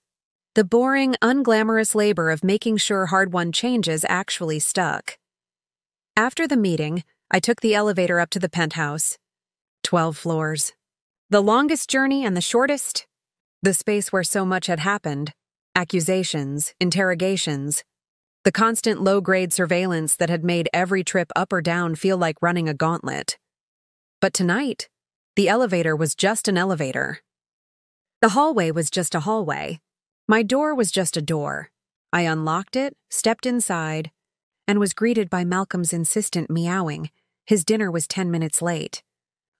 The boring, unglamorous labor of making sure hard-won changes actually stuck. After the meeting, I took the elevator up to the penthouse. 12 floors. The longest journey and the shortest? The space where so much had happened. Accusations, interrogations. The constant low-grade surveillance that had made every trip up or down feel like running a gauntlet. But tonight, the elevator was just an elevator. The hallway was just a hallway. My door was just a door. I unlocked it, stepped inside, and was greeted by Malcolm's insistent meowing. His dinner was 10 minutes late.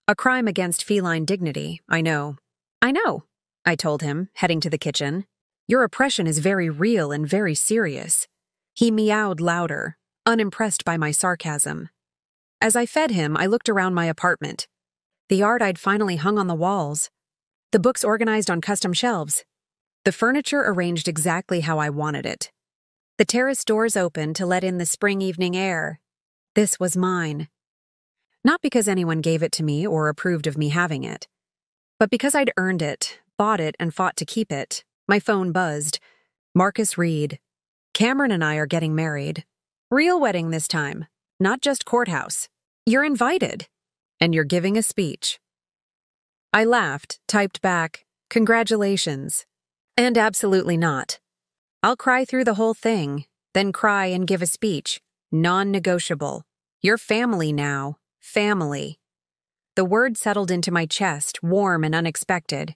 A crime against feline dignity, I know. I know, I told him, heading to the kitchen. Your oppression is very real and very serious. He meowed louder, unimpressed by my sarcasm. As I fed him, I looked around my apartment. The art I'd finally hung on the walls. The books organized on custom shelves. The furniture arranged exactly how I wanted it. The terrace doors open to let in the spring evening air. This was mine. Not because anyone gave it to me or approved of me having it, but because I'd earned it, bought it, and fought to keep it. My phone buzzed. Marcus Reed. Cameron and I are getting married. Real wedding this time, not just courthouse. You're invited, and you're giving a speech. I laughed, typed back, congratulations. And absolutely not. I'll cry through the whole thing, then cry and give a speech. Non-negotiable. You're family now. Family. The word settled into my chest, warm and unexpected.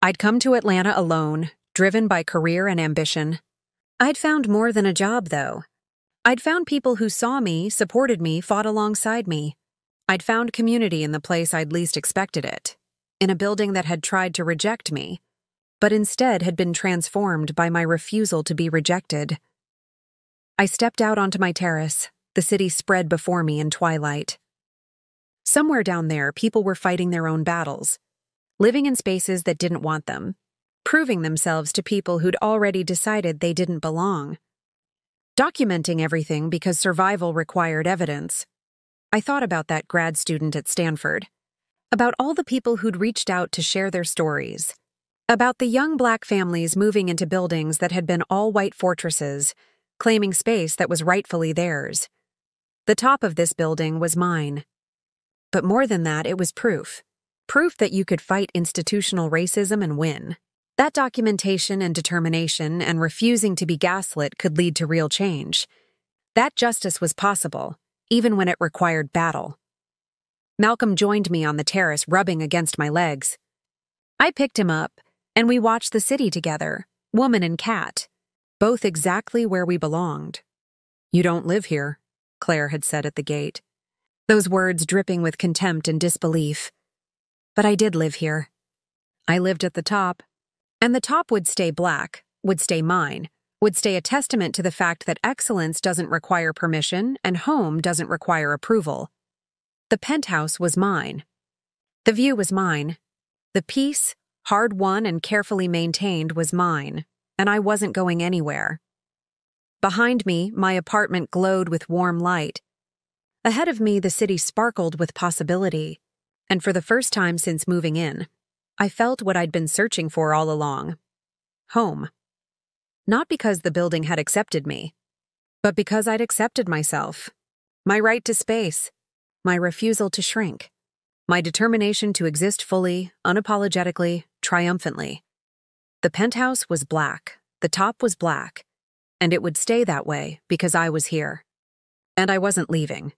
I'd come to Atlanta alone, driven by career and ambition. I'd found more than a job, though. I'd found people who saw me, supported me, fought alongside me. I'd found community in the place I'd least expected it, in a building that had tried to reject me, but instead had been transformed by my refusal to be rejected. I stepped out onto my terrace, the city spread before me in twilight. Somewhere down there, people were fighting their own battles, living in spaces that didn't want them, proving themselves to people who'd already decided they didn't belong. Documenting everything because survival required evidence. I thought about that grad student at Stanford, about all the people who'd reached out to share their stories, about the young Black families moving into buildings that had been all-white fortresses, claiming space that was rightfully theirs. The top of this building was mine. But more than that, it was proof. Proof that you could fight institutional racism and win. That documentation and determination and refusing to be gaslit could lead to real change. That justice was possible, even when it required battle. Malcolm joined me on the terrace, rubbing against my legs. I picked him up, and we watched the city together, woman and cat, both exactly where we belonged. You don't live here, Claire had said at the gate, those words dripping with contempt and disbelief. But I did live here. I lived at the top. And the top would stay Black, would stay mine, would stay a testament to the fact that excellence doesn't require permission and home doesn't require approval. The penthouse was mine. The view was mine. The peace, hard-won and carefully maintained, was mine, and I wasn't going anywhere. Behind me, my apartment glowed with warm light. Ahead of me, the city sparkled with possibility, and for the first time since moving in, I felt what I'd been searching for all along. Home. Not because the building had accepted me, but because I'd accepted myself. My right to space, my refusal to shrink, my determination to exist fully, unapologetically, triumphantly. The penthouse was black, the top was black, and it would stay that way because I was here. And I wasn't leaving.